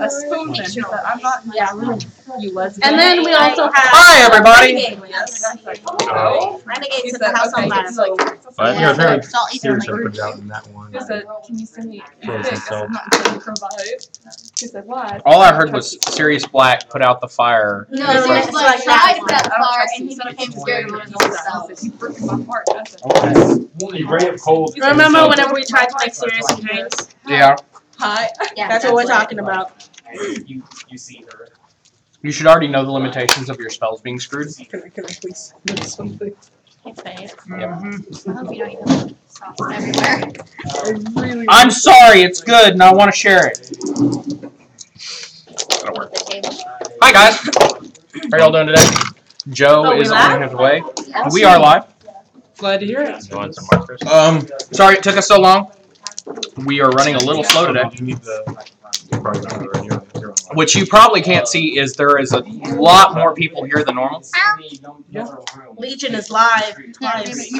a spoon. She said, I'm not. Yeah, you lesbian. And then we also have. Hi, everybody. Renegades at the house on fire. But yeah, very serious put out in that one. He said, can you send me a Close pic? himself. I'm not going to provide. He said, why? All I heard was Sirius Black put out the fire. No, Sirius Black tried to put out the fire, and he became scared of himself. You broke my heart. You bring up cold. Remember whenever we tried to make Sirius and James? Yeah. Hi. Yeah, That's what we're talking about. You see her. You should already know the limitations of your spells being screwed. Can I please do something? Can't say it. Yep. I hope you don't even sauce everywhere. I'm sorry, it's good, and I want to share it. That'll work. Hi, guys. How y'all doing today? Joe is on his way. We are live. Glad to hear it. You want some markers? Sorry it took us so long. We are running a little slow today. You need the. What you probably can't see is there is a lot more people here than normal. Legion is live. You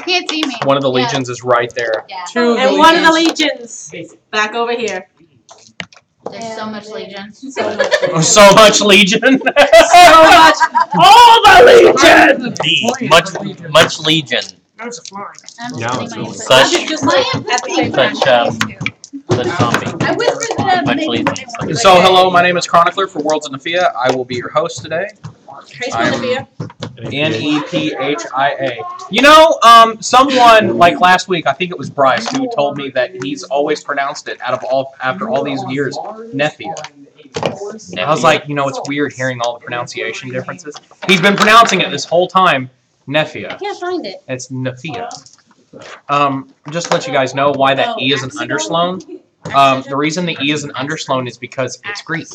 can't see me. One of the legions is right there. Yeah. And one of the legions back over here. There's so much Legion. So much legion. So much. All the legion. Much legion. I'm Now just it's sitting really- Such such zombie. I whispered to them. Much They legion. So hello, my name is Chronicler for Worlds of Nephia. I will be your host today. I'm Nephia. You know, someone like last week, I think it was Bryce, who told me that he's always pronounced it after all these years, Nephia. I was like, you know, it's weird hearing all the pronunciation differences. He's been pronouncing it this whole time, Nephia. I can't find it. It's Nephia. Just to let you guys know why that E is an underslone. The reason the E is an underslone is because it's Greek.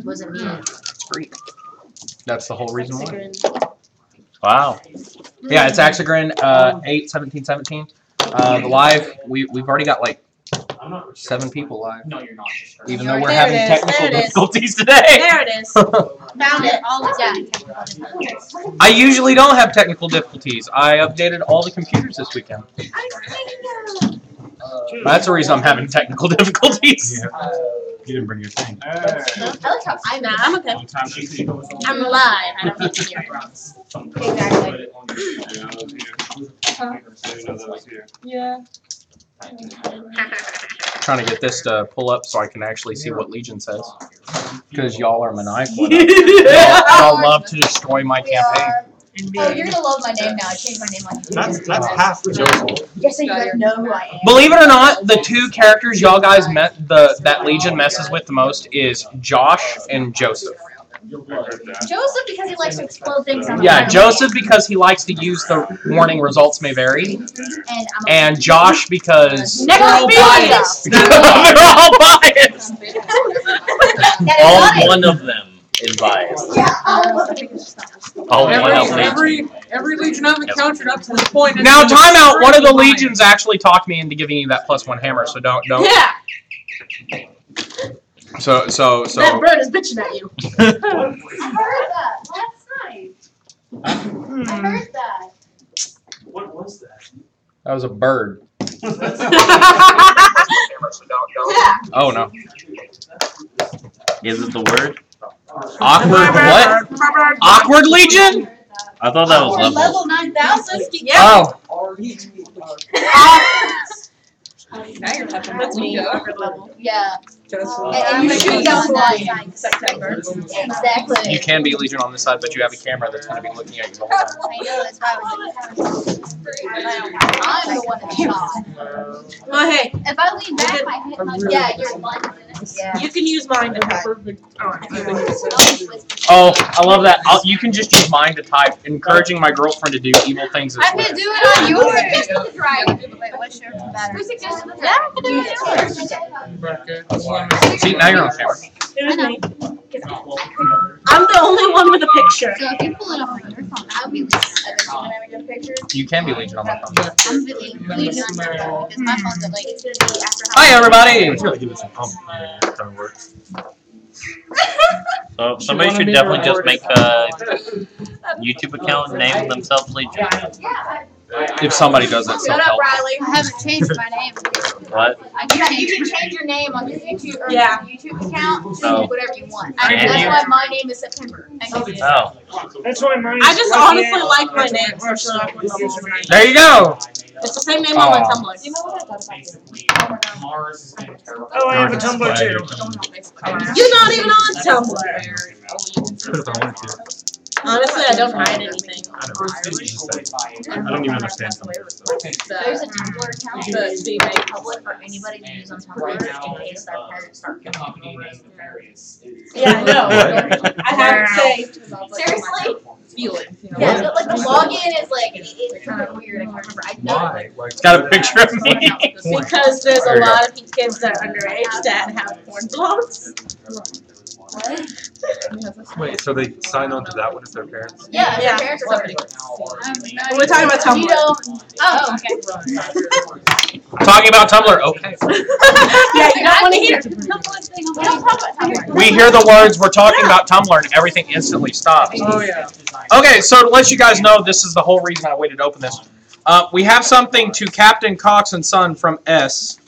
Wasn't me. It's Greek. That's the whole reason why. Wow. Yeah, it's Axigrin 8/17/17. The live, we've already got like 7 people live. No, you're not. Even though we're There having it is, technical there it is. difficulties today. There it is. Found it. I usually don't have technical difficulties. I updated all the computers this weekend. That's the reason I'm having technical difficulties. You didn't bring your thing. I like how I'm okay. I'm live. I don't need to hear it. Exactly. Yeah. Trying to get this to pull up so I can actually see what Legion says. Because y'all are maniacal. Y'all love to destroy my campaign. Oh, you're gonna love my name now. I changed my name like you. That's half the joke. Just so you guys know who I am. Believe it or not, the 2 characters y'all guys met that Legion messes with the most is Josh and Joseph. Joseph because he likes to explode things on the Yeah, ground. Joseph because he likes to use the warning results may vary, and Josh because Next they're all biased. All one of them is biased. All one of them. Every Legion I've encountered up to this point. Now, time out. One of the Legions actually talked me into giving you that +1 hammer, so don't. Yeah. So. That bird is bitching at you. I heard that last night. I heard that. What was that? That was a bird. Oh no. Is it the word? Awkward what? Awkward Legion? I thought that was Level level. 9,000. Oh. Now you're touching that's me. Level. Yeah. Just And you shoot down that September. Exactly. You can be Legion on this side, but you have a camera that's going to be looking at you the whole time. I know, that's why I was I'm the one that shot. Well, hey, If I lean back, my head, yeah, you're blind. Yeah. you can use mine to type. Oh, I love that. You can just use mine to type, encouraging my girlfriend to do evil things as I well. can do it on yours. Right. Wait, what's yours better? Who suggested that? Yeah, I can do it on yours. See, now you're on camera. It was me. I'm the only one with a picture. So if you pull it up on your phone, I'll be leaving. You can be Legion on my phone. I'm leaving on your phone because my phone's like it's gonna be after. Hi, everybody. You gotta give it some pump. Kind of works. So somebody should definitely just make a YouTube account and name themselves Legion. Yeah. If somebody does that, Shut up, self-help. Riley. I haven't changed my name. What? You can change your name on your YouTube or Yeah. your YouTube account. Oh. Whatever you want. Can That's you? why my name is September. Oh. That's why mine. I just honestly like my name. So it's not with bubbles. There you go. It's the same name on my Tumblr. Oh, I have a Tumblr too. You're not even on Tumblr. Could if I wanted to. Honestly, I don't hide anything. I don't even understand some of this stuff. There's a Tumblr account that's being made public for anybody to use on Tumblr in case their parents start killing people. Yeah, I know. I have it saved. Seriously? Feeling. Yeah, but like the login is like it's kind of weird. I can't remember. I know. Why? Why? It's got a picture of me. Because there's a lot of kids that are underage that have porn blogs. Wait, so they sign on to that one as their parents? Yeah, Yeah. their parents are somebody. We're talking about Tumblr. You don't. Oh, okay. Talking about Tumblr. Okay. Yeah, you don't want to hear. We don't talk about Tumblr. We hear the words we're talking about Tumblr and everything instantly stops. Oh yeah. Okay, so to let you guys know, this is the whole reason I waited to open this. We have something to Captain Cox and Son from S.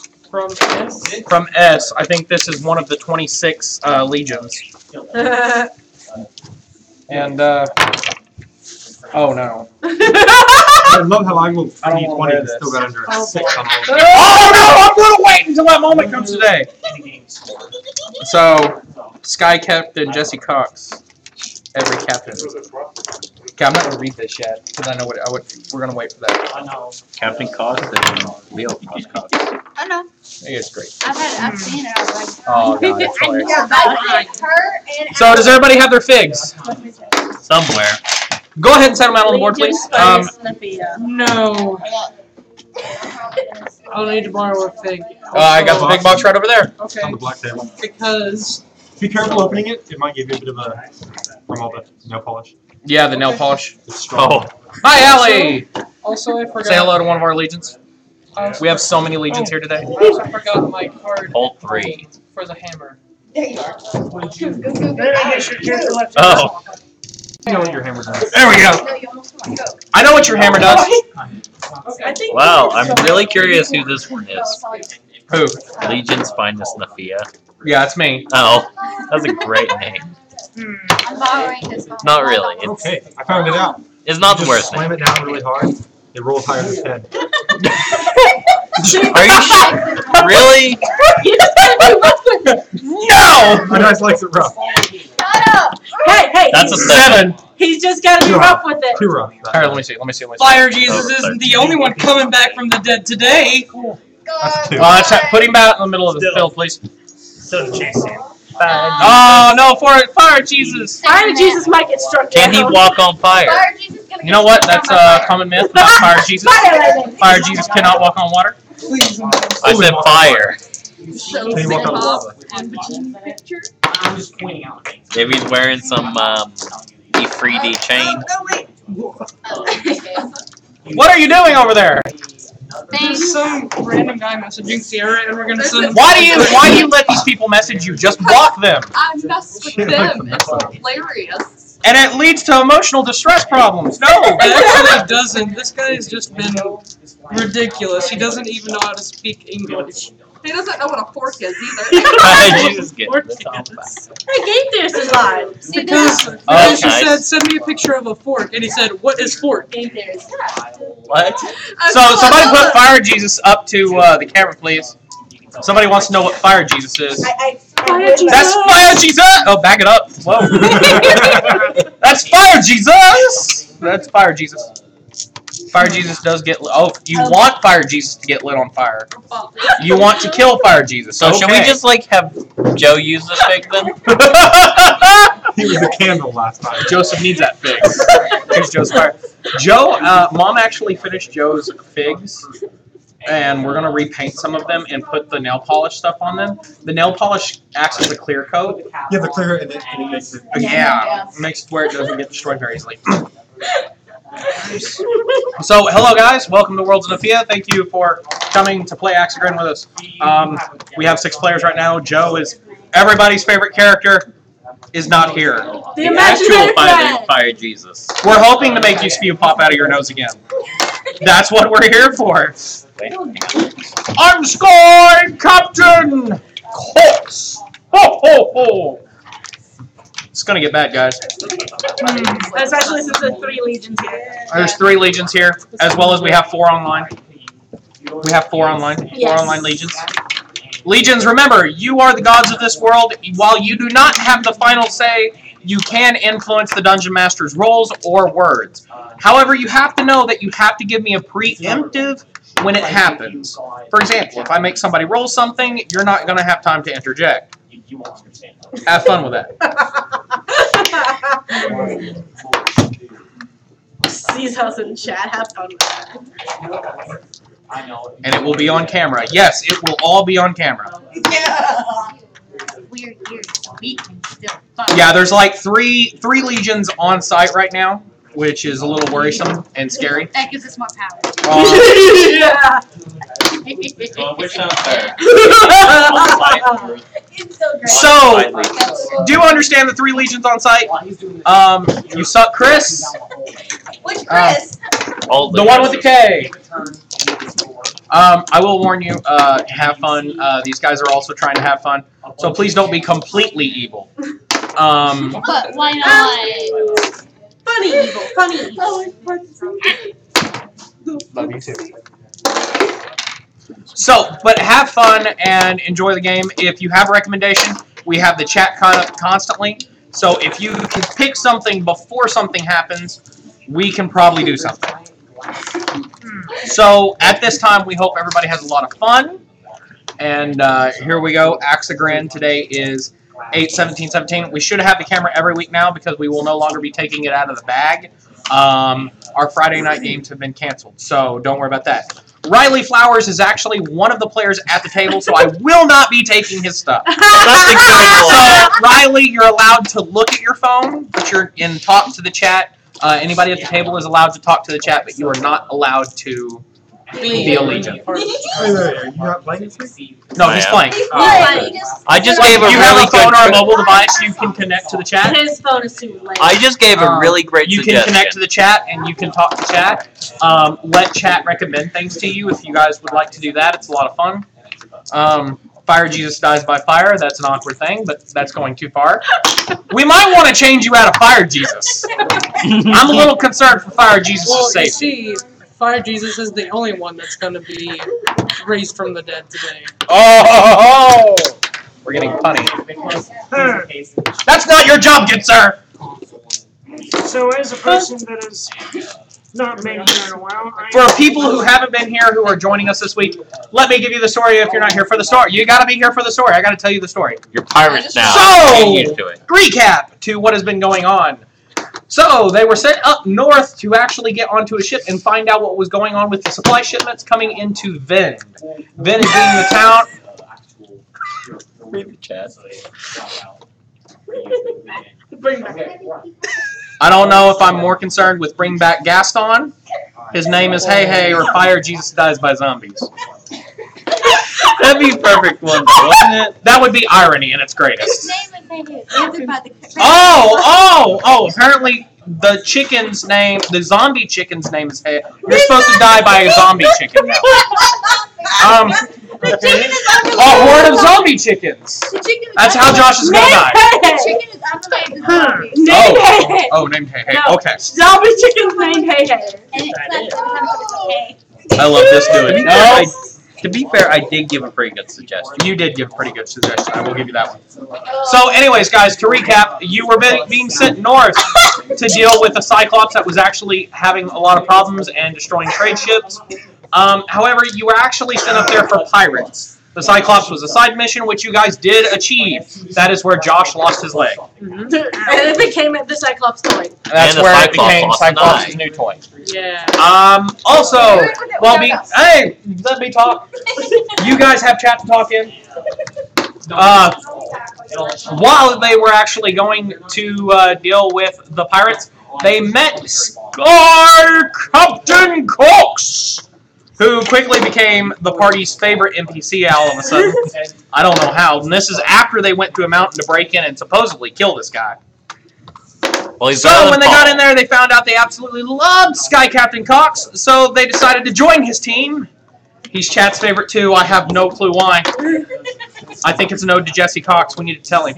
From S. I think this is one of the 26 legions. And, oh no. I love how I will I don't each wanna one wear of you still this. got under a 6 on all of them. Oh no! I'm gonna wait until that moment comes today. So, Sky Captain Jesse Cox. Every captain. Okay, I'm not gonna read this yet because I know what we're gonna wait for that. Captain Cox and Leo Cox. I know. It's great. I've seen it already. Oh god, it's hilarious. I picked her and So does everybody have their figs? Somewhere. Go ahead and set them out on the board, please. No. I'll need to borrow a fig. I got the big box right over there. Okay. On the black table. Because Be careful opening it. It might give you a bit of a from all the nail polish. Yeah, the nail polish. It's strong. Oh. Hi, Allie. also I forgot. Say hello to one of our legions. I also- We have so many legions here today. I also forgot my card Hold 3. for the hammer. there you are. Oh. You know what your hammer does. There we go. No, you almost want to go. I know what your hammer does. I think Wow, I'm really curious who this one is. Who? Legion's Finest Nafia. Yeah, it's me. Oh, that's a great name. I'm borrowing his phone. Not really. It's, Okay, I found it out. it's not the Just worst slam name. it down really hard. It rolls higher than 10. Are you sure? Really? No! My dice likes it rough. Shut up! Hey, That's a 7. he's just got to be rough with it. Too rough. All right, let me see. Fire Jesus isn't the only one coming back from the dead today. That's 2. Let's put him back in the middle of the field, please. Still chasing. Oh no! Fire Jesus! Fire Jesus might get struck down. Can he walk on fire? Fire Jesus is gonna You know what? That's a common myth about Fire Jesus. Fire Jesus cannot walk on water. Please. I said fire. Can you walk on lava? I'm just pointing out. Maybe he's wearing some E3D chain. What are you doing over there? There's some random guy messaging Sierra, and we're gonna send. Why do you let these people message you? Just block them. I mess with them. It's hilarious. And it leads to emotional distress problems. No! It actually doesn't. This guy's just been ridiculous. He doesn't even know how to speak English. He doesn't know what a fork is either. Jesus, get this on back. Hey, Game Theor's is live. Because Oh, she nice. said, "Send me a picture of a fork," and he said, "What is fork?" Game Theor's. What? So somebody put Fire Jesus up to the camera, please. Somebody wants to know what Fire Jesus is. Fire Jesus. That's Fire Jesus! Oh, back it up. Whoa. That's Fire Jesus! That's Fire Jesus. Fire Jesus does get lit. Oh, you want Fire Jesus to get lit on fire. You want to kill Fire Jesus. So should we Okay. just like have Joe use the fig then? He was a candle last time. Joseph needs that fig. Here's Joe's fire. Joe, Mom actually finished Joe's figs, and we're gonna repaint some of them and put the nail polish stuff on them. The nail polish acts as a clear coat. You have to clear it and it makes it. Yeah, makes it where it doesn't get destroyed very easily. So, hello guys, welcome to Worlds of Nafia. Thank you for coming to play Axigrin with us. We have 6 players right now. Joe is everybody's favorite character. Is not here. The Actual imaginary friend. fire Jesus. We're hoping to make you spew pop out of your nose again. That's what we're here for. I'm scoring, Captain Cox. Ho ho ho. It's gonna get bad, guys. Especially since there's 3 legions here. There's 3 legions here, as well as we have 4 online. We have 4 online. 4 Yes. online legions. Legions, remember, you are the gods of this world. While you do not have the final say, you can influence the Dungeon Master's roles or words. However, you have to know that you have to give me a preemptive when it happens. For example, if I make somebody roll something, you're not going to have time to interject. Have fun with that. Sea's in chat. Have fun with that. And it will be on camera. Yes, it will all be on camera. Weird ears. We can still fuck. Yeah, there's like three legions on site right now, which is a little worrisome and scary. That gives us more power. Yeah. Well, which sounds better? It's so great. So, do you understand the 3 legions on site? You suck, Chris. Which Chris? The one with the K. I will warn you, have fun. These guys are also trying to have fun. So please don't be completely evil. But why not? Funny evil. Funny evil. Love you too. So, but have fun and enjoy the game. If you have a recommendation, we have the chat constantly. So if you can pick something before something happens, we can probably do something. So at this time, we hope everybody has a lot of fun. And here we go. Axigrin today is 8/17/17. We should have the camera every week now because we will no longer be taking it out of the bag. Our Friday night games have been canceled, so don't worry about that. Riley Flowers is actually one of the players at the table, so I will not be taking his stuff. So, Riley, you're allowed to look at your phone, but you're in talk to the chat. Anybody at the table is allowed to talk to the chat, but you are not allowed to be a legion. Are you not playing this week? No, he's playing. I just gave a You have really a phone or a good. mobile device, you can connect to the chat. His phone is too late. I just gave a really great You can connect to the chat and you can talk to chat. Let chat recommend things to you if you guys would like to do that. It's a lot of fun. Fire Jesus dies by fire. That's an awkward thing, but that's going too far. We might want to change you out of Fire Jesus. I'm a little concerned for Fire Jesus' Well, you safety. see, Fire Jesus is the only one that's going to be raised from the dead today. Oh, we're getting punny. That's not your job, good sir. So as a person that has not been here in a while, For people who haven't been here, who are joining us this week, let me give you the story if you're not here for the story. You gotta be here for the story. I gotta tell you the story. You're pirates now. So, Get used to it. recap to what has been going on. So, they were sent up north to actually get onto a ship and find out what was going on with the supply shipments coming into Vend. Vend being the town... Read the chat. I don't know if I'm more concerned with Bring Back Gaston. His name is Hey Hey, or Fire Jesus Dies by Zombies. That'd be a perfect one, wouldn't it? That would be irony in its greatest. Oh! Oh! Apparently the chicken's name, the zombie chicken's name is Hey. You're supposed to die by a zombie chicken now. The chicken is A unrelated. horde of zombie chickens. The chicken is That's how Josh is gonna die. The chicken is unrelated to zombies. Named Hey Hey. Oh, named Hey Hey. No. Okay. Zombie chicken's named Hey Hey. And it says every time it's okay. I love this dude. No. To be fair, I did give a pretty good suggestion. You did give a pretty good suggestion. I will give you that one. So, anyways, guys, to recap, you were being sent north to deal with a Cyclops that was actually having a lot of problems and destroying trade ships. However, you were actually sent up there for pirates. The Cyclops was a side mission, which you guys did achieve. That is where Josh lost his leg. And it became the Cyclops toy. That's And the where it Cyclops became lost an Cyclops' eye. new toy. Yeah. Also, hey, let me talk. You guys have chat to talk in. While they were actually going to deal with the pirates, they met Sky Captain Cox, who quickly became the party's favorite NPC all of a sudden. I don't know how. And this is after they went to a mountain to break in and supposedly kill this guy. Well, Well, he's So better than when they got Paul. in there, they found out they absolutely loved Sky Captain Cox, so they decided to join his team. He's chat's favorite too. I have no clue why. I think it's an ode to Jesse Cox. We need to tell him.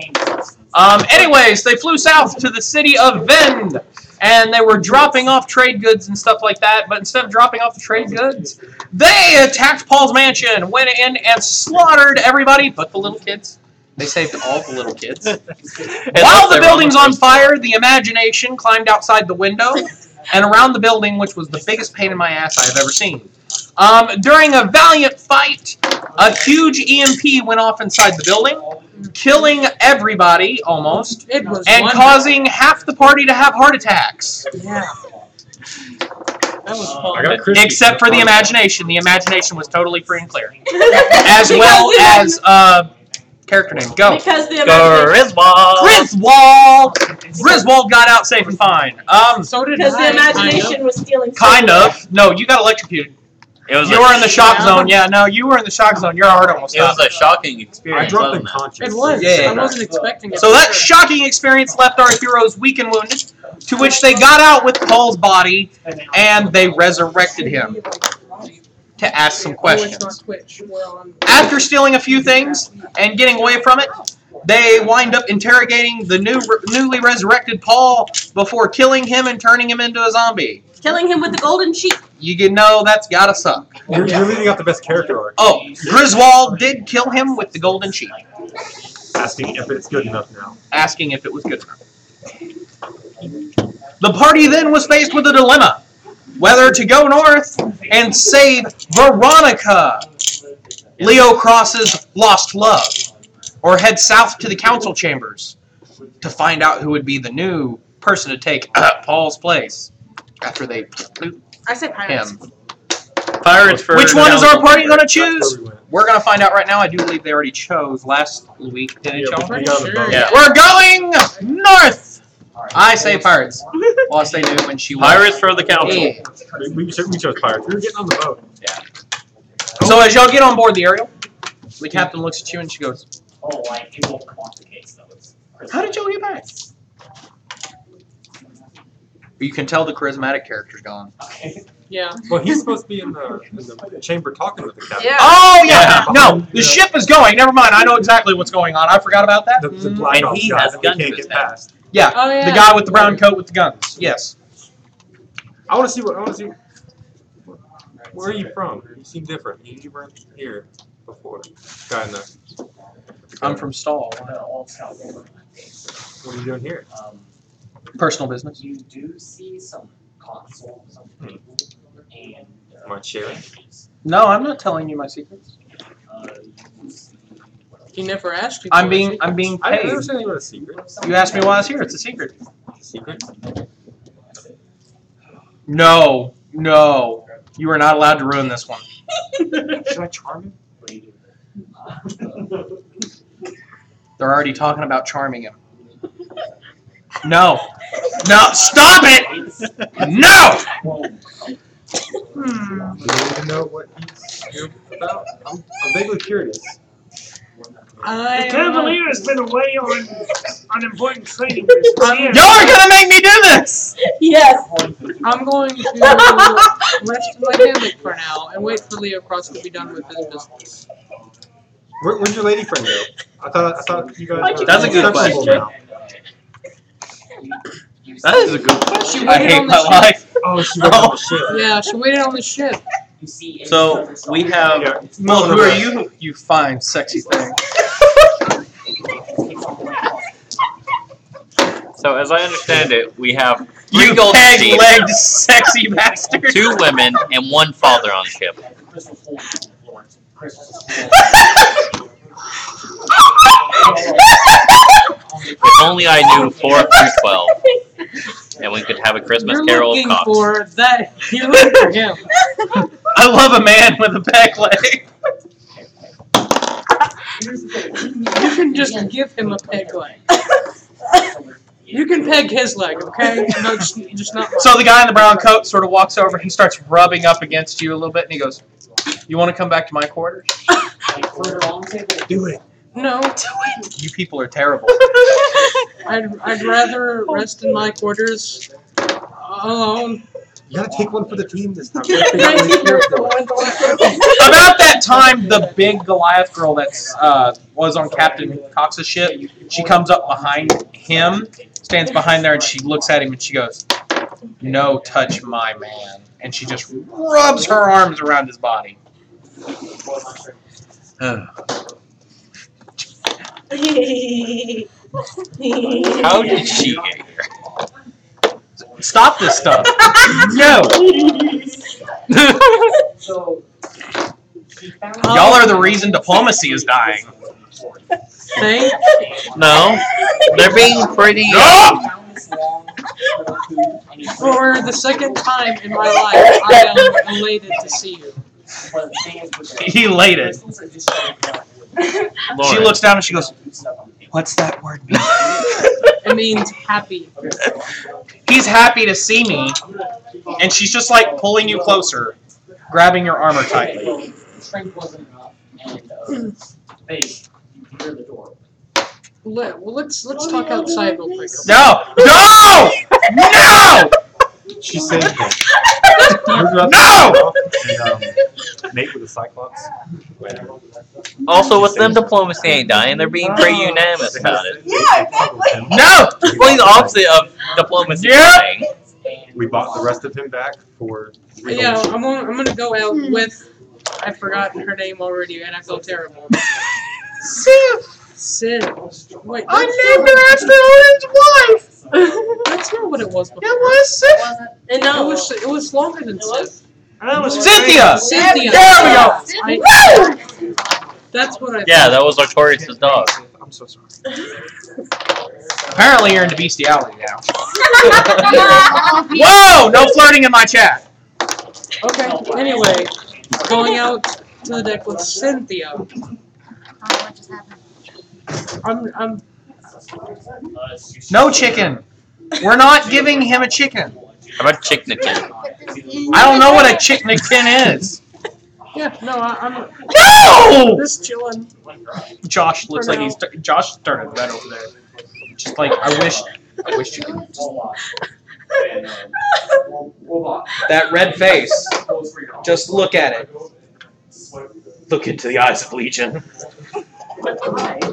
Anyways, they flew south to the city of Vend, and they were dropping off trade goods and stuff like that. But instead of dropping off the trade goods, they attacked Paul's mansion, went in and slaughtered everybody but the little kids. They saved all the little kids. While the building's on fire, the imagination climbed outside the window and around the building, which was the biggest pain in my ass I have ever seen. During a valiant fight, a huge EMP went off inside the building, killing everybody, almost, It was and wonderful. causing half the party to have heart attacks. Yeah. That was I fun. got crispy. Except for the imagination. The imagination was totally free and clear. As well as, character name. Go. Because the imagination, Griswold. Griswold! Griswold got out safe and fine. So did because I, the imagination was stealing. Kind of. No, you got electrocuted. It was You were in the shock zone. Yeah, no, you were in the shock zone. Your heart almost It was stopped. a shocking I experience. dropped wasn't it? unconscious. It was. Yeah. I wasn't expecting it. So that shocking experience left our heroes weak and wounded, to which they got out with Paul's body, and they resurrected him to ask some Oh, it's questions. not Twitch. We're on. After stealing a few things and getting away from it, they wind up interrogating the newly resurrected Paul before killing him and turning him into a zombie. Killing him with the golden sheep. You can know that's gotta suck. You're leaving out the best character arc. Oh, Griswold did kill him with the golden sheep, Asking if it's good enough now. asking if it was good enough. The party then was faced with a dilemma, whether to go north and save Veronica, Leo Cross's lost love, or head south to the council chambers to find out who would be the new person to take Paul's place after they I say pirates. him. Pirates for Which one is our party going to That's where choose? we went. We're going to find out right now. I do believe they already chose last week. Didn't Yeah, y'all? we got the boat. Yeah. We're going north! I say pirates. Lost they knew when she was. Pirates for the council. Yeah. We chose pirates. We were getting on the boat. So as y'all get on board the Ariel, the captain looks at you and she goes, Oh, like it won't come off the case though. It's "How did y'all get back?" You can tell the charismatic character's gone. okay. Yeah. Well, he's supposed to be in the chamber talking with the captain. Yeah. Oh yeah, Yeah. no, the ship is going. Never mind. I know exactly what's going on. I forgot about that. The black And ops he guy has that a we gun can't to his get head. past. Yeah, Oh, yeah. the guy with the brown coat with the guns. Yes. I want to see what. I want to see. Where are you from? You seem different. You weren't here before. Guy in the. I'm from Stall. All South Florida. What are you doing here? Personal business. You do see some consoles, some people, and Am I sharing? No, I'm not telling you my secrets. you see He never asked you. I'm for being it. I paid. never said anything about a secret. You asked me why I was here. It's a secret. Secret? No, no, you are not allowed to ruin this one. Should I charm him? what do you do? They're already talking about charming him. No, no, stop it! No. Do you even know what he's here about? I'm vaguely curious. The Cavalier has been away on important training missions. Yeah. Y'all are gonna make me do this. Yes. I'm going to rest in my hammock for now and wait for Leo Cross to be done with his business. Where'd your lady friend go? I thought you guys. Why'd you That's a good acceptable question. now. That is a good question. She I waited hate on my the ship. life. Oh, she went on the ship. Yeah, she waited on the ship. You see So we have. Yeah. Well, who are you? You fine, sexy thing. So as I understand it, we have 3 You golden sheep, peg-legged, sexy bastard. 2 women, and 1 father on the ship. Crystal Florence, Florence, Crystal If only I knew 4 through 12, and we could have a Christmas You're carol of looking Cox. for that. You're looking for him. I love a man with a peg leg. You can just give him a peg leg. You can peg his leg, okay? No, just not mine. So the guy in the brown coat sort of walks over. He starts rubbing up against you a little bit, and he goes, "You want to come back to my quarters?" further on the table. Do it. No. You people are terrible. I'd rather rest in my quarters alone. You gotta take one for the team this time. About that time, the big Goliath girl that's was on Captain Cox's ship, she comes up behind him, stands behind there, and she looks at him and she goes, "No, touch my man." And she just rubs her arms around his body. How did she get here? Stop this stuff. No. Y'all are the reason diplomacy is dying. Thank No, they're being pretty. For the second time in my life, I am elated to see you. Elated. She Lauren. looks down and she goes, "What's that word mean?" It means happy. He's happy to see me, and she's just like pulling you closer, grabbing your armor tightly. Strength wasn't enough, and they hear the door. Let's talk outside real quick. No! No! No! She saved him. No! And Nate with the Cyclops. Also, with them, diplomacy ain't dying. They're being pretty unanimous about it. No! Complete opposite of diplomacy Yeah. dying. We bought the rest of him back for. Yeah, I'm gonna go out with. I've forgotten her name already, and I feel terrible. Sid. Wait, I named her after Odin's wife! that's not what it was before. It was Sid. No. It was longer than Sid. Cynthia! Cynthia. There we go! That's what I. Yeah, that was Artorias' dog. I'm so sorry. Apparently you're into bestiality now. Whoa! No flirting in my chat. Okay. Anyway, going out to the deck with Cynthia. I'm. No chicken. We're not giving him a chicken. How about chicknikin? I don't know what a chicknikin is. Yeah. No. I'm No! just chilling. Josh looks like Josh is turning red over there. Just like I wish you could. That red face. Just look at it. Look into the eyes of Legion.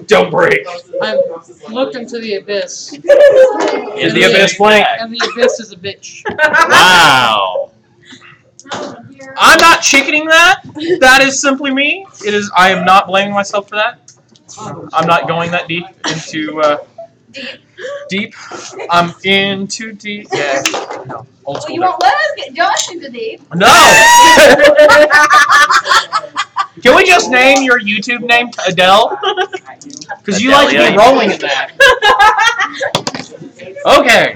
Don't break. I've looked into the abyss. In the abyss blank. And the abyss is a bitch. Wow. I'm not chickening that. That is simply me. It is. I am not blaming myself for that. I'm not going that deep into deep. I'm in too deep. Yeah. No. Old Well, school. you won't let us get Josh into deep. No. Can we just name your YouTube name to Adele? Because you like to be rolling in that. Okay.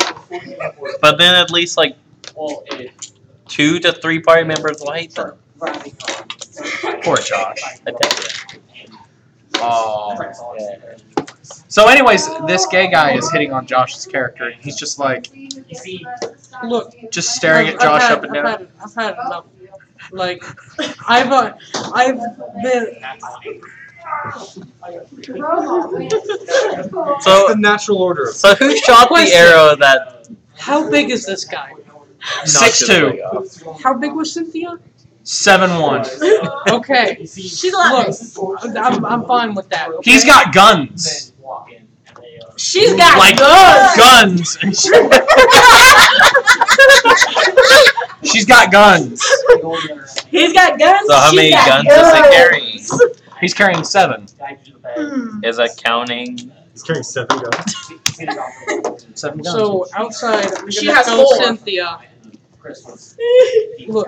But then at least like 2 to 3 party members will hate them. Poor Josh. I tell you. Oh. So, anyways, this gay guy is hitting on Josh's character. He's just like, Look. just staring at Josh up and down. I've had enough. Like, I've been. So the natural order. So who shot the arrow that? How big is this guy? 6'2". How big was Cynthia? 7'1". Okay. She's a lot. Look, I'm fine with that. Okay? He's got guns. She's got Like guns. She's got guns. He's got guns. So how many she's got guns is he carrying? He's carrying 7. Is that counting? He's carrying 7 guns. 7 guns. So outside, I'm She gonna has tell 4. Cynthia. Look,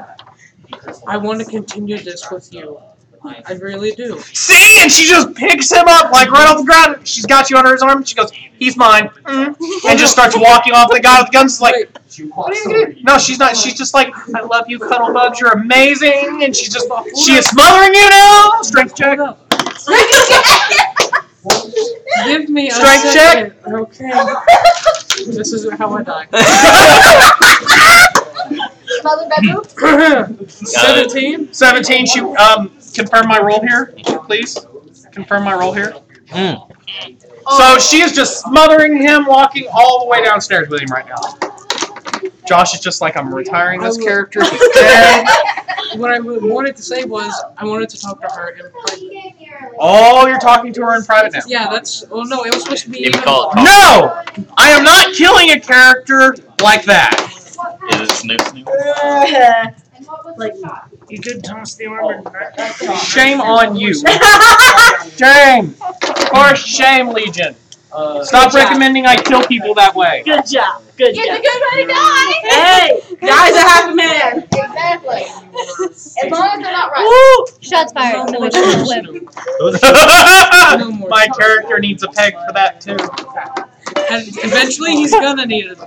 I want to continue this with you. I really do. See, and she just picks him up like right off the ground. She's got you under his arm. She goes, "He's mine," and just starts walking off. The guy with the guns like, Wait, "What are you gonna do?" No, she's not. She's just like, "I love you, Cuddle Bubs. You're amazing," and she is smothering you now. Strength check. give me a Strength second. Okay. This is how I die. Mother bedroom? 17. 17. Confirm my roll here, please. Confirm my roll here. So she is just smothering him, walking all the way downstairs with him right now. Josh is just like, I'm retiring this character. He's dead. What I wanted to say was, I wanted to talk to her in private. Oh, you're talking to her in private now. Yeah, that's. Well, no, it was supposed to be. You call it No! I am not killing a character like that. Is it Snoop Snoop? Like, You could toss the armor back. Shame on you. Shame. For shame, Legion. Stop recommending I kill people that way. good job. Good It's a job. good way to die. Hey, guy's a happy man. Exactly. As long as they're not right. Woo! Shots fired. No Someone more should Snoop flip. Snoop. My character needs a peg for that too. And eventually, he's gonna need it.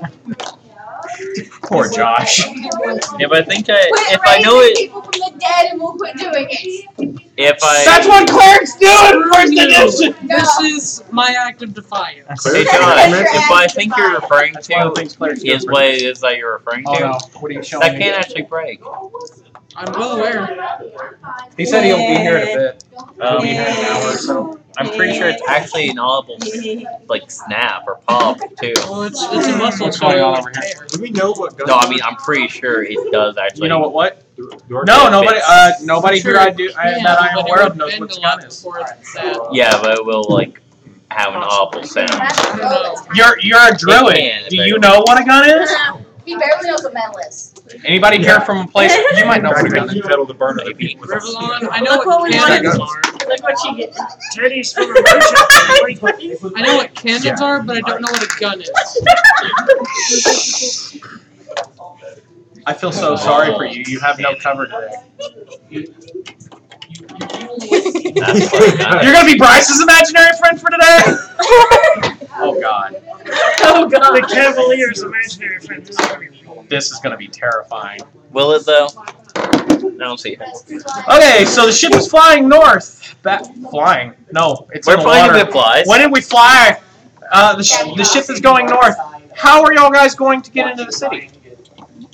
Poor Josh. Yeah, but I think if Quit I know raising it, people from the dead and we'll quit doing it. if I. That's what clerics do in first edition. This is my act of defiance. Hey, John, if I think you're referring That's one of the to things clerics do. is what it is that you're referring Oh to, no, what are you showing that me? can't actually break. I'm well aware. He said he'll be here in a bit. He'll be Um, here in an hour or so. I'm pretty sure it's actually an audible like snap or pop too. Well, it's a muscle, What's so going on it over would here? tear. Do we know what gun? No, I mean I'm pretty sure it does actually. You know what? What? No, nobody. Nobody Sure, here I do yeah, that I am but it aware would of knows bend what a the lot gun is. before it's that. Yeah, but it will like have an audible sound. I don't know. You're a druid. can, Do but- you know what a gun is? He barely knows what metal is. Anybody here from a place? You might know what a gun is. Pedal the burner. Maybe. Rivlon, I know Look what what we cannons wanted. are. Look what you get. Teddy's from a merchant. I know what cannons are, but I don't know what a gun is. I feel so sorry for you. You have no cover today. That's what a gun You're is. gonna be Bryce's imaginary friend for today? Oh God, Oh God. The Cavalier's imaginary friend. this is gonna be terrifying. Will it though? I don't see it. Okay, so the ship is flying north. Flying? No, it's We're in the flying water. if it flies. When did we fly? The ship is going north. How are y'all guys going to get into the city?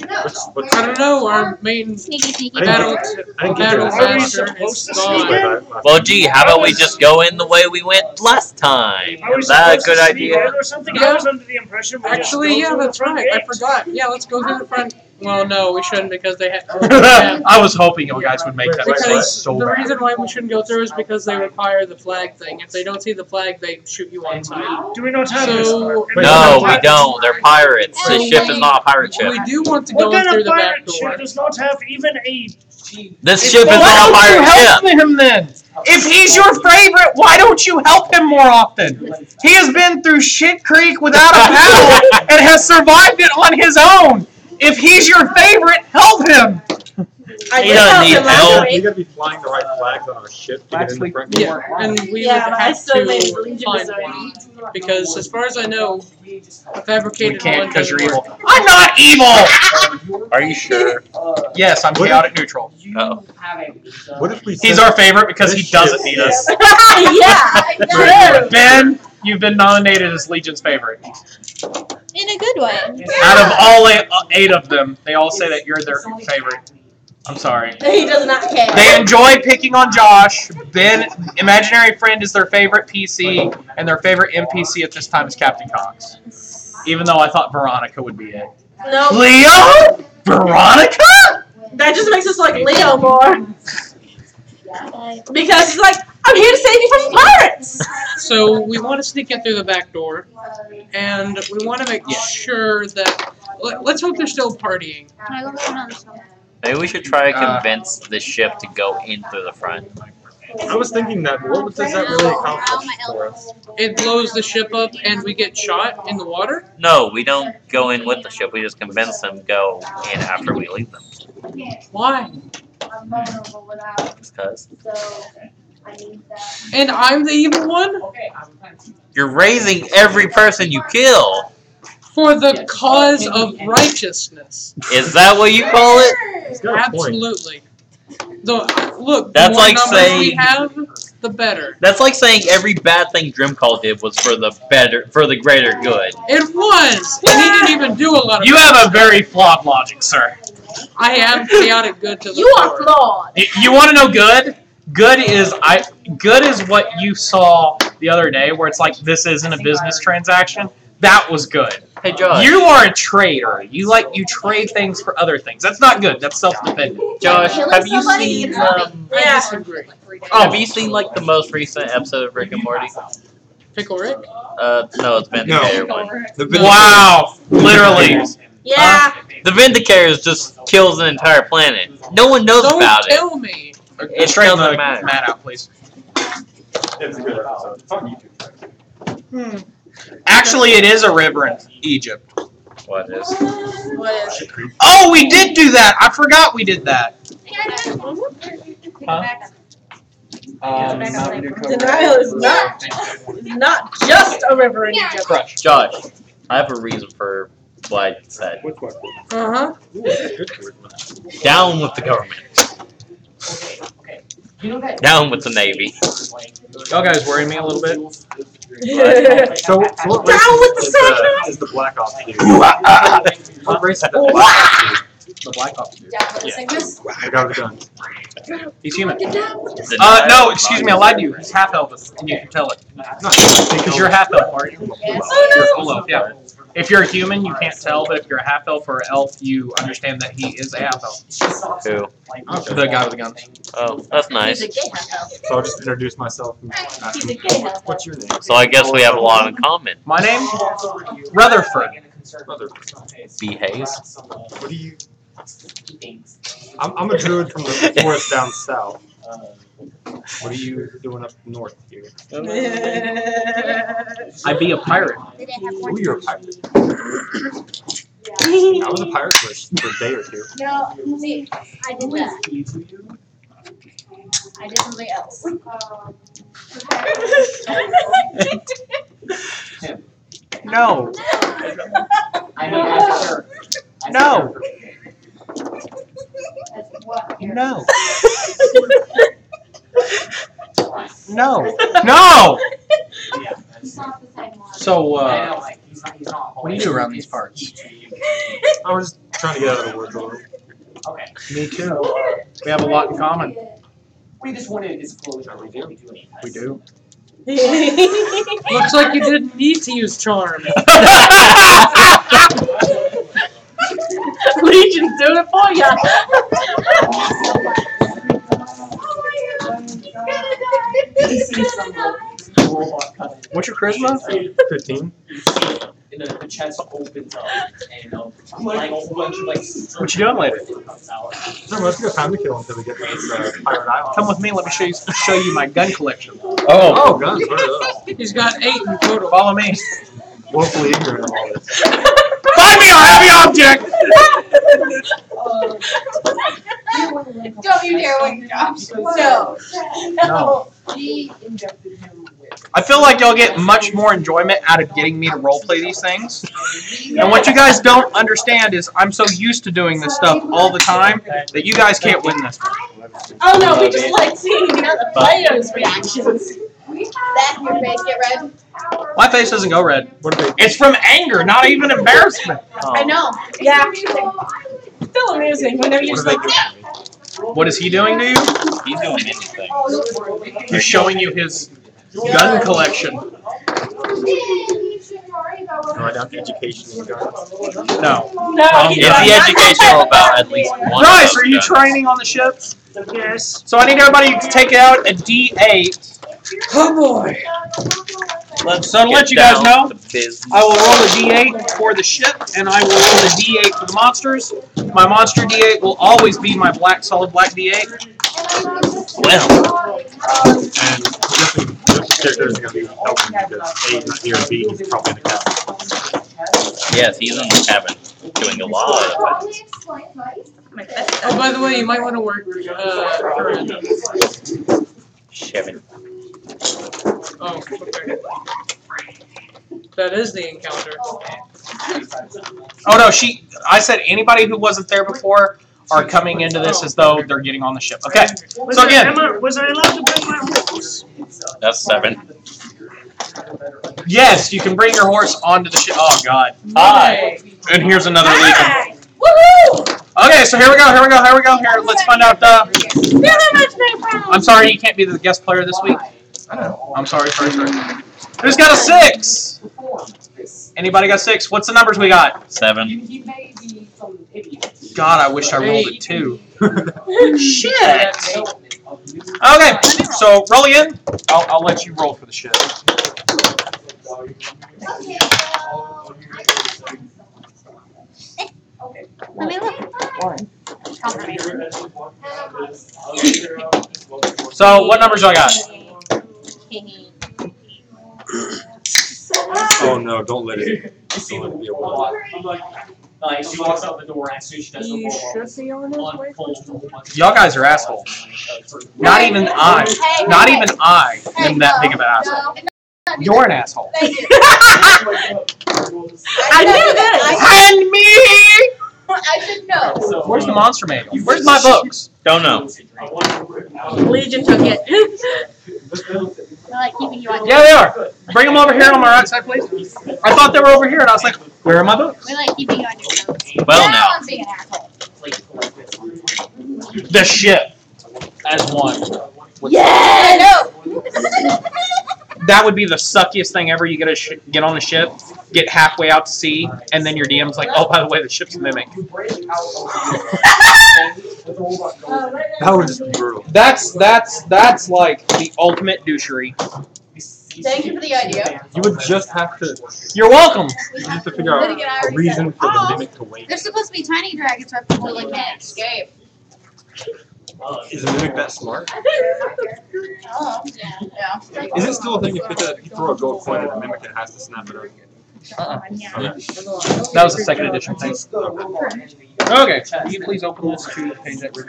I don't know. Our main Sneaky, sneaky. battle I didn't get battle there. Are we master supposed is to sneak gone. in? Well, gee, how about we just go in the way we went last time? Are we Is that a supposed good to sneak idea? in or something? Yeah. I was under the impression we just Actually, go yeah, through the that's front right. I gate. forgot. Yeah, let's go through the front. Well, no, we shouldn't because they had. I was hoping you guys would make that mistake Because so the bad. reason why we shouldn't go through is because they require the flag thing. If they don't see the flag, they shoot you on sight. Do we not have So- this? No, we don't. They're pirates. So This ship is not a pirate We ship. do want to What go kind through of the back pirate door. ship does not have even a... This ship is Why not a don't you pirate help ship. him then? If he's your favorite, why don't you help him more often? He has been through Shit Creek without a paddle and has survived it on his own. If he's your favorite, help him. I He did doesn't help need him help. last You week. gotta be flying the right flags on our ship to get in the front gate. Yeah, and we Yeah, would but I have still made to the Legion find deserve. one. Because as far as I know, a We fabricated can't one because doesn't you're work. evil. I'm not evil! Are you sure? Yes, I'm chaotic neutral. Oh. What if we He's send- our favorite because he This doesn't ship- need us. Yeah. True. Ben, you've been nominated as Legion's favorite. In a good way. Out of all eight of them, they all say that you're their favorite. I'm sorry. He does not care. They enjoy picking on Josh. Ben, imaginary friend, is their favorite PC, and their favorite NPC at this time is Captain Cox. Even though I thought Veronica would be it. No, Leo? Veronica? that just makes us like Leo more. Because he's like, I'm here to save you from pirates. So we want to sneak in through the back door, and we want to make sure that. Let's hope they're still partying. Can I go get another song? Maybe we should try to convince the ship to go in through the front. I was thinking that, what does that really accomplish for us? It blows the ship up, and we get shot in the water. No, we don't go in with the ship. We just convince them to go in after we leave them. Why? Because And I'm the evil one you're raising every person you kill. for the cause of righteousness. Is that what you call it? He's got a point. Absolutely. Look, That's the more like numbers we saying- have, the better. That's like saying every bad thing Drimcall did was for the greater good. It was. And he didn't even do a lot of. You have a very flawed logic, sir. I am chaotic good to the You are core. flawed. You want to know good? Good is what you saw the other day, where it's like this isn't a business transaction. That was good. Hey, Josh. You are a trader. You trade things for other things. That's not good. That's self-dependent. Josh, have you seen I disagree. Have you seen like the most recent episode of Rick and Morty? Pickle Rick? No, it's Vindicator one. Wow, literally. Yeah. The Vindicators just kills an entire planet. No one knows Don't about it. tell me. It Straighten doesn't the matter. mat out, please. It's a good episode. It's on YouTube. Actually, it is a river in Egypt. What is? What is? Oh, we did do that. I forgot we did that. Denial is not just a river in Egypt. Crush. Josh, I have a reason for what I said. Uh-huh. Down with the government. Down with the Navy. Y'all guys worry me a little bit. So what Down race with the is the Black Ops dude? What race is that? The Black Ops dude. Down with the sickness. The guy with the gun. He's human. The No, excuse me, I lied to you. He's half elf, and you can tell it. Because you're half elf, aren't you? You're full elf, yeah. If you're a human, you can't tell, but if you're a half elf or an elf, you understand that he is a half elf. Who? The guy with the gun. Oh, that's nice. He's a gay half-elf. So I'll just introduce myself and ask He's a you, gay half-elf. what's your name? So I guess we have a lot in common. My name? Rutherford. Brother. B. Hayes. What do you... I'm a druid from the forest down south. What are you doing up north here? I be a pirate. Ooh, you're a pirate. I was a pirate for a day or two. No, see, I did that. I did something else. No. I know that's sure. No. No. No. No! So, what do you do around these parts? I was just trying to get out of the woods a little. Okay. Me too. We have a lot in common. We just wanted disclosure. We do. We do. Looks like you didn't need to use charm. Legion's doing it for ya. What's your charisma? 15. And the chest opens up, and like a whole bunch of like. What you doing later? No, let's go time to kill until we get to this pirate island. Come with me. Let me show you my gun collection. Oh. Oh, guns. What are those? He's got 8 in total. Follow me. Woefully ignorant of all this. Find me a heavy object. Don't you dare wake Josh. No. She injected him with. I feel like y'all get much more enjoyment out of getting me to roleplay these things. And what you guys don't understand is I'm so used to doing this stuff all the time that you guys can't win this. Oh no, we just like seeing the other players' reactions. That your face get red. My face doesn't go red. What are they? It's from anger, not even embarrassment. I know. Yeah. Still amusing whenever you're What just are they like, doing? What is he doing to you? He's doing anything. He's showing you his gun collection. No, I doubt education in guns. No. no, Is the educational about at least one? Bryce, of are those you guns? training on the ships? Yes. So I need everybody to take out a D8. Oh boy. So to let you guys know, I will roll a D8 for the ship, and I will roll a D8 for the monsters. My monster D8 will always be my solid black D8. Well, And this character is going to be helping because A is not here, and B he's probably in the cabin. yes, he's in the cabin doing a lot of it. Oh, by the way, you might want to work for Shevin. Oh, okay. That is the encounter. Oh no, I said anybody who wasn't there before are coming into this as though they're getting on the ship. Okay, so again, Was I allowed to bring my horse? That's 7. yes, you can bring your horse onto the ship. Oh god. Hi. And here's another legion. Woohoo! Okay, Okay, so here we go. Here, let's find out. I'm sorry, you can't be the guest player this week. I know. I'm sorry. Who's got a 6? Anybody got 6? What's the numbers we got? 7. God, I wish I rolled it too. Shit. Okay, so roll again. I'll let you roll for the shit. Let me look. So what numbers do I got? Oh no! Don't let it. Don't let it be a one. Like she walks out the door and as soon as she does He the should be on his way. Y'all guys are assholes. Not even I am that big of an asshole. You're an asshole. I knew this. And me! I should know. Where's the monster manual? Where's my books? Don't know. Legion took it. I like keeping you on. Yeah, they are. Bring them over here on my right side, please. I thought they were over here, and I was like, where are my books? We like keeping you on your toes. Well, now. I'm being an asshole. The ship. As one. I know. That would be the suckiest thing ever. You get on a ship, get halfway out to sea, and then your DM's like, oh, by the way, the ship's a mimic. That would just be brutal. That's like the ultimate douchery. Thank you for the idea. You would just have to. You're welcome. You have to figure out a reason for the mimic to wait. There's supposed to be tiny dragons where people like can't escape. Is the mimic that smart? Oh, yeah. Is it still a thing if you throw a gold coin at a mimic, it has to snap it up? That was a second edition thing. Okay, can you please open this to the page that we're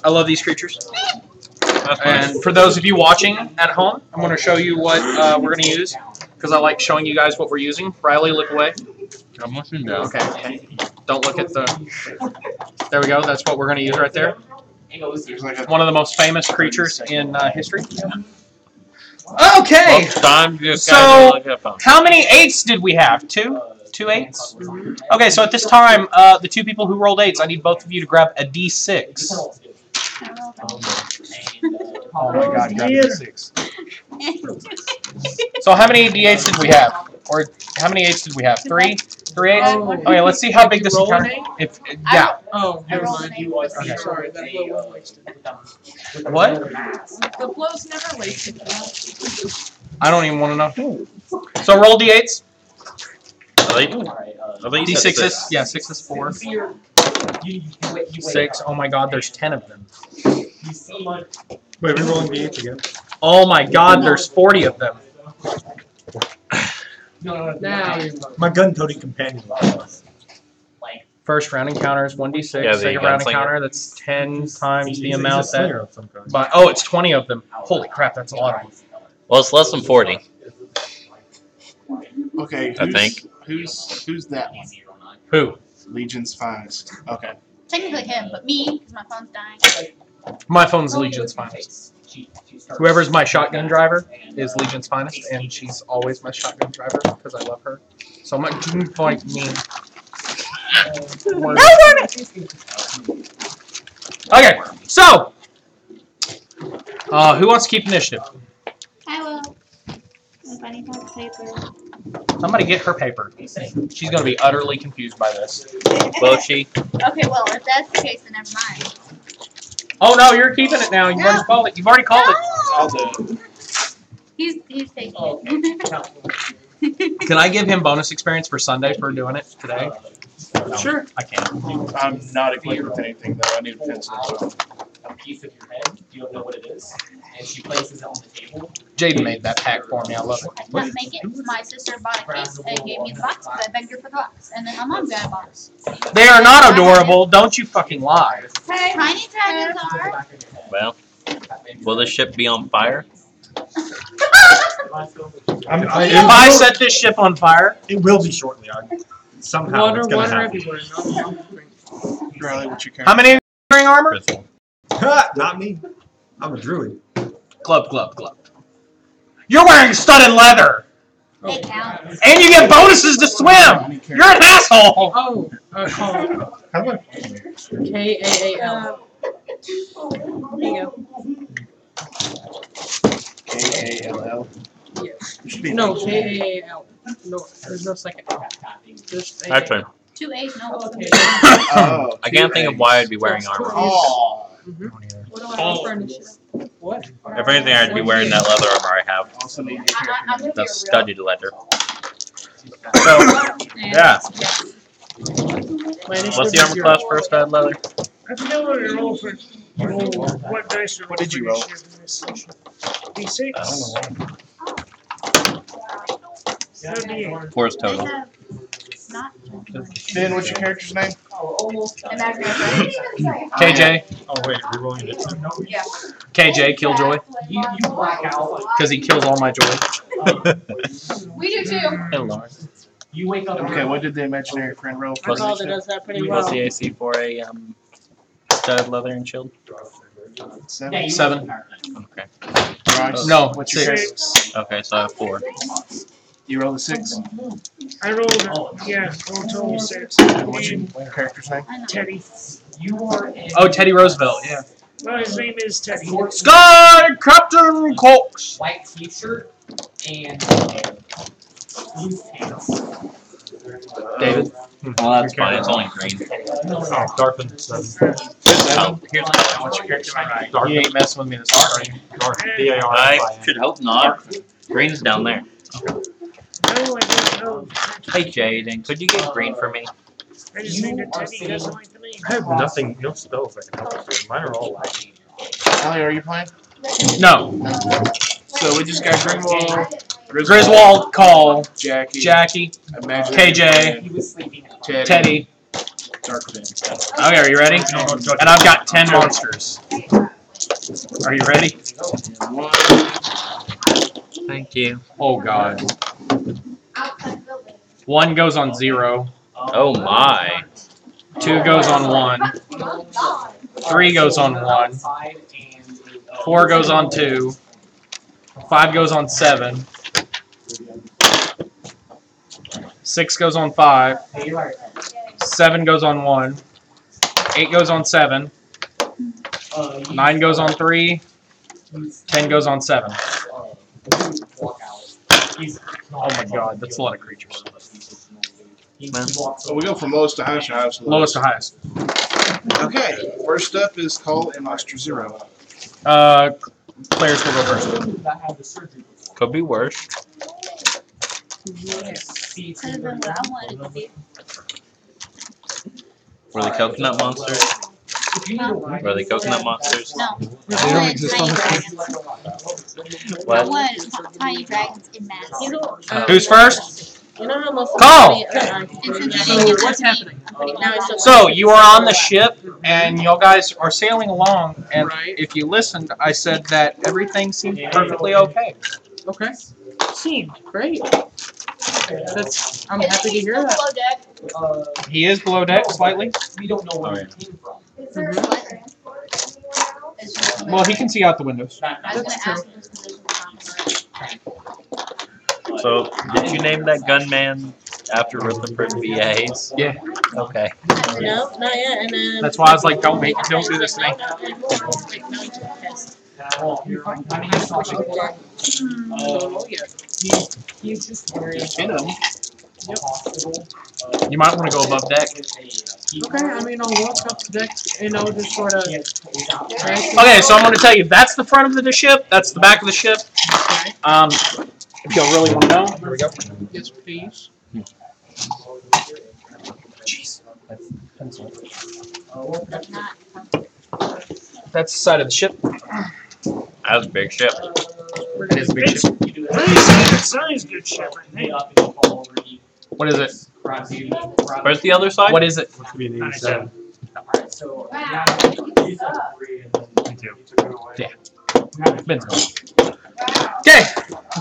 I love these creatures. And for those of you watching at home, I'm going to show you what we're going to use because I like showing you guys what we're using. Riley, look away. I'm looking down. Okay. Don't look at the... There we go. That's what we're going to use right there. One of the most famous creatures in history. Okay. So, how many 8s did we have? 2? 2 8s? Okay, so at this time, the 2 people who rolled 8s, I need both of you to grab a D6. Oh my god, you got a D6. So how many D8s did we have? Or how many 8s did we have? 3? 3 8s? Okay, let's see how big this encounter... Yeah. Oh, never mind. Okay. Sorry, that blow was wasted. What? The blow's never wasted. I don't even want to know. So roll D8s. D6s. Yeah, 6 is 4. 6. Oh my god, there's 10 of them. Wait, we're rolling D8s again? Oh my god, there's 40 of them. Now you're My gun-toting companion. First round encounter is 1d6. Yeah, the Second round gunslinger. encounter, that's 10 times the He's a amount slinger that... of some kind. But, oh, it's 20 of them. Holy crap, that's a lot of them. Well, it's less than 40. Okay, I think. Who's that one? Who? Legion's finest. Okay. Technically him, but me, because my phone's dying. My phone's Legion's finest. Whoever's my shotgun driver is Legion's finest, and she's always my shotgun driver because I love her. So my point means. Okay, so who wants to keep initiative? I will. If I need more paper. Somebody get her paper. She's gonna be utterly confused by this. Will she? Okay, well, if that's the case, then never mind. Oh no, you're keeping it now. You've already called it. You've already called it. I'll do it. He's taking it. Can I give him bonus experience for Sunday for doing it today? Sure. I can't. I'm not equipped with anything though. I need a pencil. a piece of your head. You don't know what it is, and she places it on the table. Jaden made that pack for me. I love I it. did not make it. My sister bought a case and gave me the box because I begged her for the box. And then my mom got a box. They are not adorable. Don't you fucking lie. Tiny dragons are. Well, will the ship be on fire? If I set this ship on fire, It will be shortly. Somehow Water, it's gonna water happen. everywhere. Riley, what you carrying? how many wearing armor? Not me. I'm a druid. Glove, glove, glove. You're wearing studded leather. They count. And you get bonuses to swim! You're an asshole! Oh, call. How about Kaal. There you go. Kall? No, Kaal. No, there's no second. Just A. Actually, 2 A's, no. Oh, I can't think of why I'd be wearing armor. Oh. What do I have for initiative? What? If anything, I'd be wearing that leather armor I have. Also need your I'm character. gonna The be studded leather. So, Yeah. My initiative What's the is armor 0. class for studded leather? I forget what we roll for. What dice we roll What did for you roll? initiative in this session? D6. That'd be 4 is total. not. Ben, what's your character's name? Imaginary. KJ. Oh wait, are we rolling it? Yeah. KJ, Killjoy. You black out. Because he kills all my joy. We do too. Hey, Lauren. You wake up. Okay, what did the imaginary friend roll for I called it initiative? does that pretty What's well. the AC for a studded leather and shield? 7. 7. Okay. Bryce, No, what's your 6. character? Okay, so I have 4. You rolled a 6. I rolled, yeah, rolled total 6. What's your character's name? Teddy. You are in. Oh, Teddy Roosevelt, yeah. Well, his name is Teddy. Sky Captain Cox! White t-shirt and blue pants. David. Well, that's fine. It's only green. Oh, Darpin. Oh, here's What's your character's name? You Darpin. ain't messing with me this time. Darpin. I D-A-R-F-I-N. should hope not. Green's down there. No, I don't know. Hey, Jaden, could you get green for me? I just think that Teddy doesn't like the name. I have nothing, no spells I can help you with. Mine are all laggy. Ellie, are you playing? No. So we just got Greenwald, Griswold, Call, Jackie, Jackie, Imaginary KJ, friend, He was sleeping. Teddy. Darkfin. Okay, are you ready? And I've got 10 monsters. Are you ready? And 1. Thank you. Oh god. 1 goes on 0. Oh my. 2 goes on 1. 3 goes on 1. 4 goes on 2. 5 goes on 7. 6 goes on 5. 7 goes on 1. 8 goes on 7. 9 goes on 3. 10 goes on 7. Oh my god, that's a lot of creatures. So we go from lowest to highest or highest to Lowest to highest. Okay, first up is Call and Monster 0. Players will go first. Could be worse. Could've been what I wanted to be. Were they coconut monsters? Were they coconut monsters? No. They I don't wanted exist tiny on the dragons. I What? wanted tiny dragons in mass. Who's first? You know how most Call! And since you didn't So give what's that to me, happening? I'm putting Now it's mine just- So, you are on the ship, and y'all guys are sailing along, and Right. if you listened, I said that everything seemed perfectly okay. Okay, Seemed. great. That's. I'm And happy to he's hear still that. below deck. He is below deck slightly. We don't know where Oh, it came from. It's just- Well, he can see out the windows. I was gonna That's ask him his position. So, did you name that gunman after Rutherford VAs? Yeah. Okay. No, not yet. And then That's why I was like, don't do this to me. I mean, I saw it. Oh, yeah. He's just wearing In them. a hospital. You might want to go above deck. Okay, I mean, I'll walk up the deck, just sort of. Okay, so I'm going to tell you, that's the front of the ship, that's the back of the ship. If y'all really want to know, here we go. Yes, please. Jeez. That's pencil. Not. That's the side of the ship. That was a big ship. It is a big ship. Nice, size good ship, I think. What is it? Where's the other side? What is it? Could be an 87. So, Ben's gone. Okay,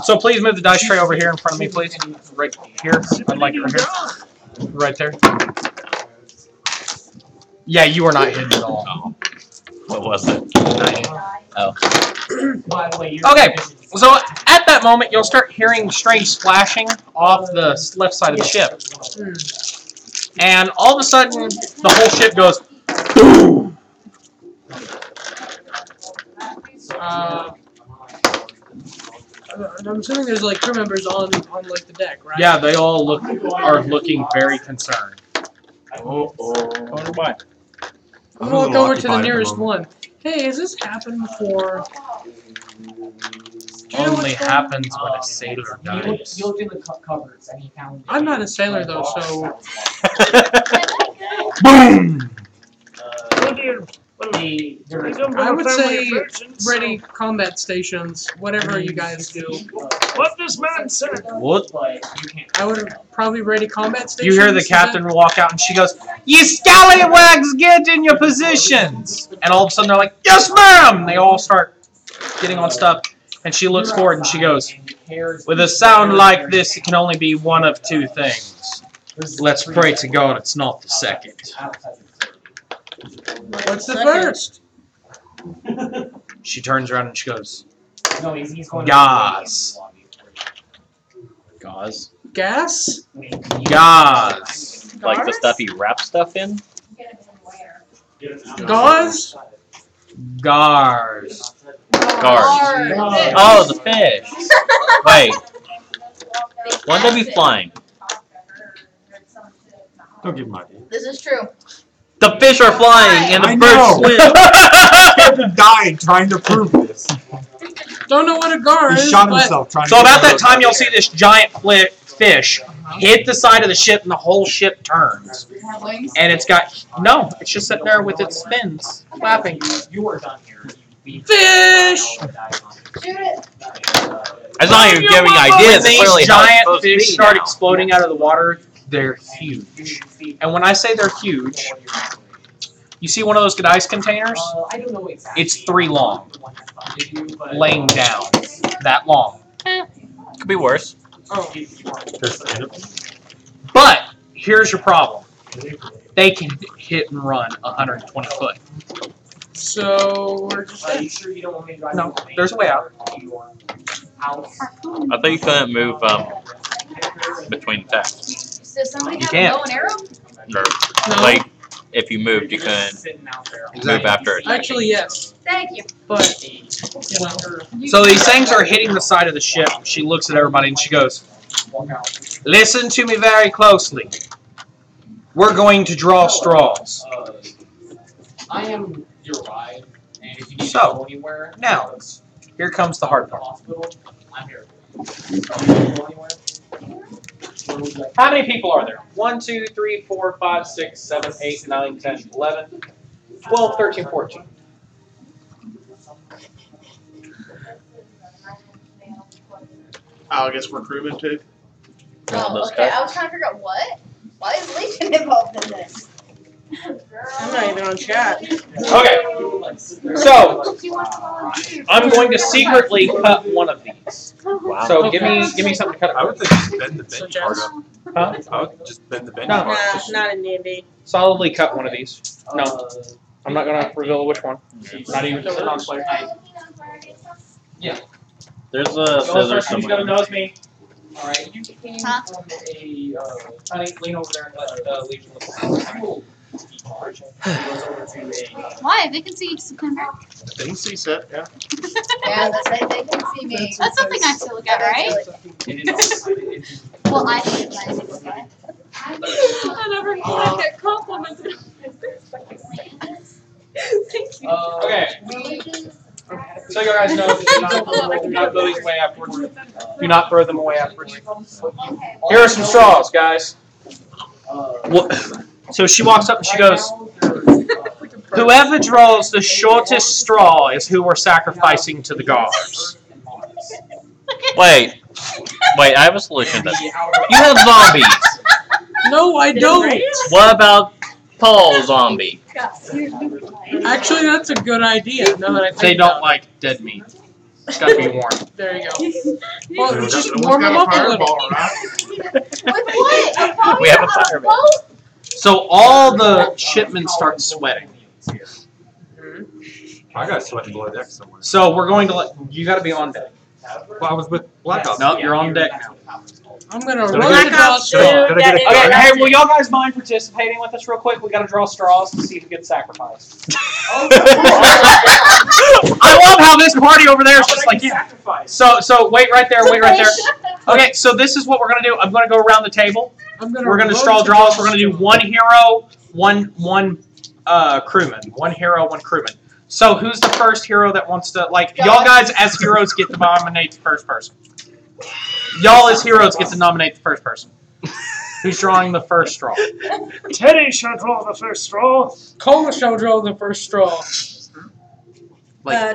so please move the dice tray over here in front of me, please. Right here. I'd like it right here. Right there. Yeah, you are not hidden at all. What was it? Oh. by the way, Okay, So at that moment, you'll start hearing strange splashing off the left side of the ship. And all of a sudden, the whole ship goes boom. I'm assuming there's like crew members on like the deck, right? Yeah, they all are looking very concerned. Wonder why. I'm gonna walk over to the nearest one. Hey, has this happened before? Only happens when a sailor He dies. looked in the cupboards and he found. I'm not a sailor though, so Boom! What do you? I would say ready combat stations, whatever you guys do. What this man said. What? I would probably ready combat You stations. hear the is captain that- walk out and she goes, "You scallywags, get in your positions!" And all of a sudden they're like, "Yes, ma'am!" They all start getting on stuff. And she looks forward and she goes, "With a sound like this, it can only be one of two things. Let's pray to God it's not the second." What's the first? She turns around and she goes, No, he's going. "Gauze. Gauze? Gas? Gauze. Like the stuff you wrap stuff in? Gauze? Gars. Guards. Oh, the fish. Wait. Wouldn't they be flying? Don't give him idea. This is true. The fish are flying and I the birds know. swim. Kevin died trying to prove this. Don't know what a gar He is, shot but himself trying So to about prove that time, you'll see this giant fish hit the side of the ship and the whole ship turns. And it's got, no, it's just sitting there with its fins flapping. You were done here. fish! Shoot it. That's not even giving When ideas. It's these clearly how it's giant supposed to fish be start now. exploding out of the water, they're huge. And when I say they're huge, you see one of those ice containers? I don't know exactly. It's 3 long, laying down, that long. Could be worse. Oh, But here's your problem. They can hit and run 120 foot. so we're just Are you sure you don't want me to drive? No, there's a way out. House. I thought you couldn't move between tabs. Does somebody You have can't. a bow and arrow? Or, No. like, if you moved, you couldn't Sitting out there. move after it. actually yes, Thank you. but you know, So these things are hitting the side of the ship. She looks at everybody and she goes, "Listen to me very closely. We're going to draw straws." I am your ride, and if you need So, to go anywhere, now, here comes the hard the part. hospital, I'm here. So, you need to go anywhere? Where would you like- How many people are there? 1, 2, 3, 4, 5, 6, 7, 8, 9, 10, 11, 12, 13, 14. I guess we're crewmen too. Oh, okay. I was trying to figure out what? Why is Legion involved in this? I'm not even on chat. Okay, so I'm going to secretly cut one of these. Wow. So give me something to cut. I would think just bend the bench part up. Huh? I would just bend the bench No. part. Nah, Just- not in D&D. Solidly cut one of these. No, I'm not gonna reveal which one. Not even No to the non-player. There's a The only scissors person who's gonna somewhere. know is me. Alright, you came Huh? from a, Honey, lean over there and let Legion look. Why? They can see each September. They can see set, yeah. Yeah, they can see me. That's something nice to look at, right? Well, I think it's nice to look at. I never get complimented. Thank you. Okay. So you guys know, do not throw these away afterwards. Do not throw them away afterwards. Here are some straws, guys. So she walks up and she goes, "Whoever draws the shortest straw is who we're sacrificing to the gods." Wait, I have a solution to this. You have zombies. no, I don't. What about Paul Zombie? Actually, that's a good idea. Now that I think They don't about like dead meat. It's gotta be warm. it. There you go. Well, We've just got- warm we've them got up a little. fireball, right? With what? We have a fireball. So all the shipmen start sweating. I got sweat below deck somewhere. So we're going to let you. Got to be on deck. Well, I was with Black Ops. No, you're on deck now. I'm gonna Did I run get the it? draw Did I straw. get it? Okay, hey, will y'all guys mind participating with us real quick? We gotta draw straws to see who gets sacrificed. I love how this party over there is just like, yeah. So wait right there, wait right there. Okay, so this is what we're gonna do. I'm gonna go around the table. We're gonna straw draws. We're gonna do one hero, one crewman. One hero, one crewman. So who's the first hero that wants to, like, y'all guys as heroes get to nominate the first person. Y'all as heroes get to nominate the first person. Who's drawing the first straw? Teddy shall draw the first straw. Cole shall draw the first straw.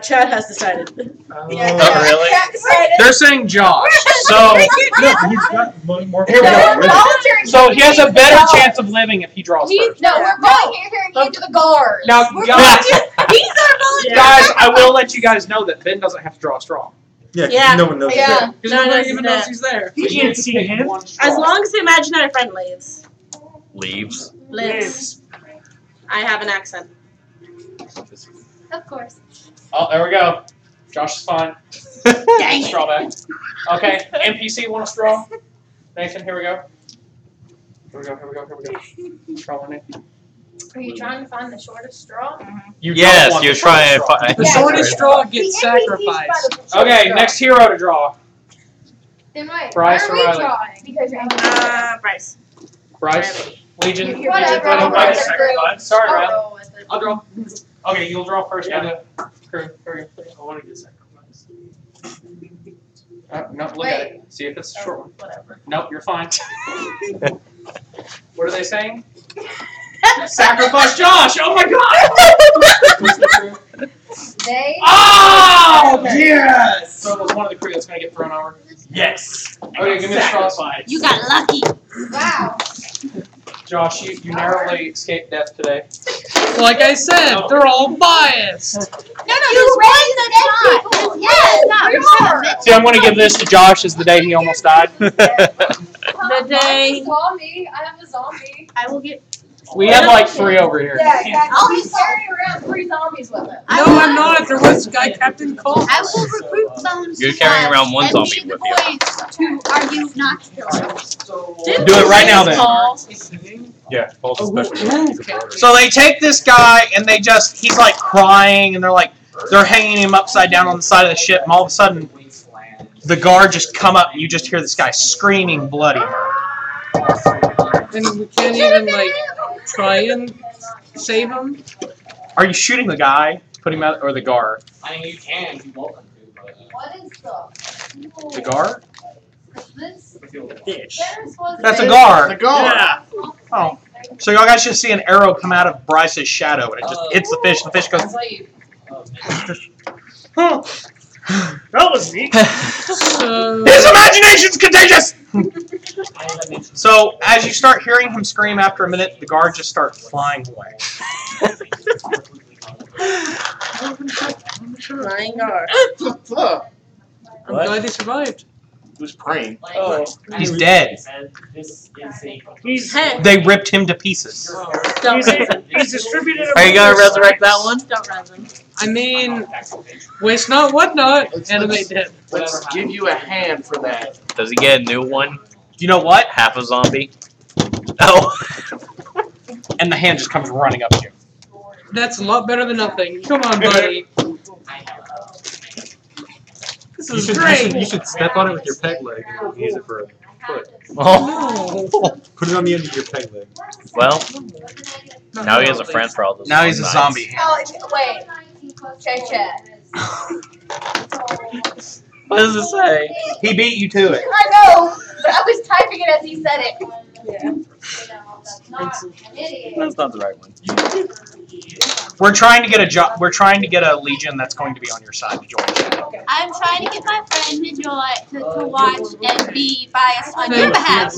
Chad has decided. Really? They're saying Josh. So He's got one more. here we go. Volunteering. So he has a better chance of living if he draws first. No, we're volunteering into the guard. Now, guys, These are volunteers. guys, I will let you guys know that Ben doesn't have to draw a straw. Yeah, Yeah. no one knows. Yeah. Because No, nobody no, even no. knows he's there. You can't see him. As long as the imaginary friend lives. Leaves. Lives. I have an accent. Of course. Oh, there we go. Josh is fine. Dang it. Straw back. Okay, NPC want a straw? Nathan, here we go. Here we go, here we go, here we go. Straw one, Nathan. Are you trying to find the shortest straw? You don't Yes, want you're the straw. trying to find. The shortest straw gets sacrificed. Okay, next hero to draw. Then wait. Bryce why or are we Riley? drawing? Because you're Bryce. Bryce, Legion. Whatever. Legion, Bryce. Sorry, I'll Riley. roll with it. I'll draw. Okay, you'll draw first. Yeah. Crew. Here we go. I want to get sacrificed. No, look at it. See if it's a short one. Whatever. Nope, you're fine. What are they saying? Sacrifice Josh! Oh my god! They. Oh! Yes! So it was one of the crew that's going to get thrown over. Yes. Okay, give me the straws. You got lucky. Wow. Josh, you narrowly escaped death today. Like I said, they're all biased. No, you raised the shot. Yes, we are. See, I'm going to give this to Josh as the day he almost died. The day Zombie. I have a zombie. I will get. We have like 3 over here. Yeah, exactly. He's carrying around 3 zombies with him. No, I'm not. There was Guy Captain Cole. I will recruit some. You're carrying around one and zombie lead the with you. boys to argue not to kill him. Do it right now then. Yeah, Paul's a Oh, special. So they take this guy and they just, he's like crying and they're hanging him upside down on the side of the ship, and all of a sudden the guard just come up and you just hear this guy screaming bloody murder. And we can't even, like, try and save him. Are you shooting the guy, put him out, or the guard? I mean, you can if you want them to, but What is The guard? this? Fish. That's a guard. The guard. Yeah. Oh. So y'all guys just see an arrow come out of Bryce's shadow and it just hits the fish. The fish goes. That was neat. So, His imagination's contagious! So, as you start hearing him scream after a minute, the guard just starts flying away. Flying guard. I'm glad he survived. Who's praying? Oh, he's dead. this is a. He's They ripped him to pieces. Don't raise him. he's distributed. Are you gonna resurrect that one? Don't raise him. I mean, waste not, what not, animate dead. Let's give you a hand for that. Does he get a new one? You know what? Half a zombie? Oh. And the hand just comes running up to you. That's a lot better than nothing. Come on, buddy. This is great. You should step on it with your peg leg and use it for a foot. Oh. Put it on the end of your peg leg. Well, now he has a friend for all this. Now he's a zombie. Oh, wait. Chat. What does it say? He beat you to it. I know, but I was typing it as he said it. That's not the right one. We're trying to get a We're trying to get a legion that's going to be on your side to join you. I'm trying to get my friend to watch and be biased on your behalf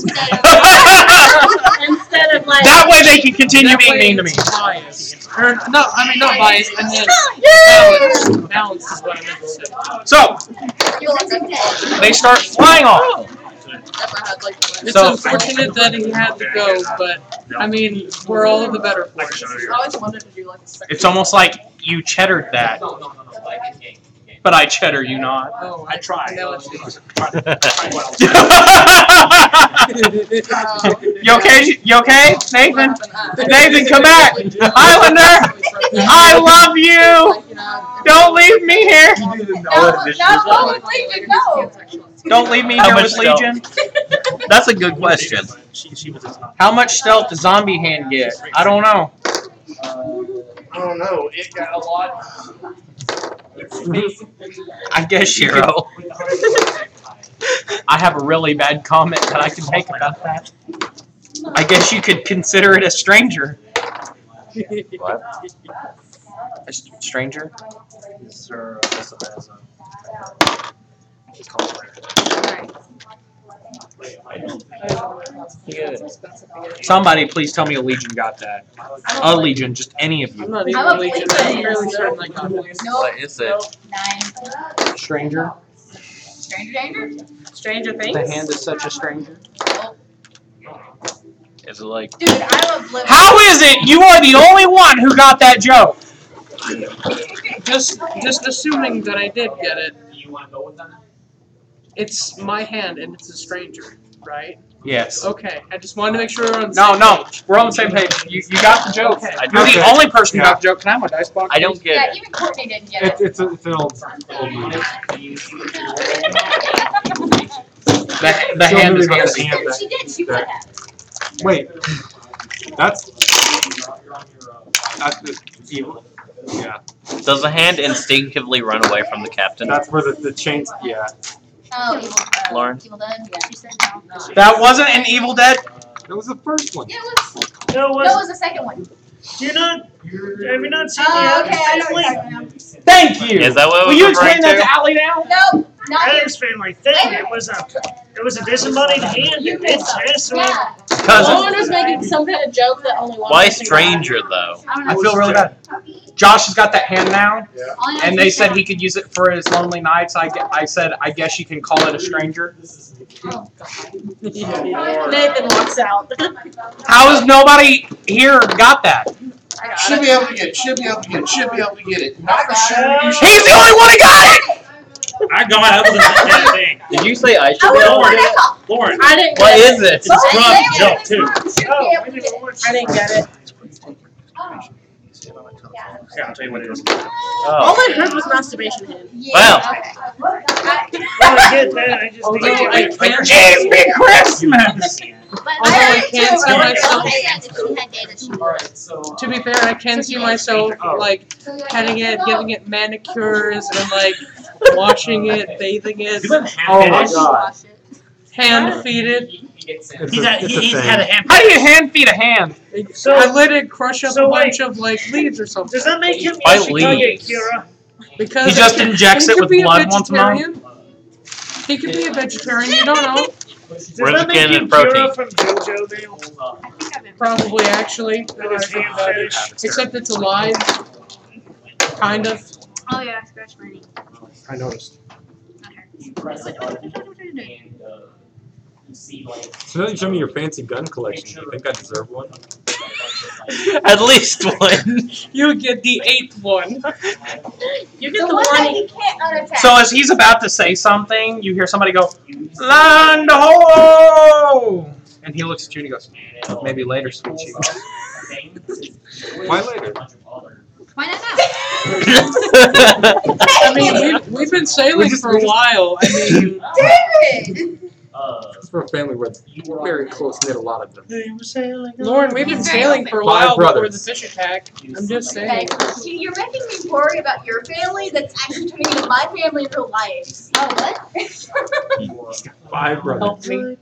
instead of like. That way they can continue That being way mean to me. it's biased. Or, no, I mean, not biased, and then balance. Balance is what I meant to say. So, they start flying off. It's So- unfortunate that he had to go, but, I mean, we're all the better for it. I always wanted to do like a It's almost like you cheddared that. No, like in game. But I cheddar you not. Oh, I tried. know I it's You okay? You okay, Nathan? Nathan, come back, Highlander. I love you. Don't leave me here. Don't leave me How here much with stealth? Legion. That's a good question. She was just not. How much stealth does Zombie Hand get? I don't know. I don't know. It got a lot. I guess Shiro. I have a really bad comment that I can make about that. I guess you could consider it a stranger. What? A stranger? Somebody please tell me a Legion got that. A Legion, just any of I'm you. not even I'm a really, believer. I'm fairly certain I got it. What is it? 9. Stranger? Stranger danger? Stranger The Things? hand is such a stranger. Is it like Dude, I'm oblivious. How is it you are the only one who got that joke? Just assuming that I did get it. It's my hand and it's a stranger, right? Yes. Okay, I just wanted to make sure we're on the No, same no, page. we're on the same page. You got the joke. Okay. You're the only person who got the joke. Can I have my dice box? I don't please? get Yeah, it. even Courtney didn't get it. It's an old movie. The hand is Still easy. moving on. She did. She would have. Wait, that's evil. Yeah, Does the hand instinctively run away from the captain? that's where the chains. Yeah, Oh, Evil, Lauren? Evil Dead. Yeah, she said no. That wasn't an Evil Dead. that was the first one. Yeah, it was. No, No, it was the second one. have you not seen Oh, the okay. I know what Addams you're family? talking about. Thank you. Is that what it Will was you referring explain that to? to Allie now? Nope, not yet. Addams family thing. It was a disembodied hand. It did test. Yeah. Someone was making some kind of joke that only one Why person got. stranger though? I feel really bad. Josh has got that hand now, All I know and is they he's said not- he could use it for his lonely nights. I said, I guess you can call it a stranger. Nathan walks out. How has nobody here got that? I got Should it. be able to get it. Should be able to get it. Should be able to get it. Not for sure. You should. He's the only one who got it! I got it. That was a thing. Did you say I should I be able want to to get it? know. Lauren. I didn't What get it. is it? It's a drunk joke Should too. be able to get it. I didn't get it. Yeah, I'll tell you what it is. All Oh. I heard was masturbation hand. Yeah, Well. okay. I get that. I just Although think I can't, It's me Christmas! But Although I can't see too. myself- She said if she had data, she would. to be fair, I can see myself like petting it, giving it manicures, and like washing it, bathing it, Oh my god. hand feed it. It's He's a, had, it's a he's thing. had a hand. How do you hand feed a hand? So- I let it crush up so a wait. bunch of like leaves or something. Does that make him By Yoshikage leaves. Kira? Because He just injects he it could with be a blood once a month? vegetarian. He could be a vegetarian. You don't know. Does Where's that the make can him of protein? Kira from JoJo now? Probably actually. With his hand fetish? Except it's alive. Kind of. Oh yeah, scratch my knee. I noticed. You press a button and you see like So now you show me your fancy gun collection. Do you think I deserve one? At least one. You get the 8th one. You get The the one that one. you can't unattack. So as he's about to say something, you hear somebody go, "Land ho!" And he looks at you and he goes, "Maybe later, sweet cheek." Why later? Why not now? I mean, we've been sailing for a while. I mean, David! It's for a family where it's very close knit. A lot of them. Lauren, we've been He's very sailing open. for a Five while before the brothers. fish attack. I'm just Okay, saying. you're making me worry about your family that's actually turning into my family in real life. Oh, what? 5 brothers. Help me.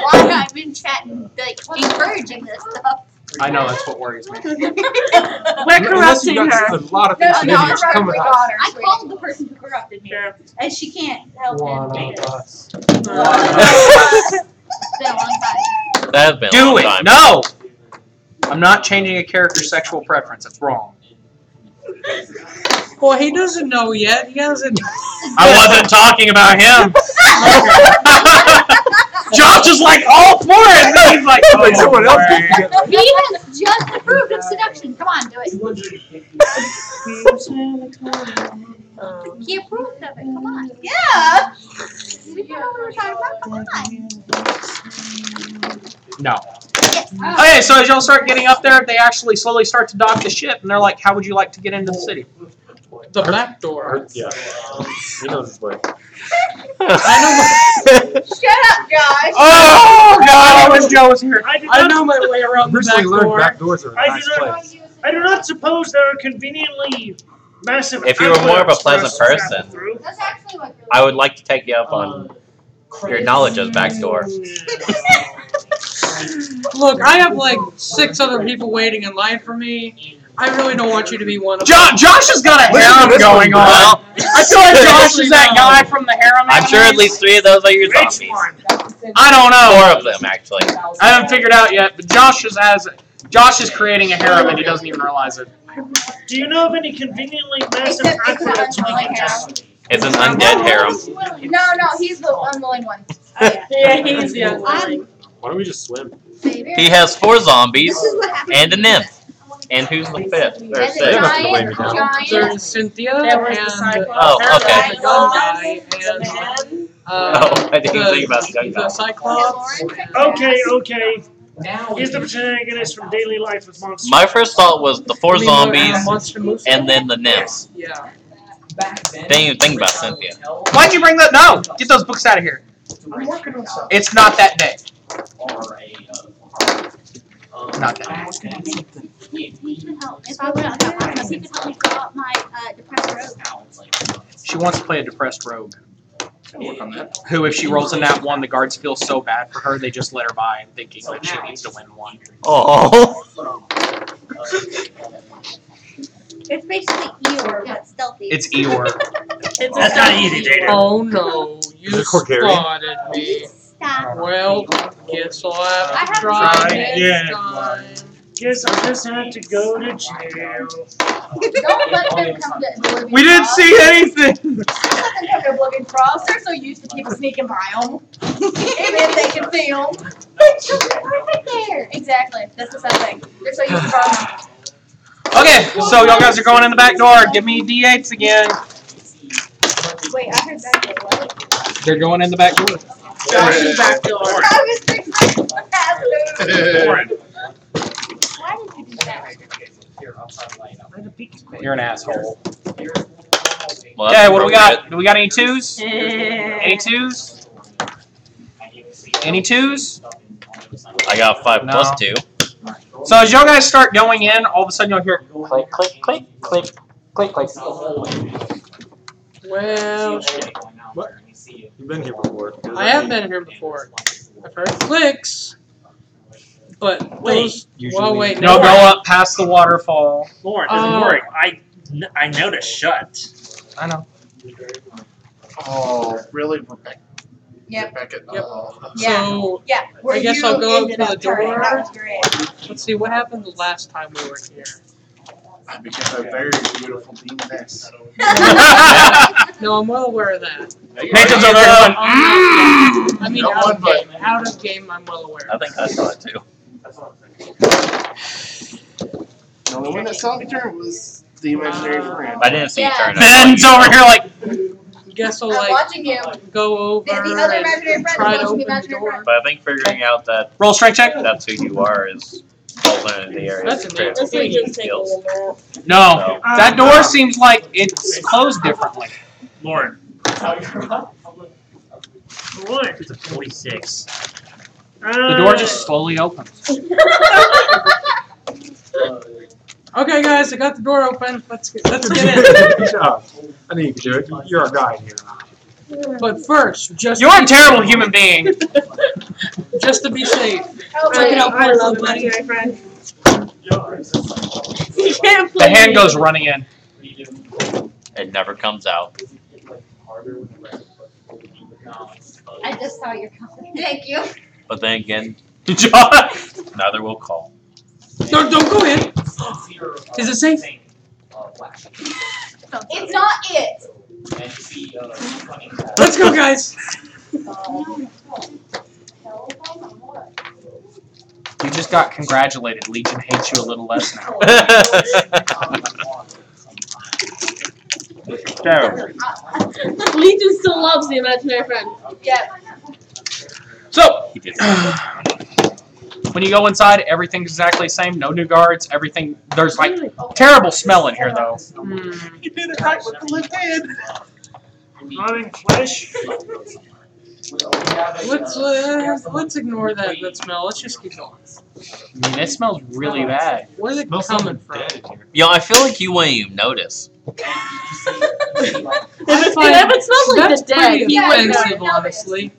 Why I've been chatting, like, encouraging this stuff. I know that's what worries me. We're Unless you corrupting got her. a lot of No, things no, to I'm do, you should come with probably us. got her. I called the person who corrupted me, and she can't help One him. of It's us. been a long time. That has been a Do long it! time. No! I'm not changing a character's sexual preference. It's wrong. Well, he doesn't know yet. He hasn't. I wasn't talking about him. Josh is like all for it. And then he's like, oh, someone else boy. He has just approved of seduction. Come on, do it. He approved of it. Come on. Yeah. We know what we're talking about. Come on. No. Okay, so as y'all start getting up there, they actually slowly start to dock the ship, and they're like, how would you like to get into the city? The back door. Yeah. He knows his way. Shut up, Josh. Oh, God, I wish Joe was here. I know my way around the back door. Back doors are a I nice do not- place. I do not suppose there are conveniently massive. If you were more of a pleasant aqueducts to travel person, through. That's actually what I would like to take you up on your knowledge of back door. Look, I have like 6 other people waiting in line for me. I really don't want you to be one of them. Josh has got a harem going on. Well, I feel like Josh is that guy from the harem. I'm sure at least 3 of those are your Which zombies. one? I don't know. 4 of them, actually. I haven't figured out yet, but Josh is creating a harem and he doesn't even realize it. Do you know of any conveniently massive Except it's an aqueducts we unwilling can just? It's an undead harem. No, he's the unwilling one. Yeah, he's the unwilling. Why don't we just swim? He has 4 zombies and a nymph. And who's the 5th? Or And 6th? the Enough to weigh me giant, down. There's Cynthia There was the and Cyclops. Oh, okay. the gun guy and Oh, I didn't think about the gun the guy. Cyclops. Okay. He's the protagonist from Daily Life with Monsters. My first thought was the 4 I mean, zombies Monster Musa? and then the nymphs. Yeah. Didn't even think about Cynthia. Why'd you bring that? No, get those books out of here. I'm working on something. It's not that day. Not that day. He can help. If I went out that process, he could help me fill out my depressed road. She wants to play a depressed rogue. Who, if she rolls in that one, the guards feel so bad for her, they just let her by and thinking that she needs to win one. Oh. It's basically Eeyore, but stealthy. It's Eeyore. That's not easy, Jaden. Oh no, you Is it Corgarian? spotted me. Stop. Well, guess I'll have to I have try tried next again. time. Guess I'll just have to go to jail. Don't let them come to Oblivion We didn't Cross. see anything! Don't let them come to Oblivion Cross. They're so used to people sneaking by them. Even if they can see them. But you'll be perfect there. Exactly. That's the sad thing. They're so used to bombing. Okay, so y'all guys are going in the back door. Give me D8s again. Wait, I heard that door. What? They're going in the back door. Josh's back door. I was thinking absolutely. Warren. Why did you do that? You're an asshole. Well, Okay, that's what do we appropriate. got? Do we got any 2s? Any 2s? Any 2s? I got 5 No. plus 2. So as y'all guys start going in, all of a sudden you'll hear click, click, click, click, click, click. Well, You've been here before. I have been here before. I've heard clicks, but those. Well, wait, No, go up past the waterfall. Lauren, doesn't worry. I know to shut. I know. Oh, really? We're back. Yep. Back at. Yep. Yeah. So Yeah. Where I guess you I'll go up ended to the up turning. door. That was great. let's see what happened the last time we were here. I became a very beautiful demoness. No, I'm well aware of that. Nathan's over there going, I mean, No out one of but- game. Out of game, I'm well aware. I think I saw it too. The only one that saw me turn was the imaginary friend. I didn't see you Yeah. turn. Ben's over here like, Guess I'll I'm like watching you. go over The other and imaginary friend try is to watching the open the imaginary door. friend. But I think figuring out that roll strength check? that's who you are is open in the area. That's is a critical This will just take a skills. little bit. No. That door seems like it's closed differently. Lauren. Lauren. It's a 46. The door just slowly opens. Okay, guys, I got the door open. Let's get in. Good job. I think you can do it. You're our guide here. But first, just You're a terrible human being. just to be safe. Oh, Check it out wait. for another imaginary friend. You can't The play hand me. goes running in. It never comes out. I just saw your comment. Thank you. But then again, John. neither will call. Don't go in. Is it safe? It's not it. Let's go, guys. just got congratulated. Legion hates you a little less now. Terrible. Legion still loves the imaginary friend. Yeah. So, He did. when you go inside, everything's exactly the same. No new guards. Everything. There's like terrible smell in here, though. You did it right with the left hand. Rotting flesh. Let's ignore that smell. Let's just keep going. I mean, it smells really bad. Where's it Smells coming so from? dead in here. Yo, I feel like you wouldn't even notice. If it smells like That's the dead, pretty he wouldn't know. offensive, honestly.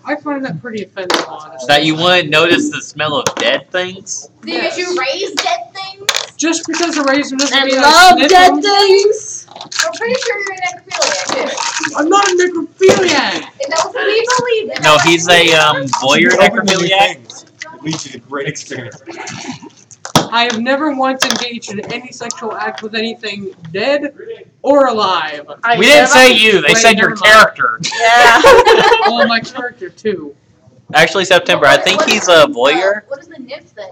I find that pretty offensive, honestly. That you wouldn't notice the smell of dead things? Because you raise dead things? Just because a raisin doesn't And mean I love sniff dead them. things. I'm pretty sure you're a necrophiliac too. I'm not a necrophiliac. If that was what we believe in. No, he's a voyeur necrophiliac. It leads you to great experience. I have never once engaged in any sexual act with anything dead or alive. We didn't say you. They Wait, said your never mind. character. Yeah. Well, my character too. Actually, September, I think he's a voyeur. What is the nymph thing?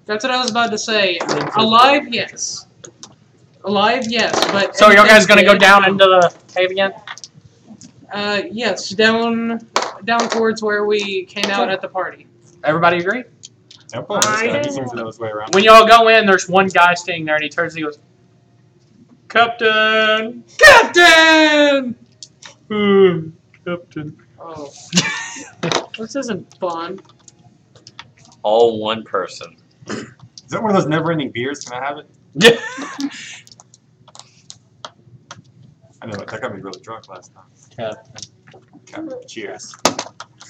That's what I was about to say. Alive, yes. Alive, yes, but So, you guys anything gonna go dead, down no. into the cave again? Yes, down towards where we came out at the party. Everybody agree? I'm pulling this guy. He seems to know his way around. When y'all go in, there's one guy standing there, and he turns and he goes, "Captain! Captain! Captain." Oh. This isn't fun. All one person. Is that one of those never-ending beers? Can I have it? Yeah. I know, that got me really drunk last time. Captain. Cheers.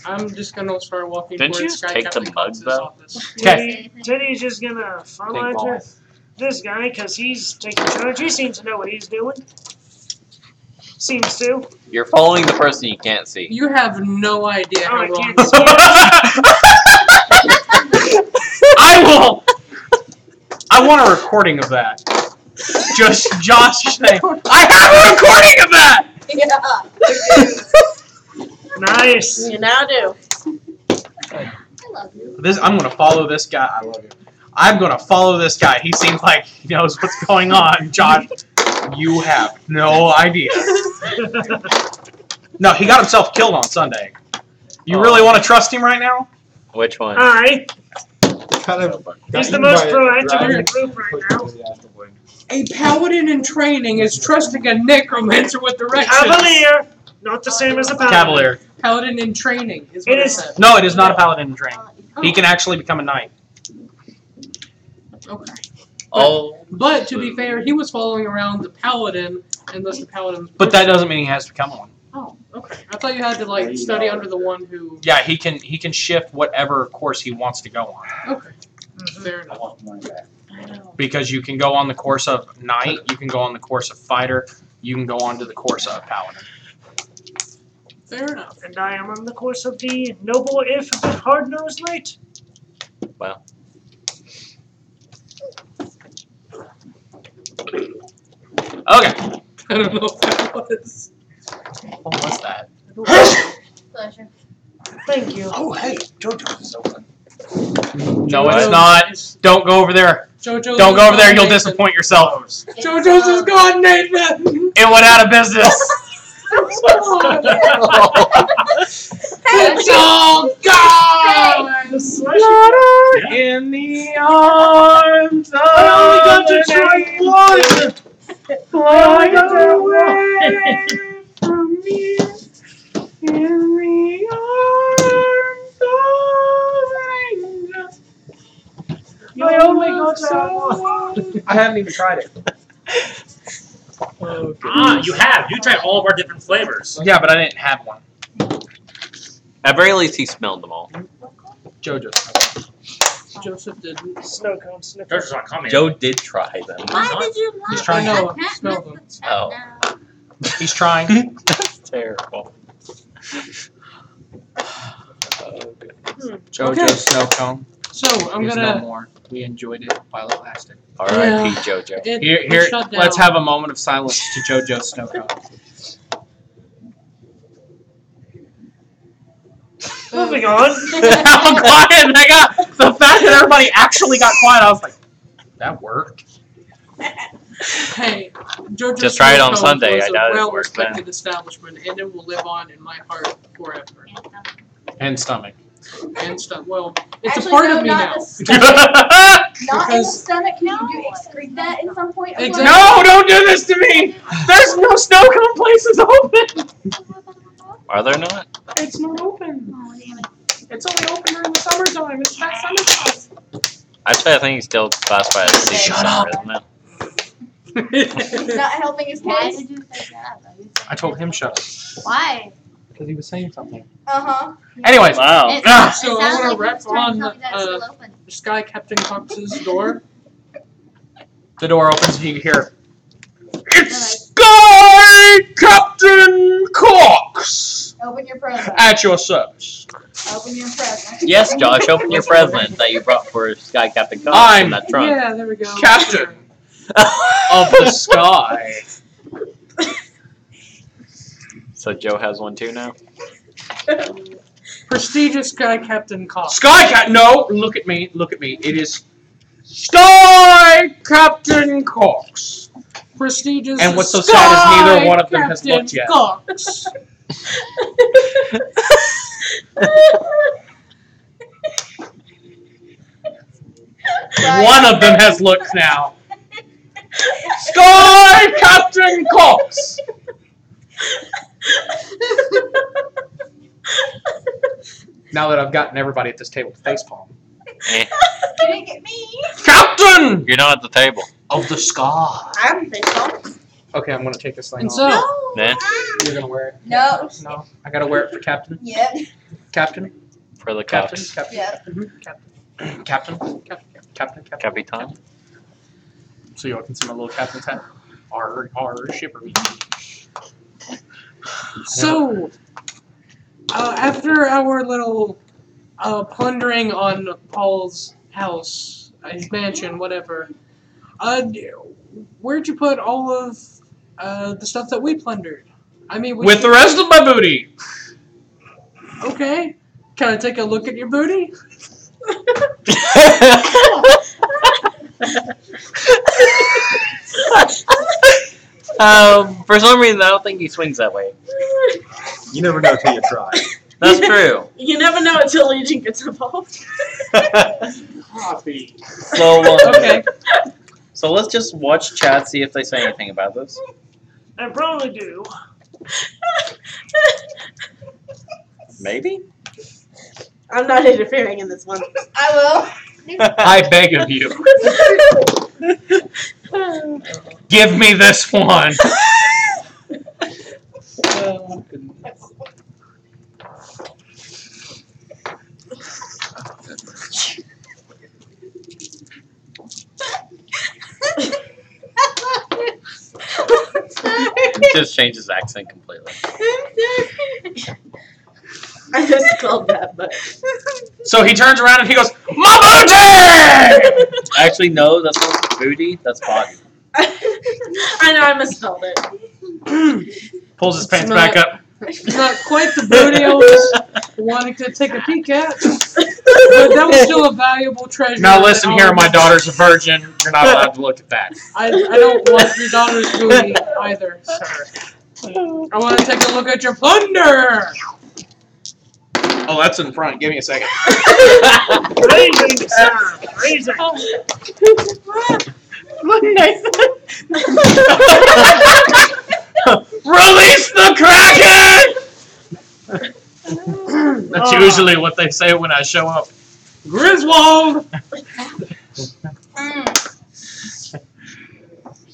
I'm just gonna start walking Didn't towards you just Sky take Captain the mug, Cox's though? office. Okay. Teddy's just gonna follow Big after balls. this guy because he's taking charge. He seems to know what he's doing. Seems to. You're following the person you can't see. You have no idea Oh, how I wrong can't this see is. I want a recording of that. Just Josh saying, "I have a recording of that." Yeah. Nice. You now do. I love you. I'm gonna follow this guy. I love you. I'm gonna follow this guy. He seems like he knows what's going on. Josh, you have no idea. No, he got himself killed on Sunday. You really want to trust him right now? Which one? Alright. Kind of. He's the most proactive in the group right now. A paladin in training is trusting a necromancer with directions. Cavalier. Not the same as a paladin. Cavalier. Paladin in training is It what it is- said. No, it is not a paladin in training. He can actually become a knight. Okay. Oh. But to be fair, he was following around the paladin, and thus the paladin was. But that doesn't mean he has to become one. Oh, okay. I thought you had to like study under the one who. Yeah, he can shift whatever course he wants to go on. Okay. Fair enough. Because you can go on the course of knight, you can go on the course of fighter, you can go on to the course of paladin. Fair enough. And I am on the course of the noble if a bit hard-nosed knight. Well. Okay. I don't know what that was. What was that? Pleasure. Thank you. Oh, hey, JoJo's is open. No, it's not. Don't go over there. JoJo's Don't go over there. You'll Nathan. disappoint yourself. JoJo's is gone, Nathan. It went out of business. It's all gone. In the arms of only got to try one. Fly away from me. In the arms of an angel. I only got to have one. I haven't even tried it. Ah, you have. You tried all of our different flavors. Yeah, but I didn't have one. At very least, he smelled them all. JoJo. Joseph didn't. Snow cone, snow cone. They're just not coming. Joe did try them. Why did you lie? He's trying I to. know. Smell them. Oh. He's trying. That's terrible. JoJo Okay. Snow Cone. So I'm There's no gonna. more. We enjoyed it while it lasted. R.I.P. JoJo. Here, shut down. let's have a moment of silence to JoJo Snow Cone. Moving on. How quiet they got. The fact that everybody actually got quiet, I was like, that worked. Hey, JoJo's Just try it on Smoke Sunday, was I a doubt it works well-respected then. establishment, and it will live on in my heart forever. And stomach. And stuff. Well, it's Actually, a part no, of me not now. the stomach. Not in the Because- stomach. Can you excrete that at some point? Exactly. No, don't do this to me! There's no snow cone places open! Are there not? It's not open. It's only open during the summertime. It's not summertime. Actually, I think he's still classified as season Shut up. isn't it? Not helping his Why case. did you say that? I told him shut up. Why? Because he was saying something. Uh-huh. Anyways. Wow. It Ah. sounds- So it I sounds wanna like he rep was trying on, to tell me that it's still open. Sky Captain Cox's door. The door opens and you hear, "It's Sky Captain Cox Open your present. at your service." Open your present. Yes, Josh, open your present that you brought for Sky Captain Cox I'm- in that trunk. Yeah, there we go. Captain of the sky. So Joe has one too now? Prestigious Sky Captain Cox. Sky Cat. No, look at me. Look at me. It is Sky Captain Cox. Prestigious. And what's so sad is neither one of them has Captain looked yet. Cox. One of them has looked now. Sky Captain Cox. Now that I've gotten everybody at this table to facepalm. Eh, You didn't get me. Captain you're not at the table. of the sky. I don't think so. Okay, I'm gonna take this thing And off. so, No. Then, You're gonna wear it. No. No, I gotta wear it for Captain. Yep. Captain. for the Captain. Cox. Captain. Yep. Captain. Captain. Captain. Captain. Capitan. So y'all can see my little captain's hat. R shipper. so after our little plundering on Paul's house, his mansion, whatever, where'd you put all of the stuff that we plundered? I mean, With the rest of my booty. Okay. Can I take a look at your booty? For some reason, I don't think he swings that way. You never know till you try. That's true. You never know until Legion gets involved. Coffee. So, Okay. so let's just watch chat, see if they say anything about this. I probably do. Maybe? I'm not interfering in this one. I I beg of you. Give me this one. Oh, goodness. He just changed his accent completely. I just called that, but So he turns around and he goes, "My booty!" Actually, no, that's not booty, that's body. I know I misspelled it. Pulls his pants It's back up. Not quite the booty I was wanting to take a peek at, but that was still a valuable treasure. Now listen that here, I'll- my daughter's a virgin. You're not allowed to look at that. I don't want your daughter's booty either, sir. I want to take a look at your plunder! Oh, that's in front. Give me a second. Raising sound. Raising. Release the Kraken! That's usually what they say when I show up. Griswold!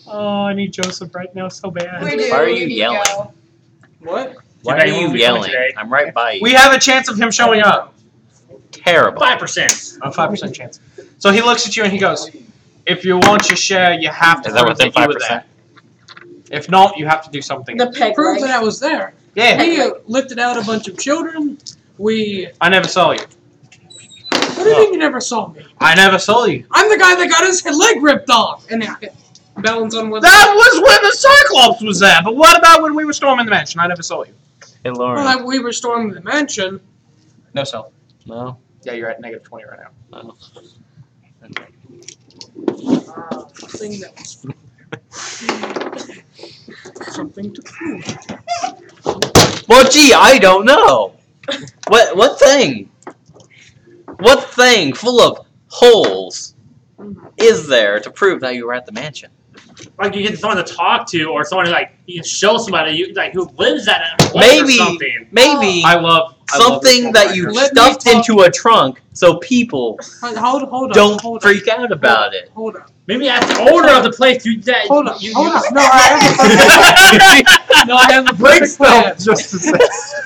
Oh, I need Joseph right now so bad. We do. Why are We you need to yelling? go. What? Why Today are won't you be coming yelling? today. I'm right by you. We have a chance of him showing up. Terrible. 5%. A 5% chance. So he looks at you and he goes, "If you want your share, you have to Is that prove within that you were 5%? there. If not, you have to do something." The peg Proof leg. that I was there. Yeah, We lifted out a bunch of children. We. I never saw you. What do you mean you never saw me? I never saw you. I'm the guy that got his leg ripped off! And I balance on one. That was when the Cyclops was there. But what about when we were storming the mansion? I never saw you. Hey, Lauren. Well, like we were storming the mansion. No self. No. Yeah, you're at negative 20 right now. No. Thing that was something to prove. Well, gee, I don't know. What thing? What thing full of holes is there to prove that you were at the mansion? Like you get someone to talk to, or someone who like you can show somebody who lives at it. Maybe, Or something. maybe I love something that you Let me stuffed talk- into a trunk so people Hold on. don't hold freak out about it. Hold on. Maybe ask the owner of the place you that Hold on. you Hold use. on. No, I have the perfect plan. Just to say.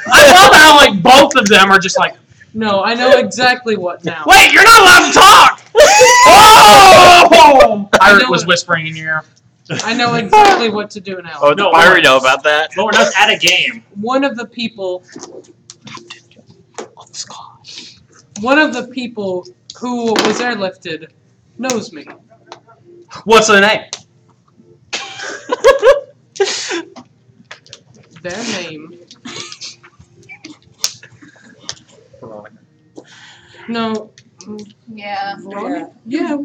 I love how like both of them are just like, No, I know exactly what now. wait, you're not allowed to talk! Oh! I Pirate know was it. whispering in your ear. I know exactly what to do now. Oh, No, the pirate know about that? But we're not at a game. One of the people who was airlifted knows me. What's the name? Their name. No. Yeah. Veronica? Yeah.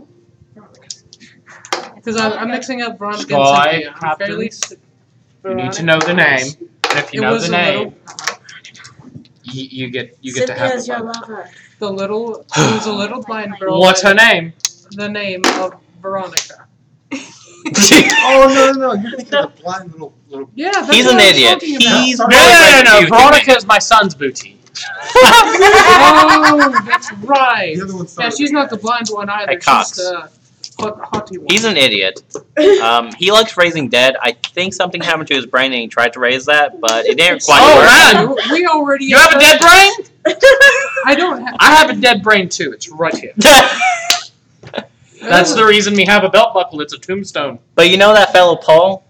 Because I'm mixing up Veronica Sky and Cynthia. I'm Captain. fairly You need to know the name. And if you It know was the a name, little- you get to have Cynthia's the your fun. lover. The little, it was a little blind girl. What's her by name? The name of Veronica. Oh no! You're thinking of the blind little. Yeah, that's He's what an I was idiot. talking about. He's No. cute. Veronica is my son's booty. Oh, that's right. The other one's Yeah, she's not the blind one either. Hey, Cox. She's the haughty one. He's an idiot. He likes raising dead. I think something happened to his brain and he tried to raise that, but it didn't quite Oh, work. man. We already. You have a dead brain? I don't have. I have a dead brain too. It's right here. That's the reason we have a belt buckle. It's a tombstone. But you know that fellow Paul?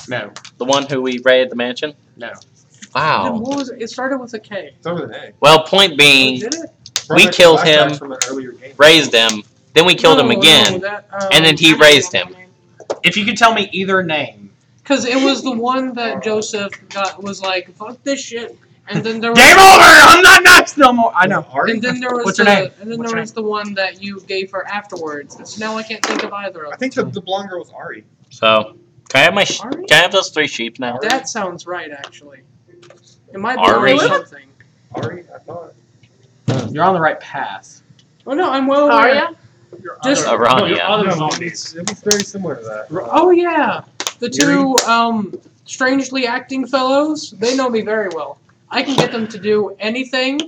No. The one who we raided the mansion? No. Wow. What was it? It started with a K. It's over the egg. Well, point being, Did it? we killed him, From an earlier game. raised him, then we killed him again, and then he raised him. If you could tell me either name. Because it was the one that Joseph was like, fuck this shit. And then there was. Game over! I'm not next no more! I know. And then there was What's her name? And then What's there her was the one that you gave her afterwards. So now I can't think of either of I them. think the blonde girl was Ari. So, can I have Ari? can I have those 3 sheep now? That sounds right, actually. It might be Ari? something. Ari, I thought. You're on the right path. Oh no, I'm well aware. Arya? Just Aranya. It was very similar to that. oh yeah, the two strangely acting fellows. They know me very well. I can get them to do anything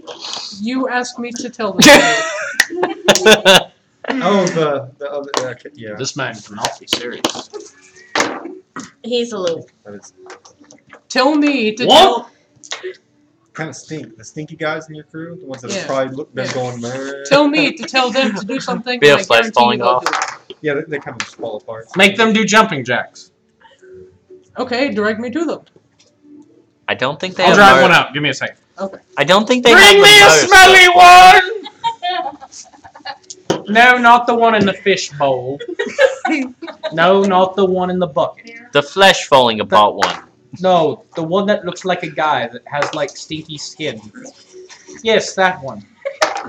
you ask me to tell them to Oh, the other. Yeah. This man cannot be serious. He's a loop. That is do. Tell me to What? kind of stink. The stinky guys in your crew, the ones that Yeah. have probably looked been Yeah. going, man. tell me to tell them to do something. Bit and of I flesh guarantee falling they'll off. do it. Yeah, they kind of just fall apart. Make them do jumping jacks. Okay, direct me to them. I don't think they I'll have drive motor- one out. Give me a second. I don't think they have Bring the me a motor smelly skills. one! No, not the one in the fish bowl. No, not the one in the bucket. The flesh falling apart one. No, the one that looks like a guy that has like stinky skin. Yes, that one.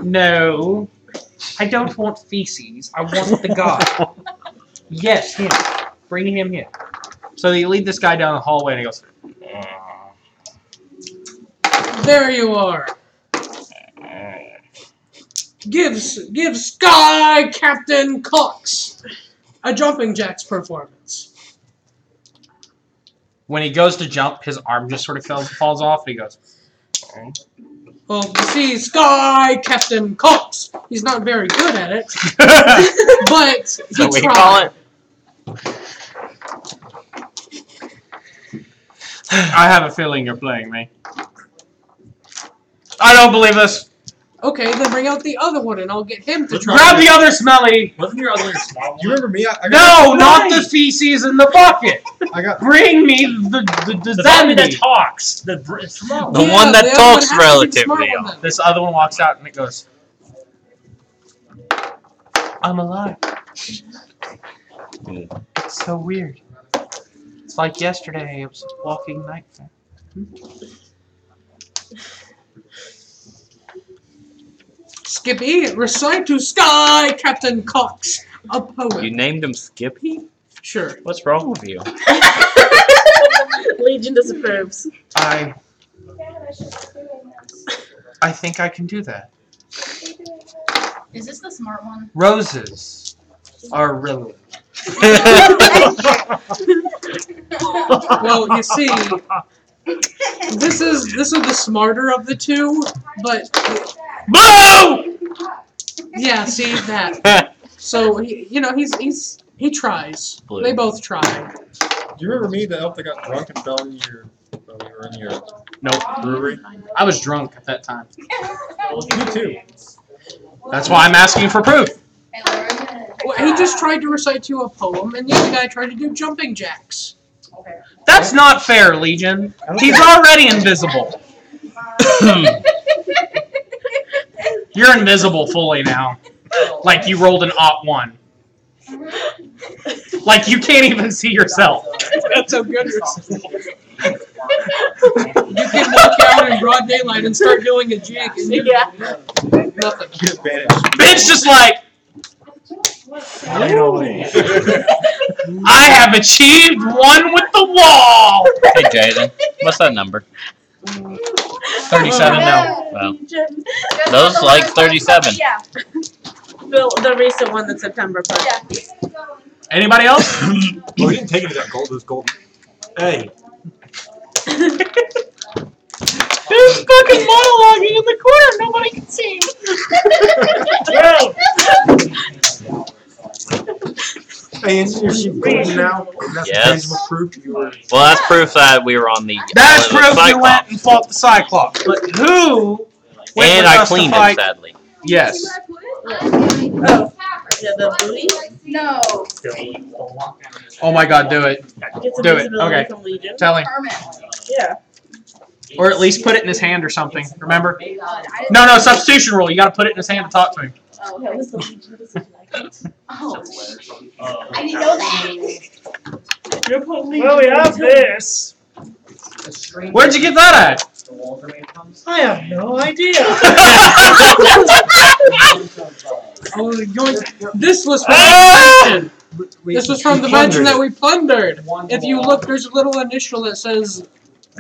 No, I don't want feces. I want the guy. Yes, him. Bring him here. So you lead this guy down the hallway and he goes, There you are. Give Sky Captain Cox a jumping jacks performance. when he goes to jump, his arm just sort of falls off and he goes, Well, you see, Sky Captain Cox. He's not very good at it, but he What we tried. call it? I have a feeling you're playing me. I don't believe this. Okay, then bring out the other one and I'll get him to try. Grab the other smelly. Wasn't your other small one? Do you remember me? I No, got not the feces in the bucket. I got. Bring me the The zombie that zombie. talks. The small The one. one that the other talks has to be the relatively smart one young. then. This other one walks out and it goes, I'm alive. It's so weird. It's like yesterday. It was a walking nightmare. Skippy, recite to Sky Captain Cox a poem. You named him Skippy? Sure. What's wrong with you? Legion disapproves. I think I can do that. Is this the smart one? Roses are really. Well, you see, this is the smarter of the two, but Boo! yeah, see that. So he tries. Blue. They both try. Do you remember me, the elf that got drunk and fell in your, when we were in your Nope. brewery? I was drunk at that time. Me too. That's why I'm asking for proof. Well, he just tried to recite to you a poem, and the other guy tried to do jumping jacks. That's not fair, Legion. He's already invisible. You're invisible fully now. Like you rolled an +1. Like you can't even see yourself. That's how good you're You can walk out in broad daylight and start doing a jig, and nothing. Get banished. Ben's just like, Finally. I have achieved one with the wall. Hey, Jaden. What's that number? 37 now. Well, those like 37. Yeah. The recent one that's September, but Anybody else? Well, we didn't take any of that gold. It was gold. Hey. Who's fucking monologuing in the corner? Nobody can see him. Hey, isn't your sheep golden now? That's Yes. tangible proof you were. Well, that's proof that we were on the. That's island of proof you Cyclops. went and fought the Cyclops. But who went And with I us to cleaned him, fight? sadly. Yes. oh, yeah, the booty No. Oh my god, do it. gets Do it. invisibility Okay. from Legion. Tell him. Hermit. Yeah. Or at least put it in his hand or something. Remember? No, substitution rule. You gotta put it in his hand to talk to him. Oh, that was the Legion decision. Oh. I didn't know that. Well, we have this. Where'd you get that at? I have no idea. Oh, this was from Ah! the mansion. This was from the mansion that we plundered. If you look, there's a little initial that says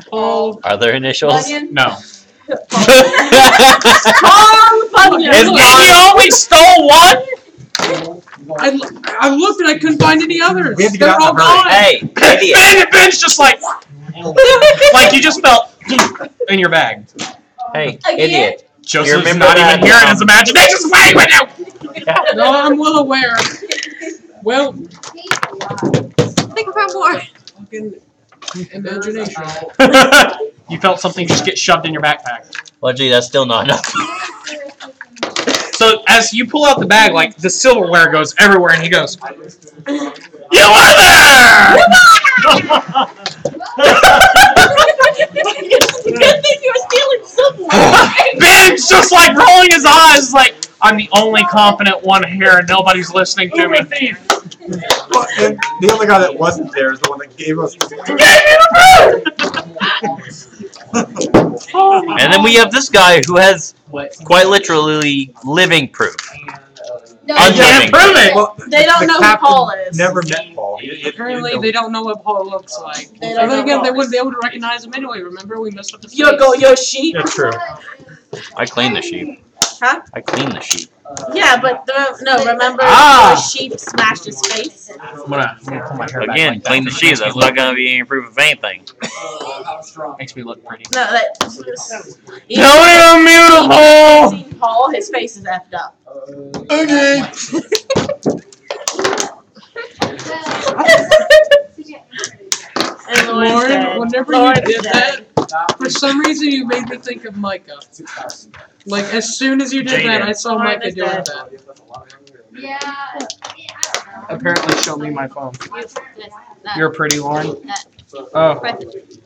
Paul. Are there initials? No. Paul Bunyan. It's And you only stole one? I looked and I couldn't find any others. We had to get They're out all in a hurry. gone. Hey, idiot. Ben's just like you just felt in your bag. Hey, Again? idiot. Joseph's remember not that, even here in his imagination. Wait, now. No, I'm well aware. Well, Think about more. fucking imagination. You felt something just get shoved in your backpack. Well, gee, that's still not enough. So as you pull out the bag, like the silverware goes everywhere, and he goes, "You were there!" Good thing you were stealing silverware. Ben's just like rolling his eyes, like I'm the only confident one here, and nobody's listening to me. And the only guy that wasn't there is the one that gave us. And then we have this guy who has quite literally living proof. No, I can't prove it. Well, They don't the know who captain Paul is. Never met Paul. Apparently, they don't know what Paul looks like. They And don't then know again, Paul. they wouldn't be able to recognize him anyway. Remember, we messed up the face. Your sheep. That's true. I cleaned the sheep. Huh? I cleaned the sheep. Yeah, but remember Ah! the sheep smashed his face? I'm gonna pull my hair back. Again, like clean the that. sheep. That's not going to be any proof of anything. Makes me look pretty. No, that. Tell me I'm beautiful. Seen Paul, his face is effed up. Okay. And Lauren's Lauren, dead. whenever Lauren's you did dead. that, for some reason you made me think of Micah. Like, as soon as you did that, I saw Lauren Micah is doing dead. that. Yeah. Apparently, show me my phone. That. You're pretty, Lauren. That. Oh. Press it.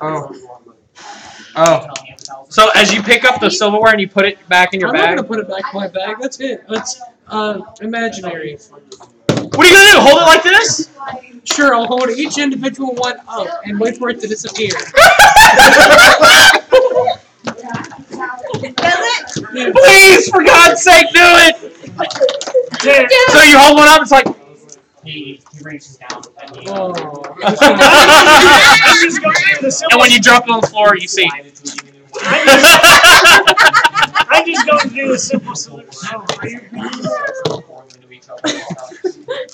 Oh. Oh. So as you pick up the silverware and you put it back in your I'm not bag, gonna put it back in my bag. That's it. That's imaginary. what are you gonna do? Hold it like this? Sure, I'll hold each individual one up and wait for it to disappear. Does it? Please, for God's sake, do it! So you hold one up, it's like. He reaches down and he. Oh. And when you drop it on the floor, you see. I'm just going to do a simple solution.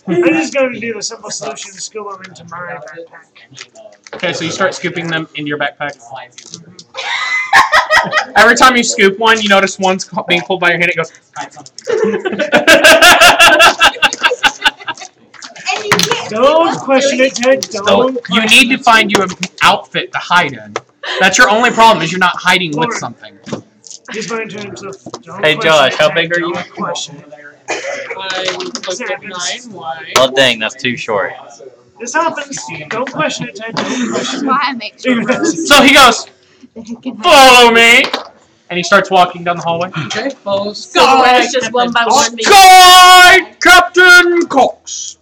I'm just going to do the simple solution and scoop them into my backpack. Okay, so you start scooping them into your backpack. Every time you scoop one, you notice one's being pulled by your hand. It goes. Don't question it, Ted. Don't. So you need to find you an outfit to hide in. That's your only problem, is you're not hiding with something. He's going to himself. Hey Josh, how big are you? I'm like 9. Why? Oh dang, that's too short. This happens. Don't question it, Ted. Don't question Why I make sure. So he goes, follow me! And he starts walking down the hallway. Okay, follow So it's just one by one. Guide Captain Cox!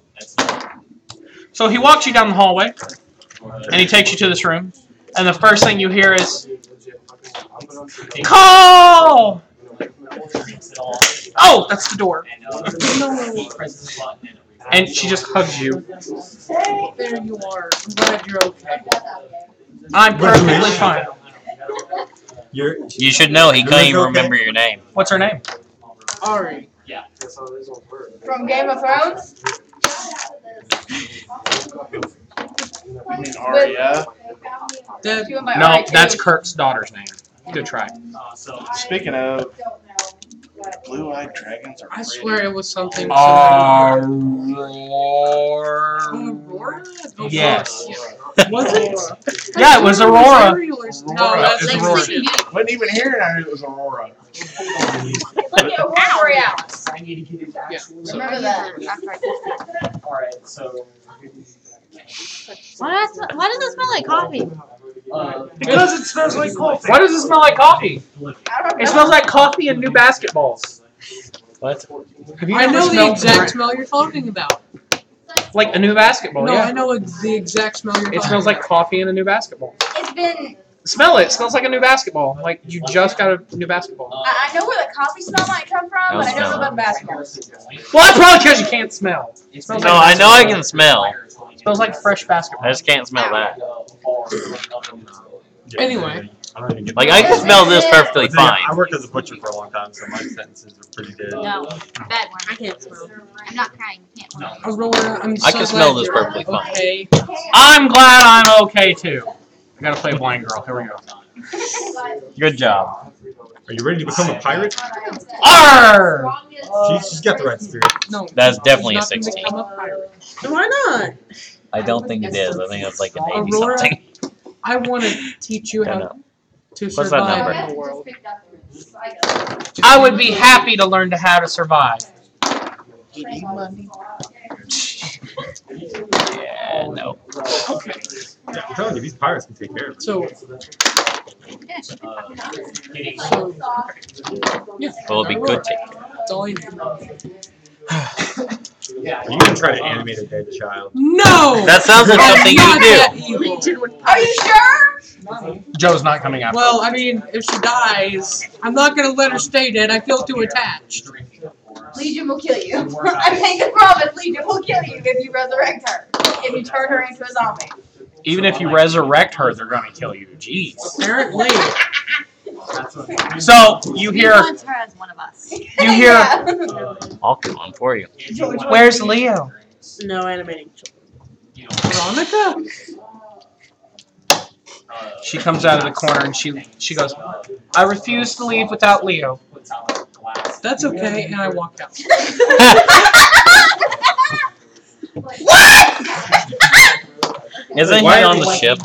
So he walks you down the hallway, and he takes you to this room, and the first thing you hear is, call! Oh, that's the door. And she just hugs you. There you are. I'm glad you're okay. I'm perfectly fine. You should know he can't even remember your name. What's her name? Ari. Yeah. From Game of Thrones? Arya. That, She went by No, Ari, too. that's Kurt's daughter's name. Good try. Speaking of blue-eyed dragons, are I swear it was something. Aurora. Aurora? Yes. Was it? Yeah, it was Aurora. No, that's It's like Aurora. Sleeping Beauty. wasn't even here, and I knew it was Aurora. Look at Aurora. Yeah. Remember that. Alright, so. Why does it smell like coffee? Because it smells like coffee. Why does it smell like coffee? I don't It know. smells like coffee and new basketballs. What? Have you I ever know the smelled exact smell you're talking about. like a new basketball? No, Yeah. I know the exact smell you're talking It smells like about. coffee and a new basketball. It's been. Smell it. It smells like a new basketball. Like you just got a new basketball. I know where the coffee smell might come from, but I don't know about basketball. Well, that's probably because you can't smell. It smells No, like I know I can smell. It smells like fresh basketball. I just can't smell that. Anyway. Like I can smell this perfectly fine. I worked as a butcher for a long time, so my sentences are pretty good. No, bad one. I can't smell. I'm not crying. Can't one. Aurora, I'm so I can smell glad this you're perfectly fine. okay. I'm glad I'm okay too. I gotta play blind girl. Here we go. Good job. Are you ready to become a pirate? Arr! She's got the right spirit. No. That's definitely a she's not gonna 16. become a pirate. Why not? I don't think it is. I think it's like an 80 Aurora, something. I want to teach you I don't how know. to What's that survive number? in the world. I would be happy to learn how to survive. Yeah, no. Yeah, I'm telling you, these pirates can take care of it. So, yeah. Well, it'd be good to. That's all you need. Are you gonna try to animate a dead child? No! That sounds like I'm something not you that do. evil. Are you sure? Joe's not coming after. Well, I mean, if she dies, I'm not going to let her stay dead. I feel too attached. Legion will kill you. I make a promise. Legion will kill you if you resurrect her. If you turn her into a zombie. Even if you resurrect her, they're gonna kill you. Jeez. Apparently. So you He hear, wants her as one of us. you hear. I'll come on for you. Where's Leo? No animating children. Veronica? She comes out of the corner and she goes, I refuse to leave without Leo. That's okay, and I walk out. Isn't he on the ship?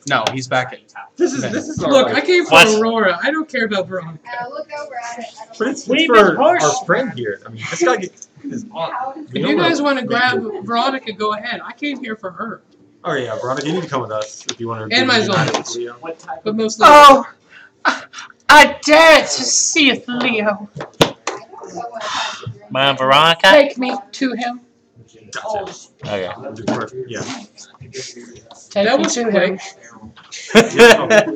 No, he's back at. This is Look, I came for What? Aurora. I don't care about Veronica. Look over at it. But it's We've for been pushed. our friend here. I mean, this guy is on. If you guys want to grab Veronica, go ahead. I came here for her. Oh yeah, Veronica, you need to come with us if you want to. And my united zombies. with Leo. But mostly. Oh, I dare to see if Leo. My Veronica? Take me to him. Gotcha. Okay. Yeah. Take That me was to quick. him.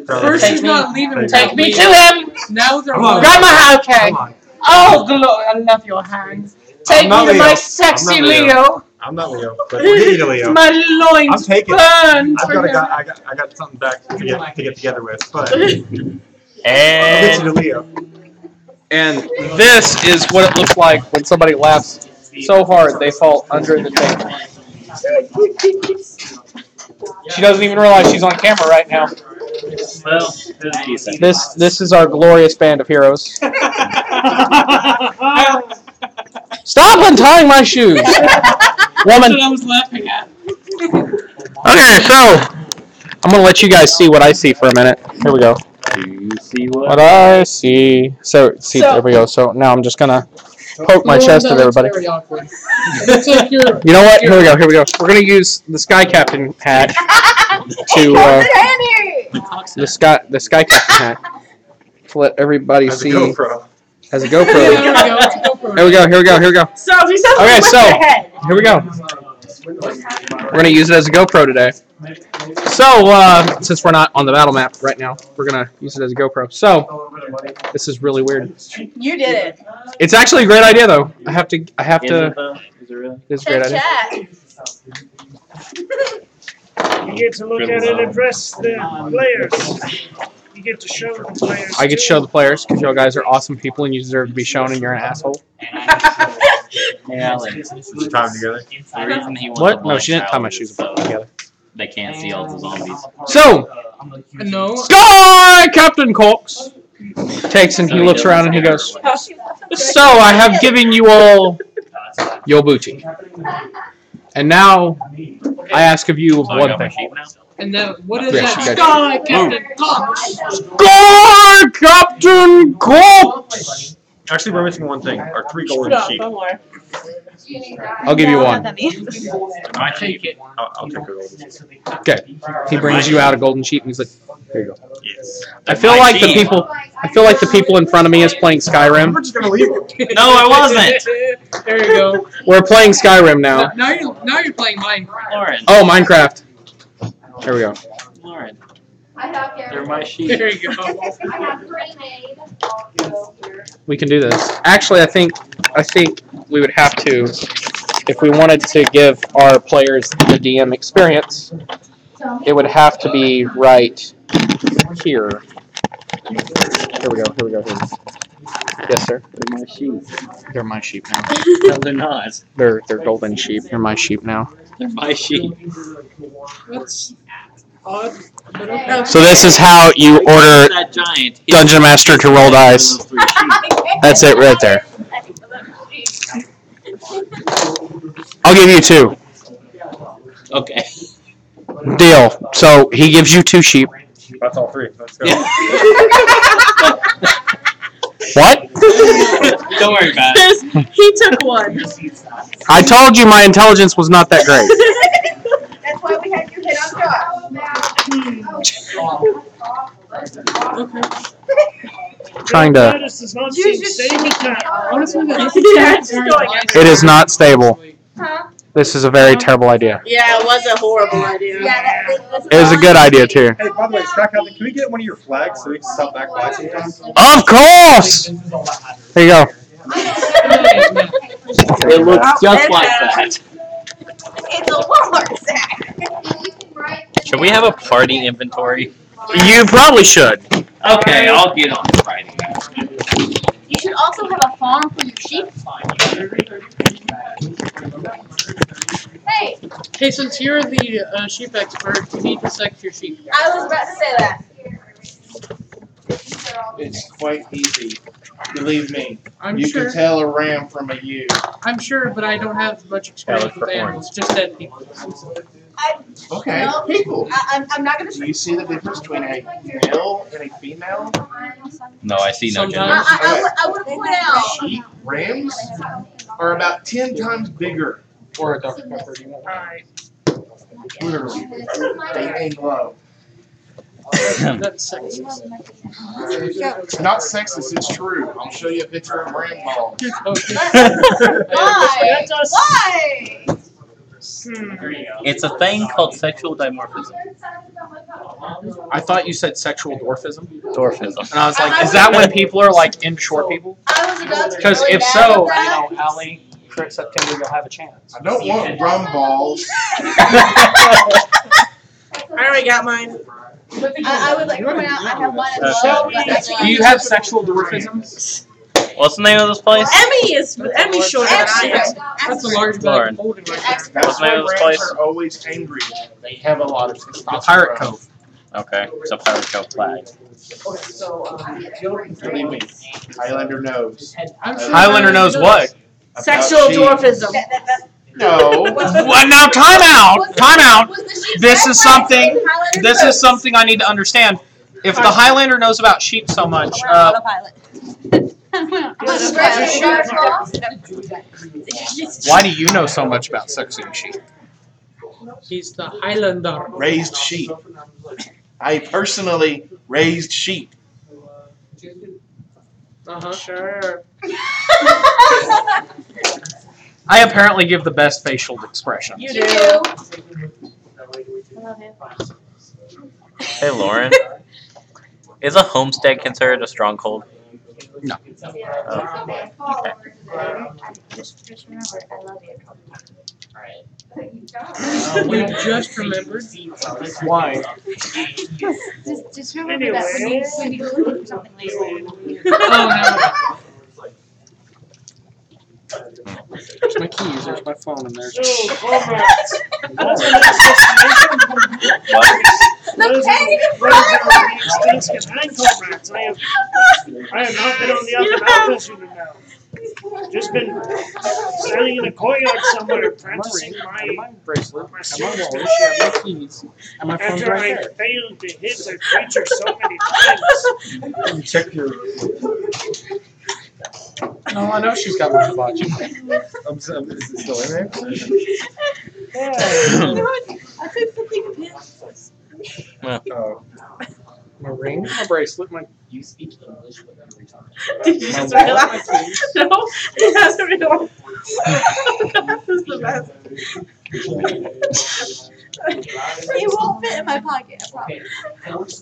First she's not leaving. Take me to him. Now they're Come on. Grab my okay. Come on. Oh, glory! I love your hands. Take not me to Leo. my sexy I'm not Leo. Leo. I'm not Leo, but we'll get you to Leo. My loins I'm taking it. burned I've for got, him. I got something back to get together with, but I'll get you And to Leo. And this is what it looks like when somebody laughs so hard they fall under the table. She doesn't even realize she's on camera right now. Well, This is our glorious band of heroes. Stop untying my shoes, woman. That's what I was laughing at. Okay, so I'm gonna let you guys see what I see for a minute. Here we go. do you see What I see. So there we go. So now I'm just gonna poke my chest at everybody. Very awkward. Looks like you're. You know what? Here we go. Here we go. We're gonna use the Sky Captain hat to the Sky Captain hat to let everybody As a see GoPro. as a GoPro. There we go. It's a GoPro. Here we go. Here we go. Here we go. So if he says Okay, with so your head. here we go. We're gonna use it as a GoPro today. So since we're not on the battle map right now, we're gonna use it as a GoPro. So this is really weird. You did it. It's actually a great idea though. I have to. Is it really? It's a great idea. You get to look at it and address the players. You get to show the players. I get to show the players because you guys are awesome people and you deserve to be shown and you're an asshole. Hey, Alex. Did you tie them together? The reason he wants What? a No, blind she didn't tie my child shoes is so together. they can't see all the zombies. So No. Sky Captain Cox takes and he looks around and he goes, "So I have given you all your booty, and now I ask of you of So I one got my thing." sheep now. And then what is Yeah, that? she got Sky Captain Cox. Sky Captain Cox. Actually, we're missing one thing. Our 3 golden Shut up, sheep. don't worry. I'll give you one. My sheep. Take it. I'll take a golden sheep. Okay. He brings you out a golden sheep and he's like, "Here you go." Yes. I feel like the people in front of me is playing Skyrim. We're just gonna leave it. No, I wasn't. There you go. We're playing Skyrim now. Now you're playing Minecraft. Lauren. Oh, Minecraft. There we go. Lauren. I have They're my sheep. There you go. I have 3 made. We can do this. Actually, I think we would have to, if we wanted to give our players the DM experience, it would have to be right here. Here we go. Here we go. Here we go. Yes, sir. They're my sheep. They're my sheep now. No, they're not. They're golden sheep. They're my sheep now. They're my sheep. That's odd. But okay. So this is how you order That giant. Dungeon Master to roll dice. Those 3 sheep. That's it right there. I'll give you 2. Okay. Deal. So he gives you 2 sheep. That's all 3. Let's go. What? Don't worry about it. He took one. I told you my intelligence was not that great. That's why we had your head on top. Trying to. This does not seem safe at all. Honestly, that's It is not stable. Huh? This is a very terrible idea. Yeah, it was a horrible idea. Yeah, It was a good idea too. Hey, by the way, Sky Captain, can we get one of your flags so we can stop back by sometimes? Of course. There you go. It looks just like that. It's a Walmart sack. Should we have a party inventory? You probably should. Okay, I'll get on Friday. You should also have a farm for your sheep. Hey, Hey, since you're the sheep expert, you need to sex your sheep. I was about to say that. It's quite easy. Believe me. I'm You sure. can tell a ram from a ewe. I'm sure, but I don't have much experience look for with animals. Just dead people. Okay, No. people. I'm not gonna. Do you see the difference between a male and a female? No, I see no gender. Sometimes. I would point out. Sheep, rams are about 10 times bigger. Or a Dr. Pepper. You want. Literally. They ain't love. That's sexist. It's not sexist, it's true. I'll show you a picture of ram balls. Okay. Why? Why? There you go. It's a thing called sexual dimorphism. I thought you said sexual dwarfism. Dwarfism. And I was like, is that when people are like into short people? I was about to. Because if so, Allie, September, you'll have a chance. I don't want rum balls. I already got mine. I would like to point out I have one as Okay. well. Do you have sexual dwarfism? What's the name of this place? Emmy's shorter than I am. That's a large bag Lauren. of holding right there. What's the name of this place? Are always angry. They have a lot of the Pirate Cove. Okay, it's a Pirate Cove flag. Believe me, Highlander knows. Highlander knows what? Sexual dwarfism. No. Well, now time out. Time out. This is something. This is something I need to understand. If the Highlander knows about sheep so much, why do you know so much about sexing sheep? He's the Highlander. Raised sheep. I personally raised sheep. Sure. I apparently give the best facial expressions. You do. Hey, Lauren. Is a homestead considered a stronghold? No. Oh. You just remembered. Why? Just remember that when you do something later. Oh There's my keys, there's my phone, and there's... So, comrades. What? Comrades. I have not been on the up and out this unit now. Just been standing in a courtyard somewhere practicing my bracelet, my and my sword wallet, style. and my keys, and my phone's After right I there. failed to hit the creature so many times. You check your. No, I know she's got my hibachi. Is it still in there? I couldn't think of him. Oh. My ring, my bracelet, my. You speak English with every time. Did you just realize? No, he hasn't realized. That was the best. It won't fit in my pocket, I promise.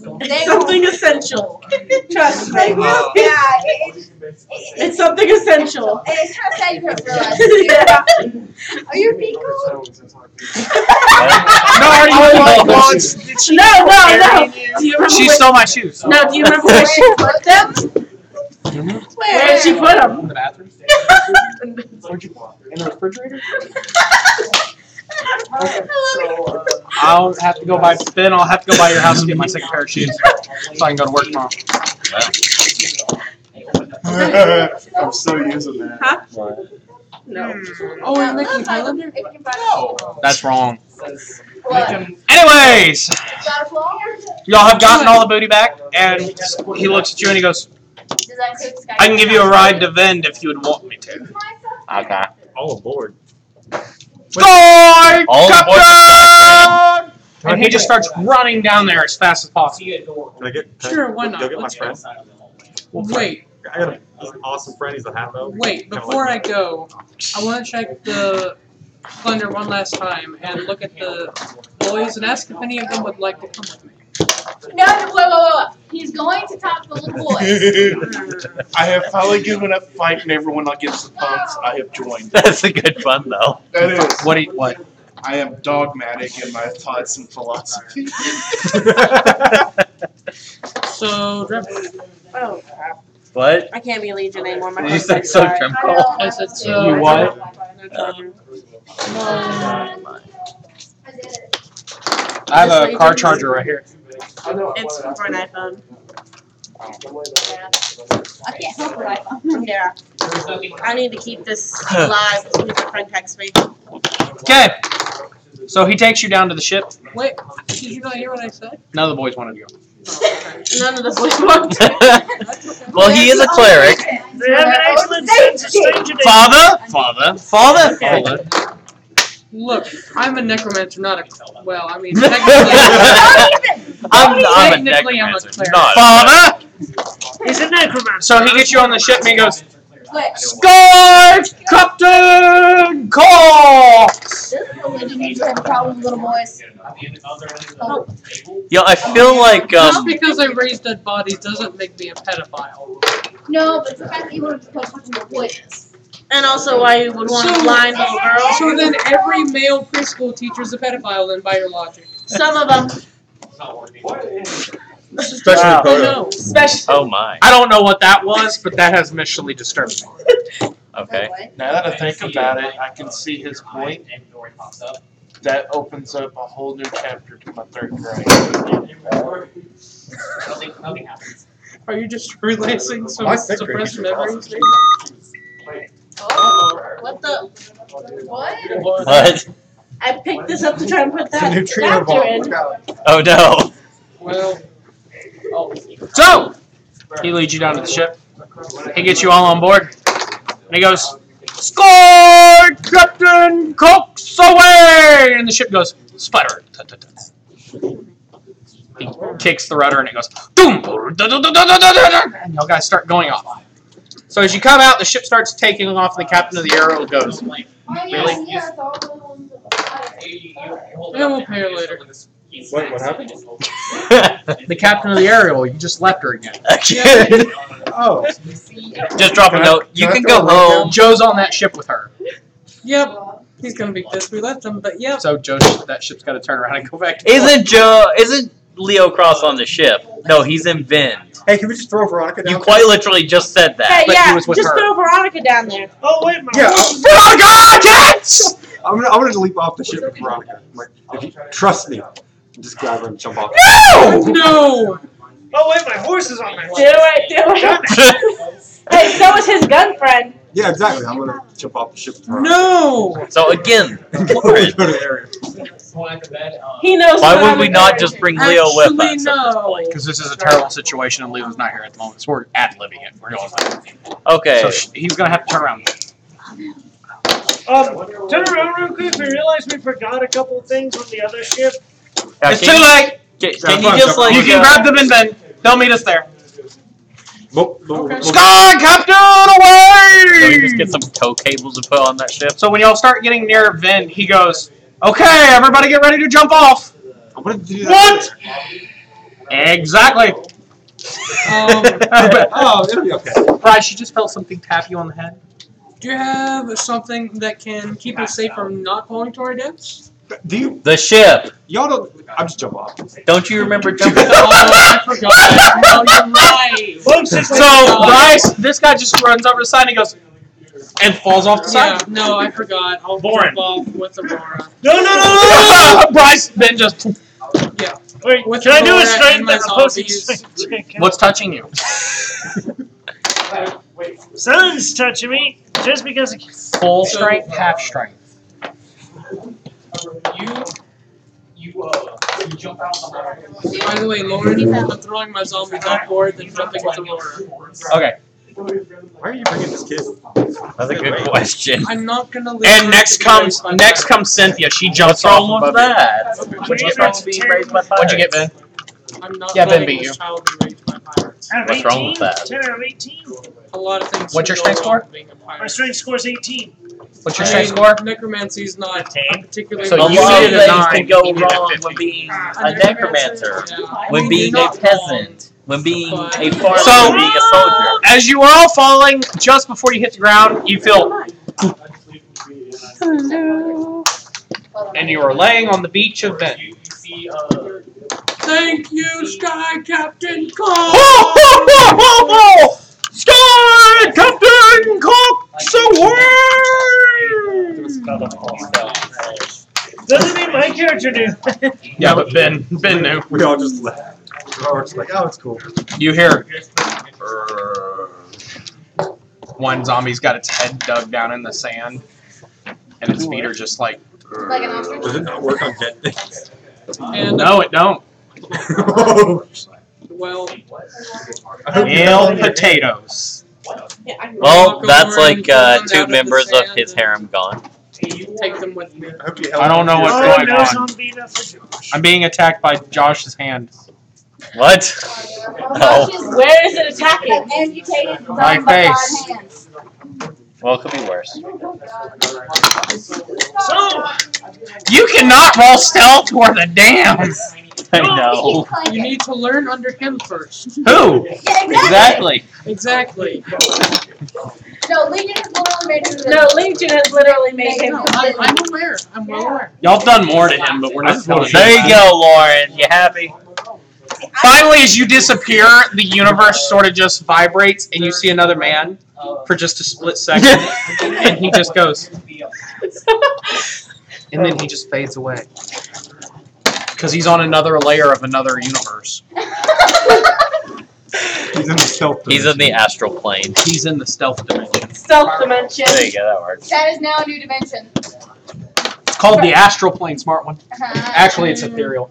Something essential. Trust me. Yeah, It's something essential. it's kind of sad you haven't realized. Yeah. Are your feet cold? No, are you No. Do you remember She where, stole my shoes. no, do you remember where she put them? Where did she put them? In the bathroom. Where'd you? In the refrigerator. I'll have to go by. Then I'll have to go by your house and get my second pair of shoes, so I can go to work tomorrow. I'm still using that. Huh? No. Oh, you're making Highlander? No. That's wrong. What? Anyways, Got a flaw? y'all have gotten all the booty back, and he looks at you and he goes, Does that include Sky? "I can give you a ride to Vend if you would want me to." Okay. All aboard. Score, All aboard Captain! And he just starts running down there as fast as possible. Can I get? Sure, why not? Go get my Let's go. friend. Wait, I got an awesome friend. He's a half-elf. wait, before I go, I want to check the Thunder one last time and look at the boys and ask if any of them would like to come with me. No, whoa. He's going to talk to the little boys. I have finally given up fighting everyone against the punks. I have joined. That's a good fun, though. That is. What? I am dogmatic in my thoughts and philosophy. So, Oh, What? I can't be a Legion anymore. My Did you phone's say so, died. Trimco? I said so. You what? No charger. I have a car charger right here. It's for an iPhone. I can't help it. I found Yeah. I need to keep this live as soon as my friend texts me. Okay. So he takes you down to the ship. Wait, did you not hear what I said? None of the boys wanted to go. None of the boys want to. Well, he is a cleric. They have an excellent sense of stranger danger. Father. Look, I'm a necromancer, not a... Well, I mean, I'm a technically I'm a necromancer. cleric. Not Father. He's a necromancer. So he gets you on the ship and he goes, Switch. Score, Captain Cox! This religion needs to have problems, little boys. Yo, I feel like Just because I raise dead bodies doesn't make me a pedophile. No, but it's the fact that you want to put fucking boys. And also why you would want a blind little girl. So then every male preschool teacher is a pedophile then by your logic. Some of them. Especially Wow. Proto. Especially. oh my. I don't know what that was, but that has initially disturbed me. Okay. Now that I think about it, I can see his point. That opens up a whole new chapter to my 3rd grade. Are you just releasing some I think suppressed they should memories? Oh, what the? What? What? I picked this up to try and put It's a that neutrino chapter bomb. in. Look out. Oh no. Well, So, he leads you down to the ship. He gets you all on board. And he goes, Score, Captain Cox away! And the ship goes, sputter. He kicks the rudder and it goes, boom! And y'all guys start going off. So as you come out, the ship starts taking off, and the captain of the Arrow goes, really? yeah, we'll pay her later. What happened? The captain of the Ariel, you just left her again. Again. Oh. Just drop a note. You can go home. Joe's on that ship with her. Yep. He's gonna be pissed we left him, but yep. So Joe, that ship's got to turn around and go back. Isn't Leo Cross on the ship? No, he's in Vin. Hey, can we just throw Veronica down? You quite literally just said that. Hey, But he yeah, was with just her. throw Veronica down there. Oh, wait, my Yeah, Veronica, cats! I'm gonna leap off the ship with Veronica. Like, if you trust me, just grab her and jump off. No! Oh, wait, my horse is on my Do it. Hey, so is his gun friend. Yeah, exactly. I'm gonna jump off the ship with Veronica. No! So again, Go to the area. He knows. why what would I'm we not doing. just bring Leo with Actually, us at this point? Because this is a terrible situation and Leo's not here at the moment, so we're ad-libbing it. We're going like, Okay. so he's gonna have to turn around. Turn around real quick. We realized we forgot a couple of things on the other ship. It's too late. Can you just like You can grab them and then they'll meet us there. Okay. Sky Captain So away! you just get some tow cables to put on that ship? So when y'all start getting near Vin, he goes, "Okay, everybody, get ready to jump off." I'm gonna do that. What? Exactly. Oh, it'll be okay. Bryce, you just felt something tap you on the head. Do you have something that can keep us safe from not falling to our deaths? Do you? The ship. Y'all don't. I'm just jump off. Don't you remember jumping? Oh, I forgot. No, you're right. Folks, it's So Bryce, this guy just runs over the side and he goes, and falls off the Yeah, side. no, I forgot. I'll Boring. jump off with Aurora. No. Bryce then just. Yeah. Wait, With can I do a Aurora strength and my as opposed to zombies. strength check? What's touching you? Something's touching me just because. Full strength, half strength. By the way, Lauren, I'm throwing my zombies off board then jumping with Aurora. Okay. Why are you bringing this kid? That's a good question. I'm not gonna leave And her next to be comes raised by next fire. comes Cynthia. She jumps What's off wrong with above you. that? What's wrong with being raised by What'd you get, pirates? Ben? I'm not Yeah, Ben letting beat this you. child be raised by pirates. Out of What's 18? wrong with that? 10 out of 18. A lot of things. What's your can go strength wrong score? with being a My pirate. strength score is 18. What's your I strength mean, score? Necromancy is not particularly. So A you lot of needed a things 9, can go you needed a wrong 15. when being A a necromancer, yeah. when I mean, being you're a not peasant, when being But- a farmer, So- when being a soldier. As you are all falling, just before you hit the ground, you feel. And you are laying on the beach of Vent. Thank you, Sky Captain Sky Captain Cox away! Doesn't mean my character knew. Yeah, but Ben knew. We all just left. We're all just like, oh, it's cool. You hear. One zombie's got its head dug down in the sand, and its feet are just like. Like an ostrich? Does it not work on dead things? And No, it don't. well, Nail potatoes. Well, that's Walk over like and pull them out two of the members of sand his and- harem gone. take them with me. I hope you I don't know what's Oh, going no on. zombie, that's for Josh. I'm being attacked by Josh's hand. What? No. Where is it attacking? Amputated My thumb by face. 5 hands. Well, it could be worse. So, You cannot roll stealth worth a damn. I know. You need to learn under him first. Who? Yeah, Exactly. Exactly. No, Legion has literally made him. No, Legion has literally made him. I'm aware. I'm well aware. Y'all done more to him, but we're not telling you. There you go, Lauren. You happy? Finally, as you disappear, the universe sort of just vibrates, and you see another man for just a split second, and he just goes, and then he just fades away because he's on another layer of another universe. He's in the stealth. He's in the astral plane. He's in the stealth dimension. Stealth dimension. There you go. That works. That is now a new dimension. It's called the astral plane, smart one. Actually, it's ethereal.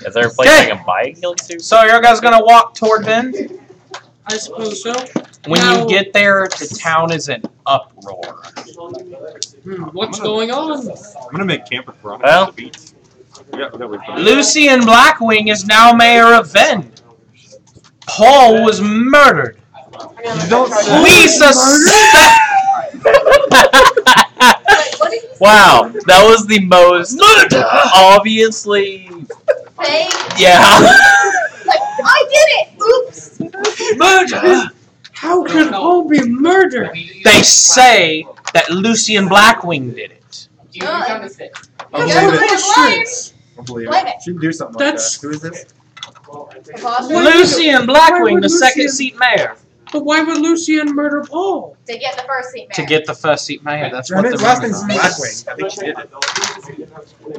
Is there a place I can buy a ghillie suit? So you guys gonna walk toward Vin? I suppose so. When Now- you get there, the town is in uproar. What's going on? I'm gonna make camp with Veronica Well. on the beach. Yeah, that was fun. Lucian Blackwing is now mayor of Vin. Paul was murdered. You don't We suspect. Wow, that was the most obviously. Fake. Yeah. Like, I did it! Oops! Murder. How can Paul be murdered? They say that Lucian Blackwing did it. I You're believe it. lying. I believe Blame it. it. She didn't do something That's- like that. Who is this? Lucian Blackwing, the second seat mayor. But why would Lucian murder Paul? To get the first seat, To man. get the first seat mayor. That's what His the last rumors name's are. Blackwing. I think she did it.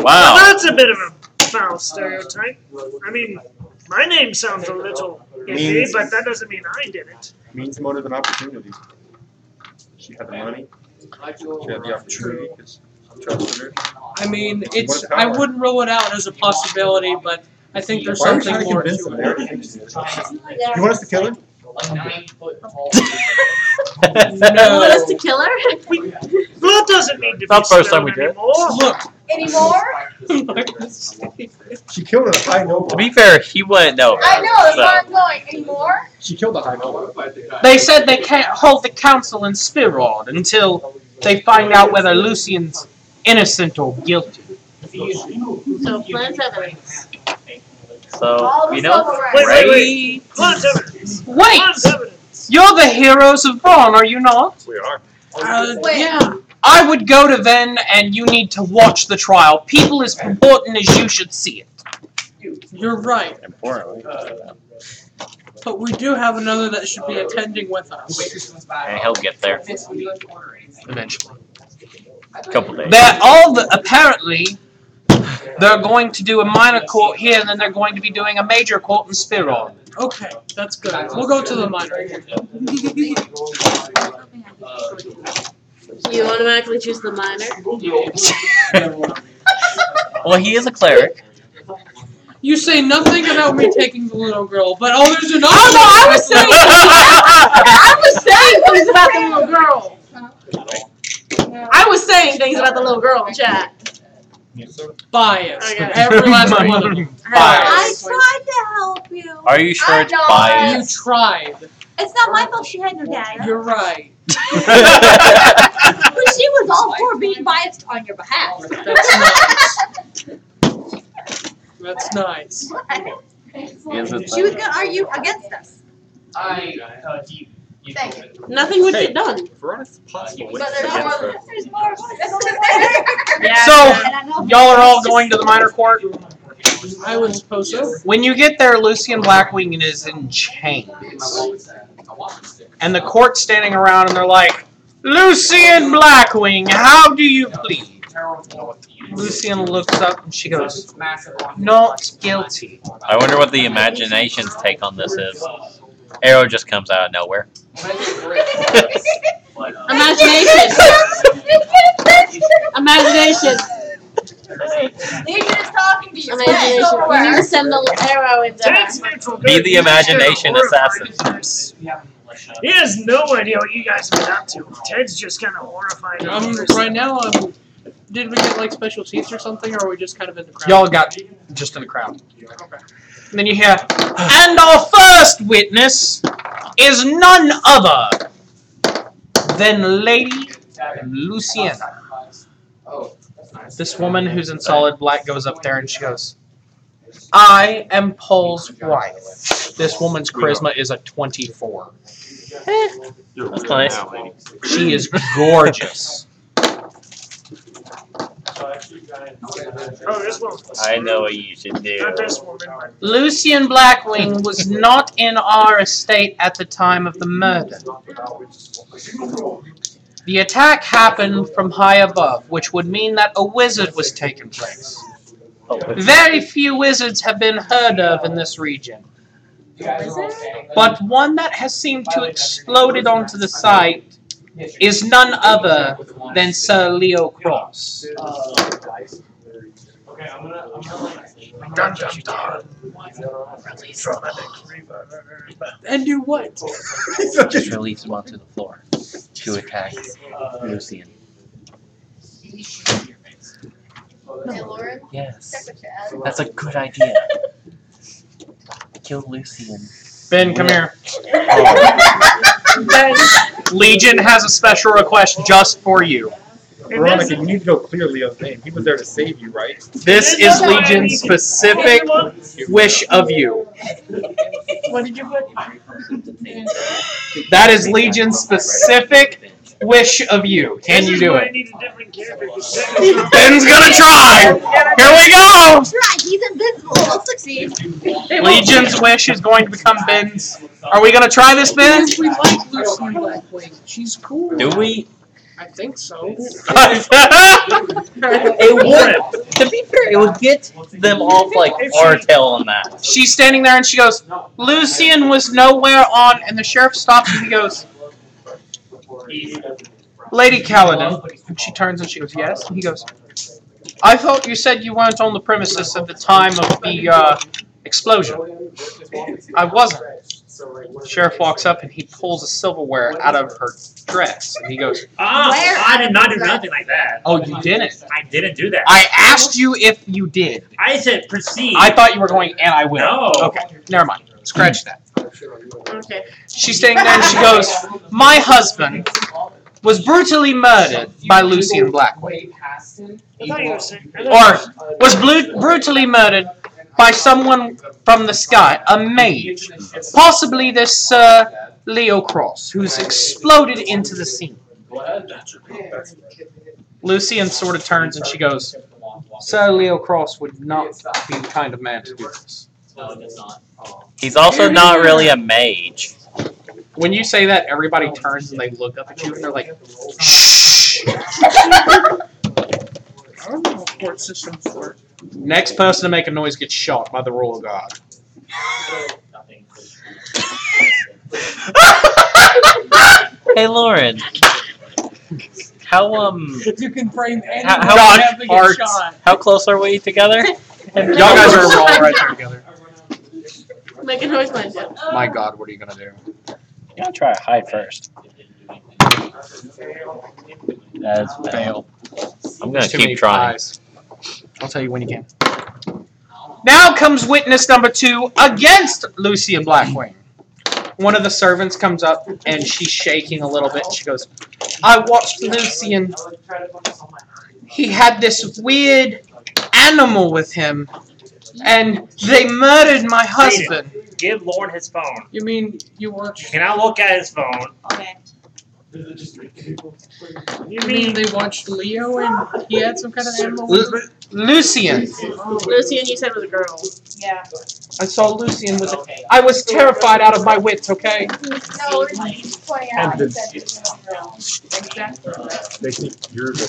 Wow. that's a bit of a foul stereotype. I mean, my name sounds a little iffy, Means- but that doesn't mean I did it. Means, motive, and opportunity. She had the money. She had the opportunity because I trusted her. I mean, it's. I wouldn't rule it out as a possibility, but I think there's Why are you something trying to more convince to them? it. They already think she is. You want us to kill her? You want us to kill her? Blood doesn't need to Not be first time we spilled did. anymore. Look. Anymore? She killed a high noble. To be fair, he wouldn't know. I know, that's So. where I'm going. Anymore? She killed a high noble. They said they can't hold the council in Spirod until they find out whether Lucian's innocent or guilty. So plant evidence. So, All the you know, silverware. Wait. Blood evidence. Wait! Blood evidence. You're the heroes of Vaughn, are you not? We are. Wait. Yeah. I would go to Ven and you need to watch the trial. People as important as you should see it. You're right. importantly, But we do have another that should be attending with us. and he'll get there. Eventually. A couple days. They're apparently, they're going to do a minor court here, and then they're going to be doing a major court in Spirod. Okay, that's good. We'll go to the minor. You automatically choose the minor. Well, he is a cleric. You say nothing about me taking the little girl, but oh, there's an Oh option. no, I was saying things about the little girl. I was saying things about the little girl in chat. Bias. Okay. Every last one of them. I tried to help you. Are you sure it's I know. You biased? tried. It's not my fault she had no dad. You're right. But she was all for being biased on your behalf. That's nice. Is it She was gonna argue against us. Thank you. Nothing would get done. Veronica's possible. But there's more. There's more of us. Yeah. So, y'all are all going to the minor court? I would suppose so. When you get there, Lucian Blackwing is in chains. And the court's standing around and they're like, Lucian Blackwing, how do you plead? Lucian looks up and she goes, not guilty. I wonder what the imagination's take on this is. Arrow just comes out of nowhere. Imagination. Imagination. Legion is talking to you. Imagination. We need to send the arrow into Ted's her. mental Be good. the imagination assassin. He has no idea what you guys have been up to. Ted's just kind of horrified. Right now, I'm Did we get like special seats or something, or are we just kind of in the crowd? Y'all got just in the crowd. Okay. And then you hear, and our first witness is none other than Lady Luciana. This woman who's in solid black goes up there and she goes, I am Paul's wife. This woman's charisma is a 24. That's nice. She is gorgeous. Oh, this one. I know what you should do. Not this woman. Lucian Blackwing was not in our estate at the time of the murder. The attack happened from high above, which would mean that a wizard was taking place. Very few wizards have been heard of in this region. But one that has seemed to exploded onto the site is none other than Sir Leo Cross. And do what? Just release him onto the floor to attack Lucian. Hey, Lauren. Yes, Check what you added. that's a good idea. Kill Lucian. Ben, come here. Ben. Legion has a special request just for you. Veronica, you need to go clear Leo's name. He was there to save you, right? This is Legion's specific wish of you. What did you put? That is Legion's specific wish of you. Can you do it? Ben's gonna try! Here we go! Right, he's invincible. He'll succeed. Legion's wish is going to become Ben's. Are we gonna try this, Ben? We like Lucy Blackwing. She's cool. Do we? I think so. It would. To be fair, it would get them off like our tail on that. She's standing there and she goes, Lucian was nowhere on, and the sheriff stops and he goes, Lady Kaladin. And she turns and she goes, yes? And he goes, I thought you said you weren't on the premises at the time of the explosion. I wasn't. The sheriff walks up and he pulls a silverware out of her dress. And he goes, I did not do nothing like that. oh, you didn't? I didn't do that. I asked you if you did. I said proceed. I thought you were going, and I will. No. Okay, never mind. Scratch that. Okay. She's standing there and she goes, my husband was brutally murdered by Lucian Blackwing. I thought you were saying. Or was brutally murdered by someone from the sky, a mage. Possibly this Leo Cross, who's exploded into the scene. Lucian sort of turns and she goes, Sir Leo Cross would not be the kind of man to do this. He's also not really a mage. When you say that, everybody turns and they look up at you and they're like, shh. I don't know a court system for it. Next person to make a noise gets shot by the rule of God. Hey, Lauren. How You can frame any How- having a hearts. shot. how close are we together? Y'all guys are all right there together. Make a noise, mind you. My God, what are you gonna do? You gotta try to hide first. That's Fail. I'm gonna There's too many keep trying. pies. I'll tell you when you can. Now comes witness number 2 against Lucian Blackwing. One of the servants comes up and she's shaking a little bit. She goes, I watched Lucian. He had this weird animal with him, and they murdered my husband. Give Lauren his phone. You mean you watched? Can I look at his phone? Okay. You mean they watched Leo and he had some kind of animal? Lucian. Lucian, you said was a girl. Yeah. I saw Lucian with it. I was terrified out of my wits, okay? No, we're just pointing out. He said it was a girl. They think you're the.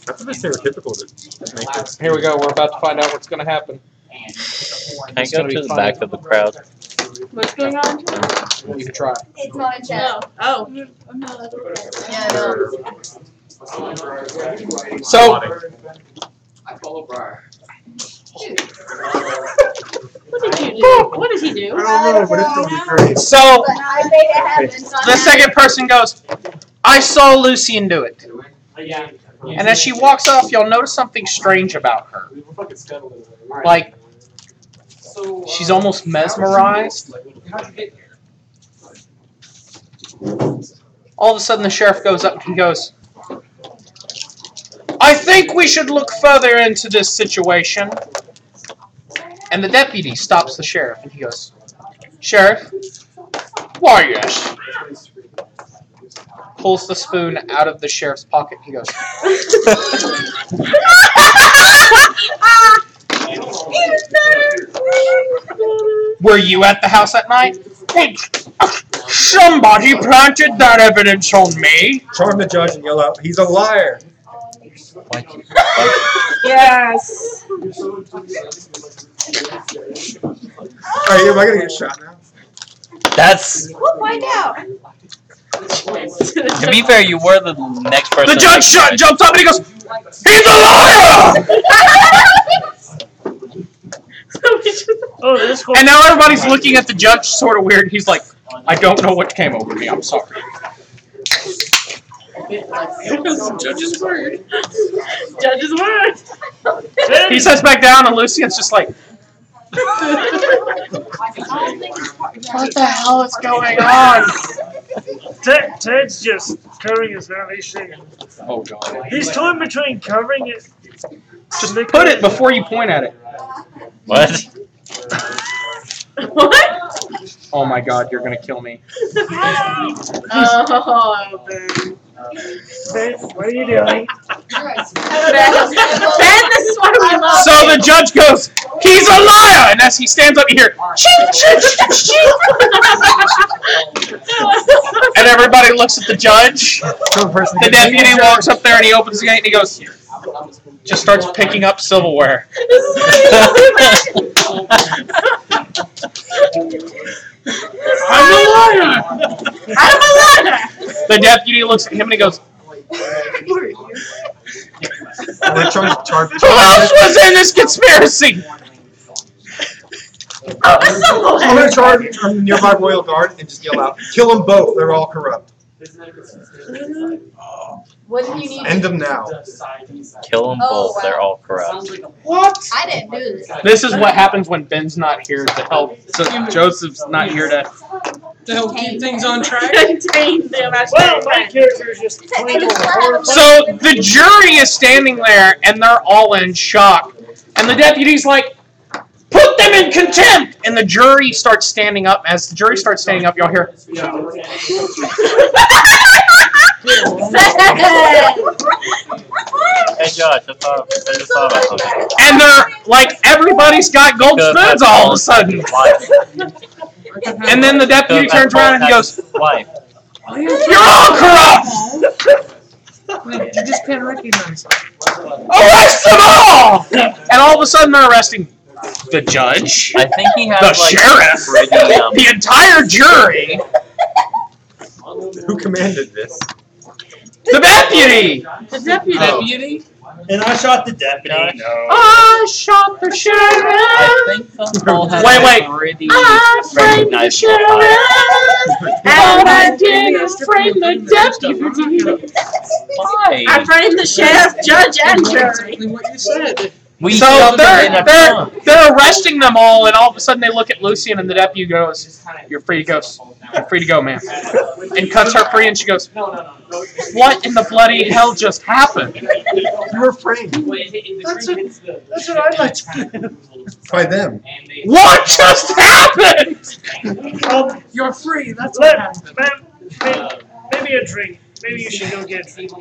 That's a bit stereotypical to make this. Here we go. We're about to find out what's going to happen. Can I go to the back of the crowd? What's going on? You can try. It's not in chat. Oh. Yeah, no. So, What did you do? What did he do? I don't know, but it's gonna be great. so But I made it happen. So I'm the happy. second person goes, I saw Lucian do it. And as she walks off, you'll notice something strange about her. Like, she's almost mesmerized. All of a sudden, the sheriff goes up and he goes, I think we should look further into this situation. And the deputy stops the sheriff and he goes, Sheriff? Why, yes. Pulls the spoon out of the sheriff's pocket. He goes, Were you at the house at night? Somebody planted that evidence on me. Charm the judge and yell out, he's a liar. Yes. Alright, am I gonna get shot now? That's. We'll find out. To be fair, you were the next person. The judge jumps up and he goes, He's a liar! Oh, this And now everybody's looking at the judge sort of weird. He's like, I don't know what came over me. I'm sorry. Judge's word. Judge's word. He sits back down and Lucian's just like, what the hell is going on? Ted's just covering his mouth. He's shaking. Oh, God. He's torn between covering it. Just put it before you point at it. What? What? Oh, my God. You're going to kill me. Oh, Ben. Ben, what are you doing? Ben, this is why we love So the judge goes, He's a liar! And as he stands up, you hear, Choo, choo, choo, choo. And everybody looks at the judge. The deputy walks up there and he opens the gate and he goes, just starts picking up silverware. I'm a liar! I'm a liar! The deputy looks at him and he goes, Who else was in this conspiracy? I'm gonna charge from the nearby royal guard and just yell out, kill them both, they're all corrupt. What do you need? End them now. Kill them both. wow. They're all corrupt. What? I didn't do this. This is what happens when Ben's not here to help. So Joseph's not here to help keep things on track. Contain them. Well, my character is just plain old horrified. So the jury is standing there and they're all in shock. And the deputy's like, put them in contempt! And the jury starts standing up. As the jury starts standing up, y'all hear, Hey Josh, I just thought about something. and they're like, everybody's got gold spoons all of a sudden. And then the deputy turns around and he goes, Wife. You're all corrupt! You just can't recognize them. Arrest them all! And all of a sudden they're arresting the judge, I think he has the like sheriff, pretty, the entire jury, Who commanded this? the deputy! The deputy. Deputy? And I shot the deputy. No. I shot the sheriff! I think the whole has Wait. pretty I framed the recognizable sheriff, and I didn't frame the deputy. Why? I framed the sheriff, judge, and jury. Exactly what you said. We So shoved them in a trunk. they're arresting them all, and all of a sudden they look at Lucian, and the deputy goes, "You're free to go. You're free to go, ma'am." And cuts her free, and she goes, "What in the bloody hell just happened?" You were framed That's what I'd like to do. by them. What just happened? You're free. That's what happened. Maybe a drink. Maybe you should go get a drink.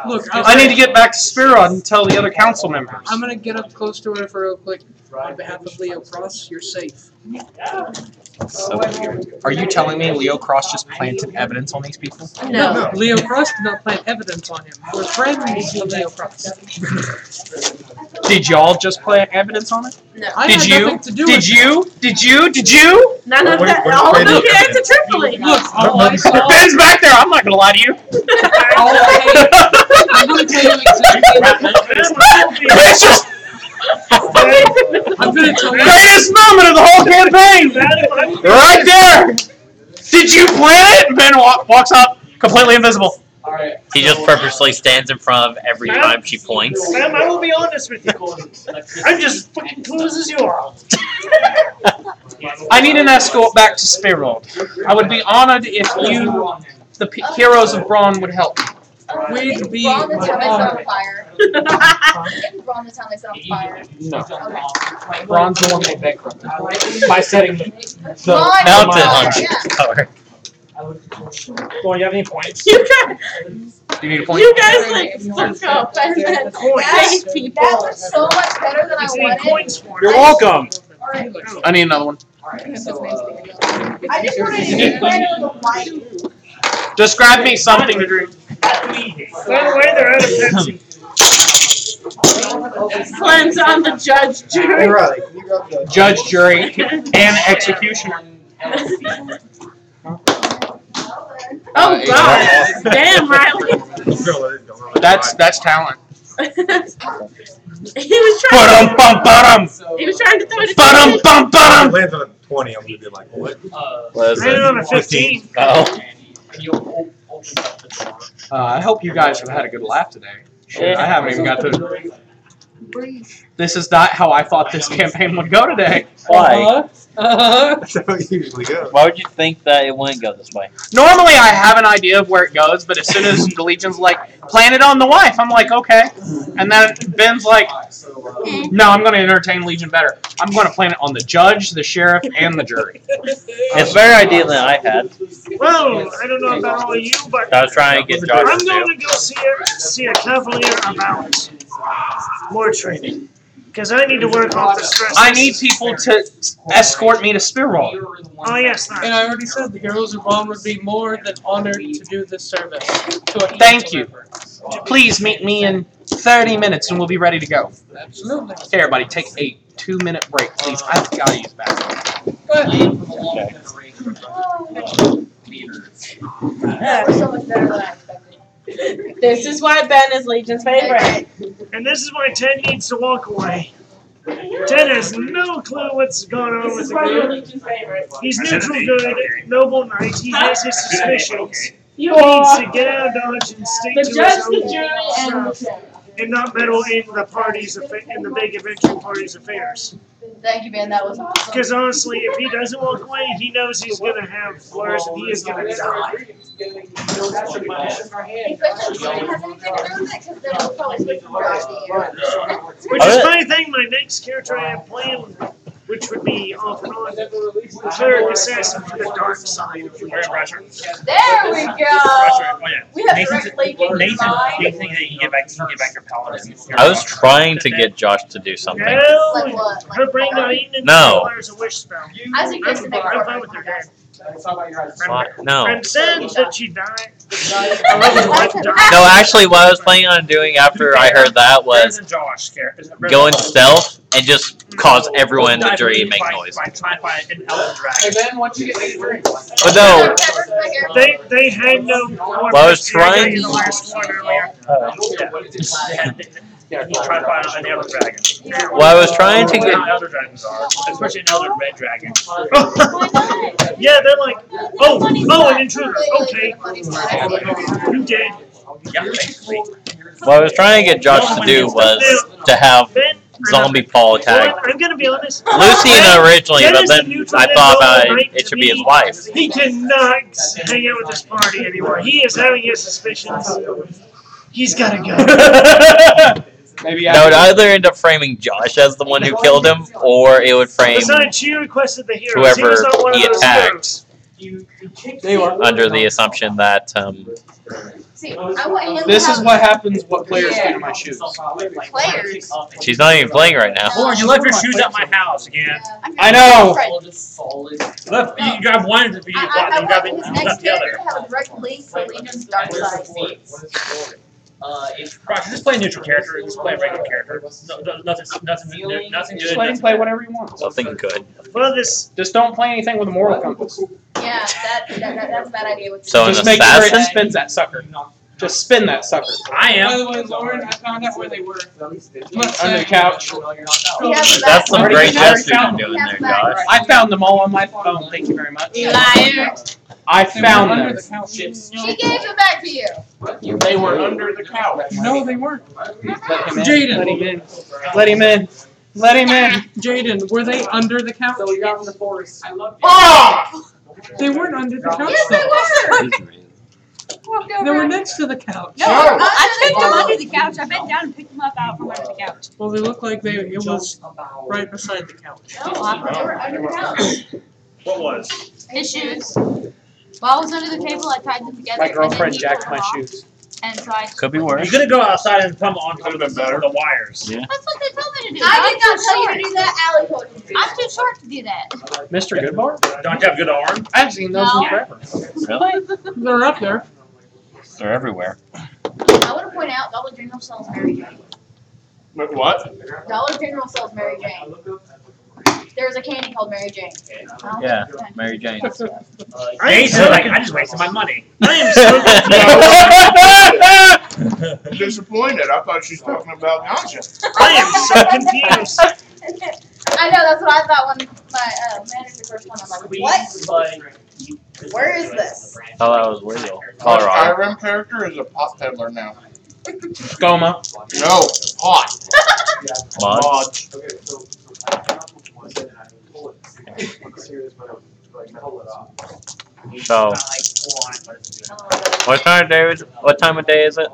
Look, I need to get back to Spiro and tell the other council members. I'm gonna get up close to her for real quick. On behalf of Leo Cross, you're safe. So weird. Are you telling me Leo Cross just planted evidence on these people? No. Leo Cross did not plant evidence on him. We're friends of Leo Cross. Did y'all just plant evidence on it? No. I Did had you? nothing to do Did with you? None of What- that. what- All of what- them what- here to Tripoli. Look, all I saw. Ben's back there. I'm not gonna lie to you. I'm gonna tell you exactly what happened. It's just I'm gonna tell you. greatest moment of the whole campaign. Right there. Did you plant it? And Ben walks up, completely invisible. He just purposely stands in front of every time she points. Ma'am, I will be honest with you. I'm just fucking clueless as you are. I need an escort back to Spirit. I would be honored if you, the heroes of Braun, would help. We'd be Braun the town they set on honored. fire. Braun the town they set on fire. No. Braun's the one that bankrupted by setting the Braun- Mountain Yeah. on tower. Well, you have any points? You guys, You need a point? you guys like fuck up and then hate people. That was so much better than I It's the wanted. coins for You're it. welcome. Alright. I need another one. I just wanted to get better than the white. Just grab me something to drink. By the way, they're out of Pepsi. Cleanse on the judge, jury. Judge, jury, and executioner. Oh God! Damn, Riley. That's talent. He was trying. He was trying to throw it. Lands on a 20, I'm gonna be like, what? What is Landed on a it? 15. Oh. I hope you guys have had a good laugh today. Shit, I haven't even got to. This is not how I thought this campaign would go today. Why? That's how it usually goes. Why would you think that it wouldn't go this way? Normally I have an idea of where it goes, but as soon as the Legion's like, plan it on the wife, I'm like, okay. And then Ben's like, no, I'm going to entertain Legion better. I'm going to plan it on the judge, the sheriff, and the jury. It's a better idea than I had. Well, I don't know about all of you, but I was trying to get Josh I'm to going do. to go see a cavalier about more training. Because I need to work off the stress. I need people to escort me to Spiral. Oh, yes, And I already said the heroes of Braun would be more than honored to do this service. To a Thank you. Please meet me in 30 minutes and we'll be ready to go. Absolutely. Okay, everybody, take a 2-minute break, please. I've got to use the bathroom. That was so much better than I expected. This is why Ben is Legion's favorite. And this is why Ted needs to walk away. Ted has no clue what's going on This with is the why you're group. Legion's favorite. He's neutral good, noble knight. He has his suspicions. He You needs are to get out of Dodge and stick the to judge, his the own jury, and the stuff sheriff. and not meddle in the big adventure party's affairs. Thank you, man. That was awesome. Because honestly, if he doesn't walk away, he knows he's gonna have flares and he is gonna die. Especially if he has anything to do with it, because then we'll probably switch from Josh to you. Which is my thing, my next character I have planned, which would be off and on, cleric assassin from the dark side of Legion. There we go. We have direct link in Nathan, mind. Nathan, you can get back your paladin. I was trying to get Josh to do something. Like No, what? her brain not eating and No. fires a wish spell. I suggest to make I'm a fine with her dead. No. I'm sad that she died. No, actually, what I was planning on doing after I heard that was go in stealth and just cause everyone in the jury to make noise. Trying to find an elder Hey dragon. Ben, why don't you get me a drink? But no, They had no. Well, I was trying- in the last one earlier. Yeah, he's trying to find an elder dragon. what I was trying to How get. elder dragons are, especially an elder red dragon. Yeah, they're like, oh, an intruder. Okay, you dead. Yeah, basically. What I was trying to get Josh to do was to have Ben, zombie Paul attack I'm gonna be honest. Lucian originally, Ben but is then the neutral I thought about noble it, knight it to should be his me. wife. He cannot hang out with this party anymore. He is having his suspicions. He's gotta go. Maybe That would either end up framing Josh as the one who killed him, or it would frame Besides, she requested the heroes. whoever he was not one of he those attacked heroes. under the assumption that See, I want him This to is have what happens what players do to my shoes. players. she's not even playing right now. Or you left your shoes at my house again. I know. You grab one and you I grab want his the next character other. to have a direct link to Legion's dark side. Right, just play a neutral character. Just play a regular character. Nothing Just good. let him play whatever he wants. Nothing good. Well, this. Just don't play anything with a moral compass. Yeah, that's a bad idea. So an Just make sure it assassin? spins that sucker. Just spin that sucker. I By am. the way, Lauren, I found out where they were. Under the couch. That's some Already- great already gesture you're found doing them. there, Josh. I found them all on my phone. Thank you very much. Liar. I They were found under them. the couch. She gave it back to you. They were under the couch. No, they weren't. Let him in. Jaden. Let him in. Let him in. Let him in. Jaden, were they under the couch? Ah! They weren't under the couch Yes, they though. were. They were next to the couch. No, I picked them under the couch. I bent down and picked them up out from under the couch. Well, they look like it was right beside the couch. No, they were under the couch. What was? His shoes. While I was under the table, I tied them together. My and girlfriend then he jacked pulled my them off. shoes. And so I. Could be You worse. could go outside and come on Could've been better. the wires. Yeah. That's what they told me to do. I did not tell you I'm to too do that. Allie told you to do short. that. I'm too short to do that. Mr. Goodbar? Don't you have good arm? I haven't seen those No. in forever. Really? They're up there. They're everywhere. I want to point out Dollar General sells Mary Jane. But what? Dollar General sells Mary Jane. There's a candy called Mary Jane. Yeah, Mary Jane. I just wasted my money. I am so I'm disappointed. I thought she was talking about ganja. I am so confused. I know, that's what I thought when my manager first went. I'm like, what? Where is this? Oh, that was real. Our Colorado. Skyrim character is a pot peddler now. Goma. No, pot. Mods. So, what time of day is it?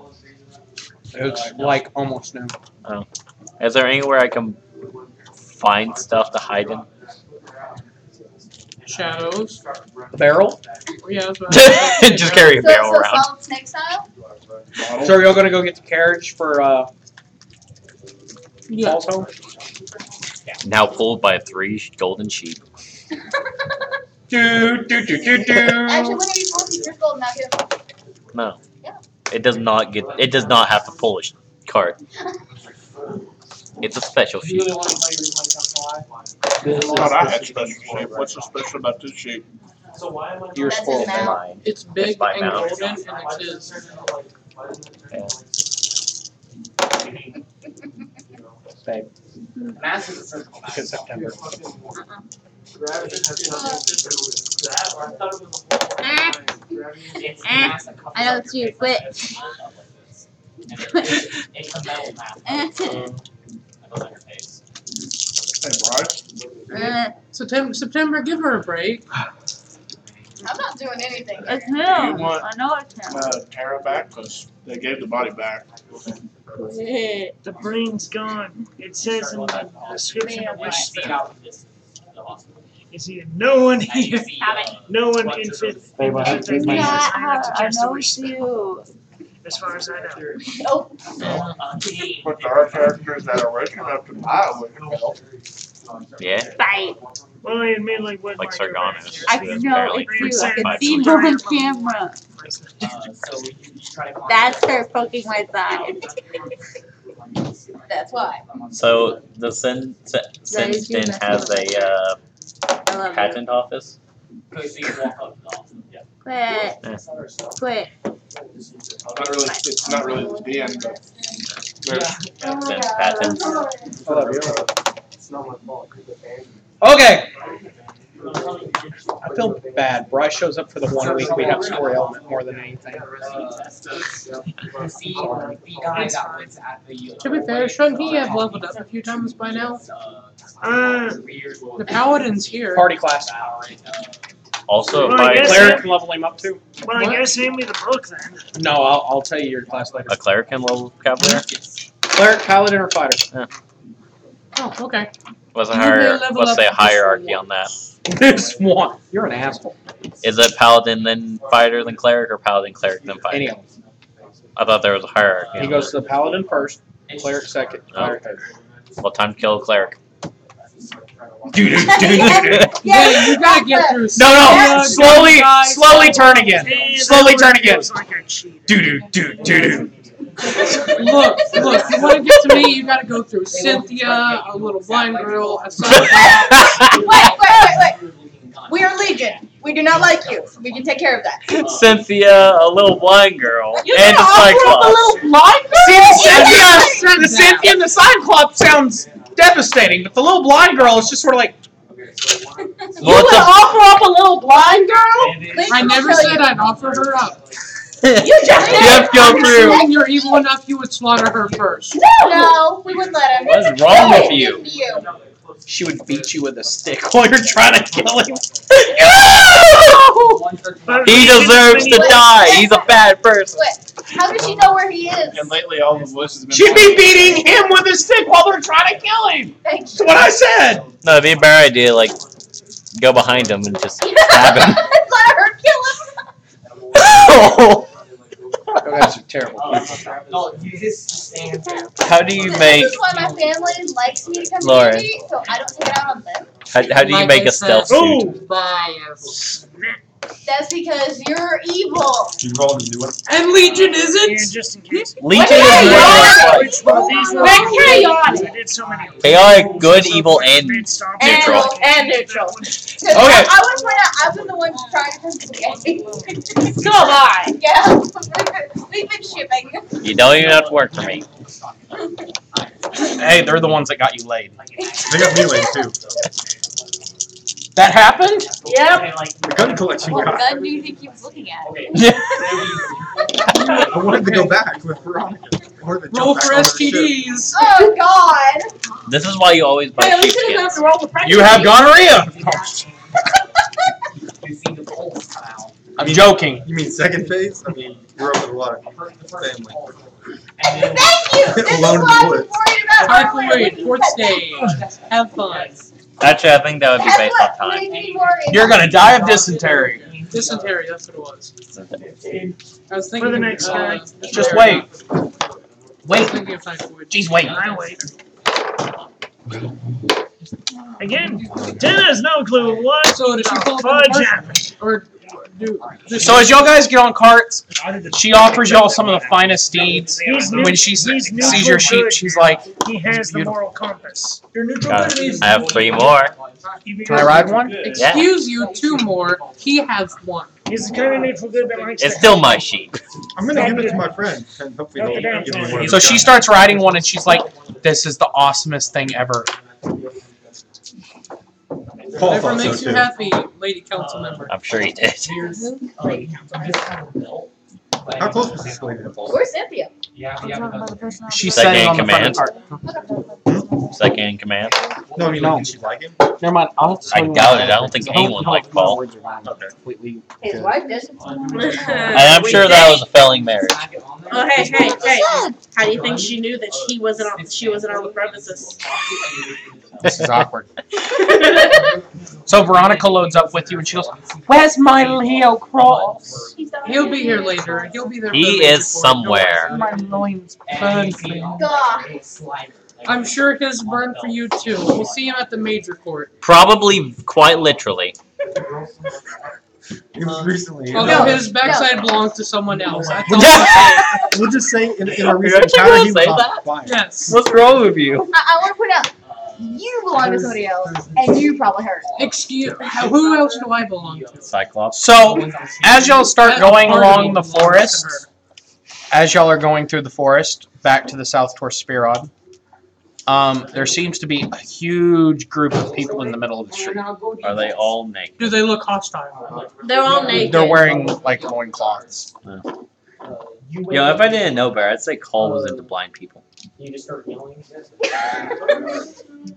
It's like almost noon. Is there anywhere I can find stuff to hide in? Shadows. Barrel? Yeah, that's what I was Just carry a barrel So around. solid snake style? So are y'all gonna go get the carriage for Yeah. Paul's home? Now pulled by 3 golden sheep. Do do do do do. Actually, when are you supposed to be first gold now too? No. It does not have to pull a cart. It's a special sheep. I thought I had special shape. What's so special about this shape? You're That's spoiled. his mouth. It's big It's by and now. golden, and it's his. Babe. Good September. I know it's you. Quit. Hey, Bryce. September, give her a break. I'm not doing anything. It's here. him. You want- I know it's him. Tara back because they gave the body back. The brain's gone. It says in the description of this stuff. You see, no one here, no one in fifth. Babe, I have to take my- I know it's you. As far as I know. Oh, But there are characters that are rich enough to buy it with help. Yeah, Fight. Well, I mean, like what? like Sargonis. I who has know apparently it's you. I can 5 see children. her on camera. That's her poking my side. that's why. So the Sin has a I love patent office. you. Quit. Quit. It's not really the den, but there's Sin patents. I love you. Okay. I feel bad. Bryce shows up for the 1 week we have story element more than anything. To be fair, shouldn't he have leveled up a few times by now? The paladin's here. Party class. Also, Well, I by guess Cleric can level him up too. Well, I guess hand me the book then. No, I'll tell you your class later. a cleric can level Cavalier. Cleric, paladin, or fighter? Oh, okay. What's You may level what's up the to hierarchy on that? This one. You're an asshole. Is it paladin then fighter then cleric or paladin cleric then fighter? Any of them. I thought there was a hierarchy. He on goes that. to the paladin first, cleric second, fighter third. Well, time to kill a cleric. Yeah, you gotta get through. No, slowly, guys. slowly turn again. Hey, Slowly that turn one again. feels like I cheated. Do. Look, you want to get to me, you gotta go through Cynthia, a little blind girl, a son. Wait. We are Legion. We do not like you. We can take care of that. Cynthia, a little blind girl, You and a gonna offer up a Cyclops. little blind girl? See, said the Cynthia and the Cyclops sounds devastating, but the little blind girl is just sort of like. You would offer up a little blind girl? I never said I'd offer her up. You just did. You have to go through. Assuming you're evil enough, you would slaughter her first. No, we wouldn't let him. What's wrong with you? She would beat you with a stick while you're trying to kill him. He deserves to die. He's a bad person. Wait, how does she know where he is? And lately, all the voices have been. She'd be beating him with a stick while they're trying to kill him. That's what I said. No, it'd be a bad idea. Like, go behind him and just stab him. Let her kill him. Oh, that's a terrible. How do you make? This is why my family likes me to come Lauren. to me, so I don't take it out on them. How do you make a stealth suit? That's because you're evil. You rolled a new one. And Legion isn't? Just in case. Legion is really Which one of these We're chaotic. I did so many. chaotic, good, evil, and neutral. And neutral. Okay. Okay. I want to point out, I've been the one trying to come to the So have I. Yeah. We've been shipping. You don't even have to work for me. Hey, they're the ones that got you laid. They got me laid too. That happened? Yep. The gun collection What got. gun do you think he was looking at? I wanted to go back with Veronica. Roll for STDs. Oh God! This is why you always buy Hey, at least you didn't have sheepskins. to roll for pregnancy. You have gonorrhea. I'm joking. You mean second phase? I mean, you're up with a lot of family. Thank you! This is Alone in what the I was woods. worried about Hyperweight, earlier. fourth stage. Have fun. Actually, I think that would be That's based what on time. made me worried. You're gonna die of dysentery. Dysentery, that's what it was. I was thinking For the next guy. Just wait. I was Wait. thinking of typhoid. Jeez, wait. I wait. Again, Tina has no clue what So did she pull up fudge in the happened. Or do So as y'all guys get on carts, she offers y'all some of the finest steeds. When she sees your sheep, she's like, He has the moral compass. I have 3 more. "Can I ride one?" excuse you, 2 more. He has 1. He's the kind of made for good that likes It's to still my sheep. I'm gonna give it to my friend, and hopefully they'll give me one. So she starts riding one, and she's like, "This is the awesomest thing ever." Paul Whatever thought so makes you too. happy, lady council member. I'm sure he did. How close was this lady to Paul? Where's Cynthia? She's Second sitting in on the front of the command. cart. Second in command. No, I mean, No. did she like him? Never mind. I'll have to I tell you doubt why. it. I don't think anyone liked Paul. Completely. His wife did. And I'm sure that was a failing marriage. Oh, hey. How do you think she knew that she wasn't on the premises? This is awkward. So Veronica loads up with you, and she goes, "Where's my Leo cross?" He'll be here later. He'll be there. He for the is report. somewhere. My loins burn for you. God. I'm sure his burn for you too. We'll see him at the major court. Probably quite literally. It was recently. Although No, his backside belongs to someone else. That's all I'm We'll just say in our recent Aren't you encounter, gonna he was say on that? fire. saying. Yes. What's wrong with you? I want to point out, you belong to somebody else, and you probably heard it. Excuse. Who else do I belong to? Cyclops. So as y'all start going Part of along me the belongs to forest, as y'all are going through the forest back to the south towards Spirod, there seems to be a huge group of people in the middle of the street. Are they all naked? Do they look hostile? They're all naked. They're wearing like loincloths. You know, if I didn't know better, I'd say Cole was into blind people.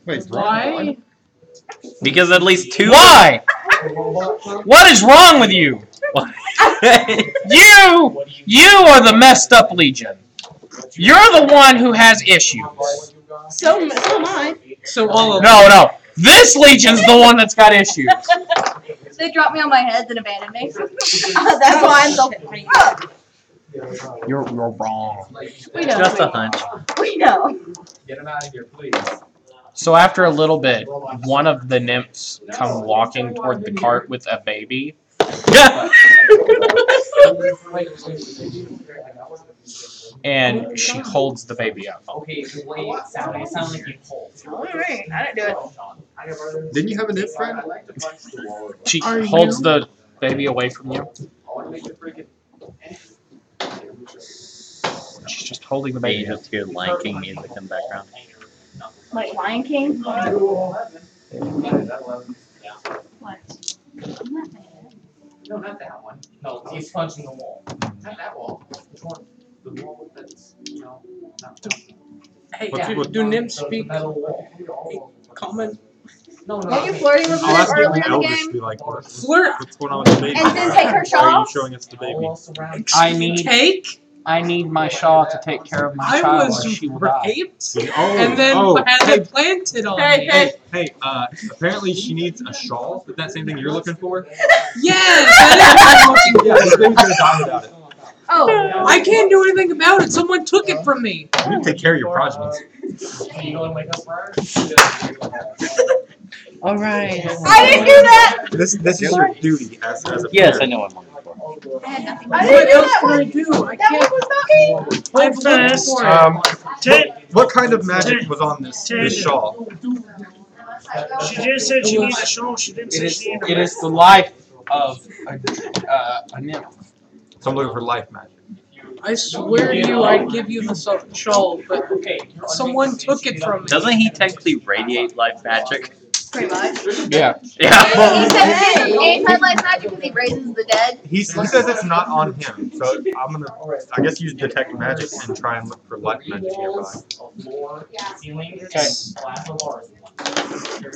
Wait, Why? Because at least 2. Why? What is wrong with you? You are the messed up Legion. You're the one who has issues. So am I. So all of No. This Legion's the one that's got issues. They dropped me on my head and abandoned me. That's why I'm so. You're wrong. We know. Just a hunch. We know. Get him out of here, please. So after a little bit, one of the nymphs come walking toward the cart with a baby. and she holds the baby up. Okay, wait, it sounds like you pulled. Alright, I didn't do it. Didn't you have a nip friend? She Are holds you- the baby away from you. She's just holding the Hey, you baby. just hear Lion King music in the background. Like Lion King? What? No, not that one. No, he's punching the wall. Not that wall. Which one? The wall that's, not Hey, What's- do, what- do nymphs the speak metal wall. common? No, Weren't you flirting with I'll her ask the earlier in the elders to game? be like, what's Flirt. going on with the baby? And didn't take her Why are you shawl? showing us the baby? I need my shawl to take care of my I child, was or she will die. raped Oh, and then had hey, it planted on Hey, me. hey. hey, apparently she needs a shawl. Is that same thing you're looking for? Yes, that is what I'm looking Yeah, this for. baby's gonna die without it. Oh. I can't do anything about it. Someone took it from me. You need to take care of your progeny. You go and wake up for her? All right. I didn't do that! This is your duty as a Yes, I parent. know what I'm looking for. I had nothing. What I didn't do else that can I one. do? I That can't. one was not me. I've looked fast. for it. What kind of magic was on this shawl? She just said she needs a shawl. She didn't say she needed a It is the life of a nymph. So I'm looking for life magic. I swear to you, I'd give you the shawl, but someone took it from me. Doesn't he technically radiate life magic? Pretty much. Yeah. Yeah. He said it's anti-life magic because he raises the dead. He says it's not on him, so I'm gonna, I guess, use detect magic and try and look for life magic nearby.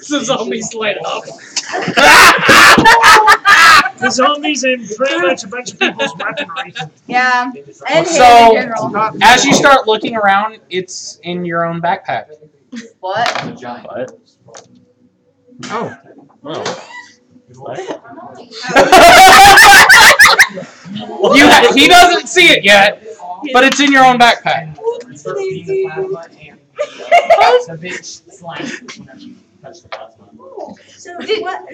The zombies light up. The zombies and pretty much a bunch of people's weaponry. Yeah. And him in So, general. as you start looking around, it's in your own backpack. What? What? Oh. Well. He doesn't see it yet, but it's in your own backpack.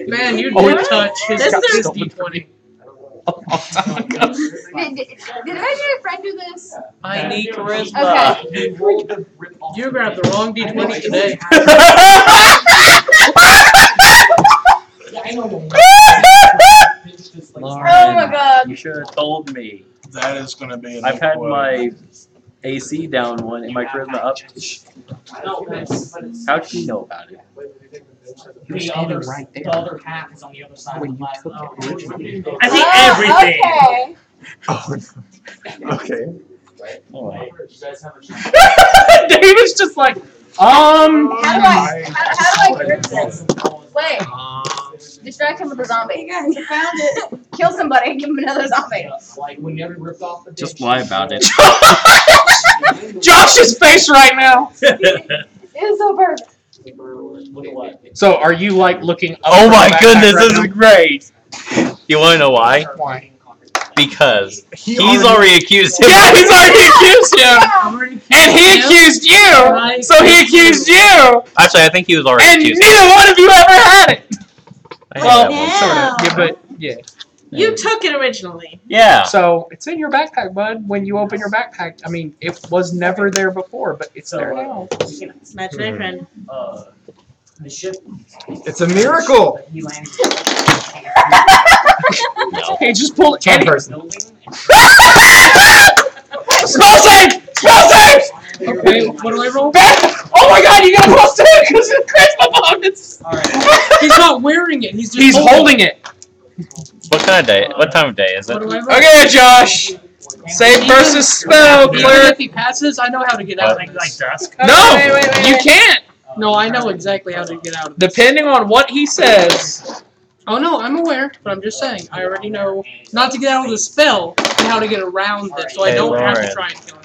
Man, you Oh, did touch his This D20. Did imaginary friend do this? I need charisma. Okay. You grabbed the wrong D20 today. Lauren, Oh my god. you should have told me. That is going to be an I've had quote. my AC down one and my charisma up. How'd you know about it? You're standing right there. The other half is on the other side of the glass. I think everything. Okay. Okay. Oh. David's just like, How do I grip this? Wait. Distract him with a zombie. You found it. Kill somebody. Give him another zombie. Like whenever you ripped off the Just dish. lie about it. Josh's face right now. It is so perfect. So, are you like looking up? Oh at my the backpack goodness, right this now? is great. You want to know why? Why? Because He he's already accused him. Yeah, he's already accused him, and he accused you, so he accused you, Actually, I think he was already and accused. neither one of you ever had it. I had Well, that one. sort of. Yeah, but yeah. You took it originally. Yeah. So it's in your backpack, bud. When you open your backpack, I mean, it was never there before, but it's there now. Imaginary friend. The ship. It's a miracle. He landed. No. Hey, just pull it. One person. Spell save! Spell save! Okay, what do I roll? Oh my god, you got a plus 2 because of charisma bonus! He's not wearing it. He's just He's holding it. What kind of day? What time of day is it? What do I roll? Okay, Josh. Save versus spell, Even clear. if he passes, I know how to get out of Like this. dusk. No, Wait. you can't. No, I know exactly how to get out of this. Depending on what he says. Oh no, I'm aware, but I'm just saying. I already know not to get out of the spell and how to get around it, so I Hey, don't have to Lauren. try and kill him.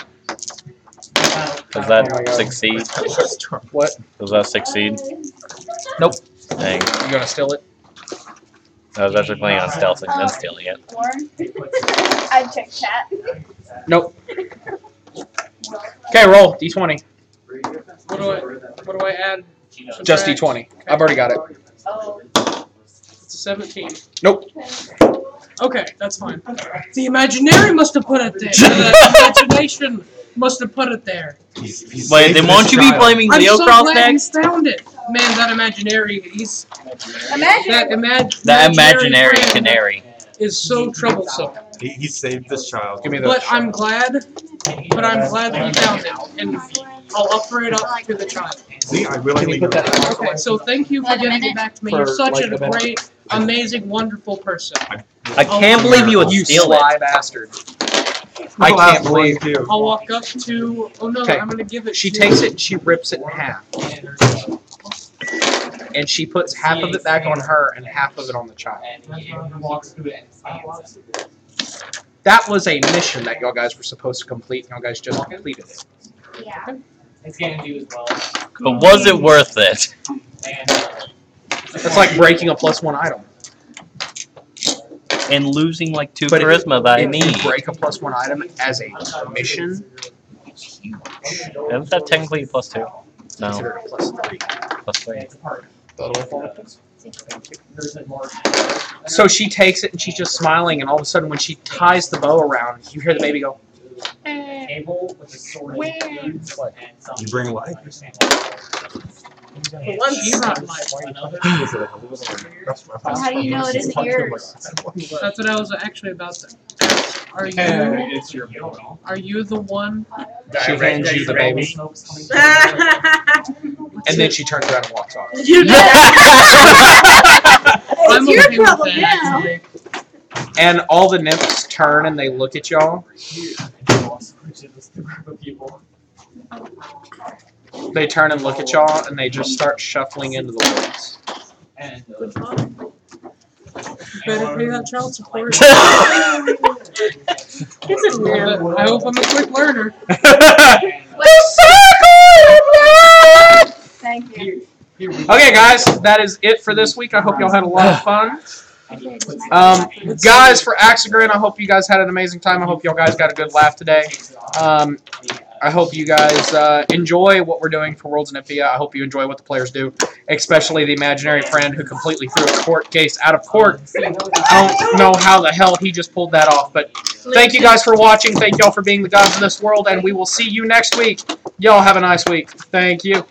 Does that succeed? What? Does that succeed? Nope. Dang. You gonna steal it? I was actually planning on stealthing and then stealing it. Warren. I'd check chat. Nope. Okay, roll d20. What do I add? Just Subtract? d20. I've already got it. Oh. It's a 17. Nope. Okay, that's fine. The imaginary must have put it there. The imagination. must have put it there. Wait, then won't you be blaming I'm Leo so Cross glad next? you found it. Man, that imaginary, that imaginary friend canary. is so troublesome. He saved this child. Give me But I'm glad that you found it, and I'll offer it up to the child. See, I willingly do that. Okay, so thank you for giving it back to me. You're such a great, amazing, wonderful person. I can't believe you would steal sly it. bastard. I can't believe. I'll walk up to. Oh no, Okay. I'm gonna give it. She to- takes it and she rips it in half. And she puts half of it back on her and half of it on the child. And he walks through it and scans it. That was a mission that y'all guys were supposed to complete, and y'all guys just completed it. Yeah. It scans you as well. But was it worth it? And It's like breaking a +1 item. And losing like 2 But charisma that I if need. you break a +1 item as a mission, Isn't that technically a +2? No, consider it a +3. +3. it's a part. So she takes it and she's just smiling, and all of a sudden, when she ties the bow around, you hear the baby go. Table with a sword and some You bring life. She brought life. Well, how do you know it isn't yours? That's what I was actually about to ask. Are you? It's your Are you the one? She hands you the baby, and then she turns around and walks off. I'm It's your okay with problem that, now. actually. And all the nymphs turn and they look at y'all. They turn and look at y'all, and they just start shuffling into the woods. And Better pay that child support. It's a weird. I hope I'm a quick learner. Thank you. Okay, guys, that is it for this week. I hope y'all had a lot of fun. Guys, for Axigrin, I hope you guys had an amazing time. I hope y'all guys got a good laugh today. I hope you guys enjoy what we're doing for Worlds Olympia. I hope you enjoy what the players do, especially the imaginary friend who completely threw a court case out of court. I don't know how the hell he just pulled that off, but thank you guys for watching. Thank y'all for being the gods of this world, and we will see you next week. Y'all have a nice week. Thank you.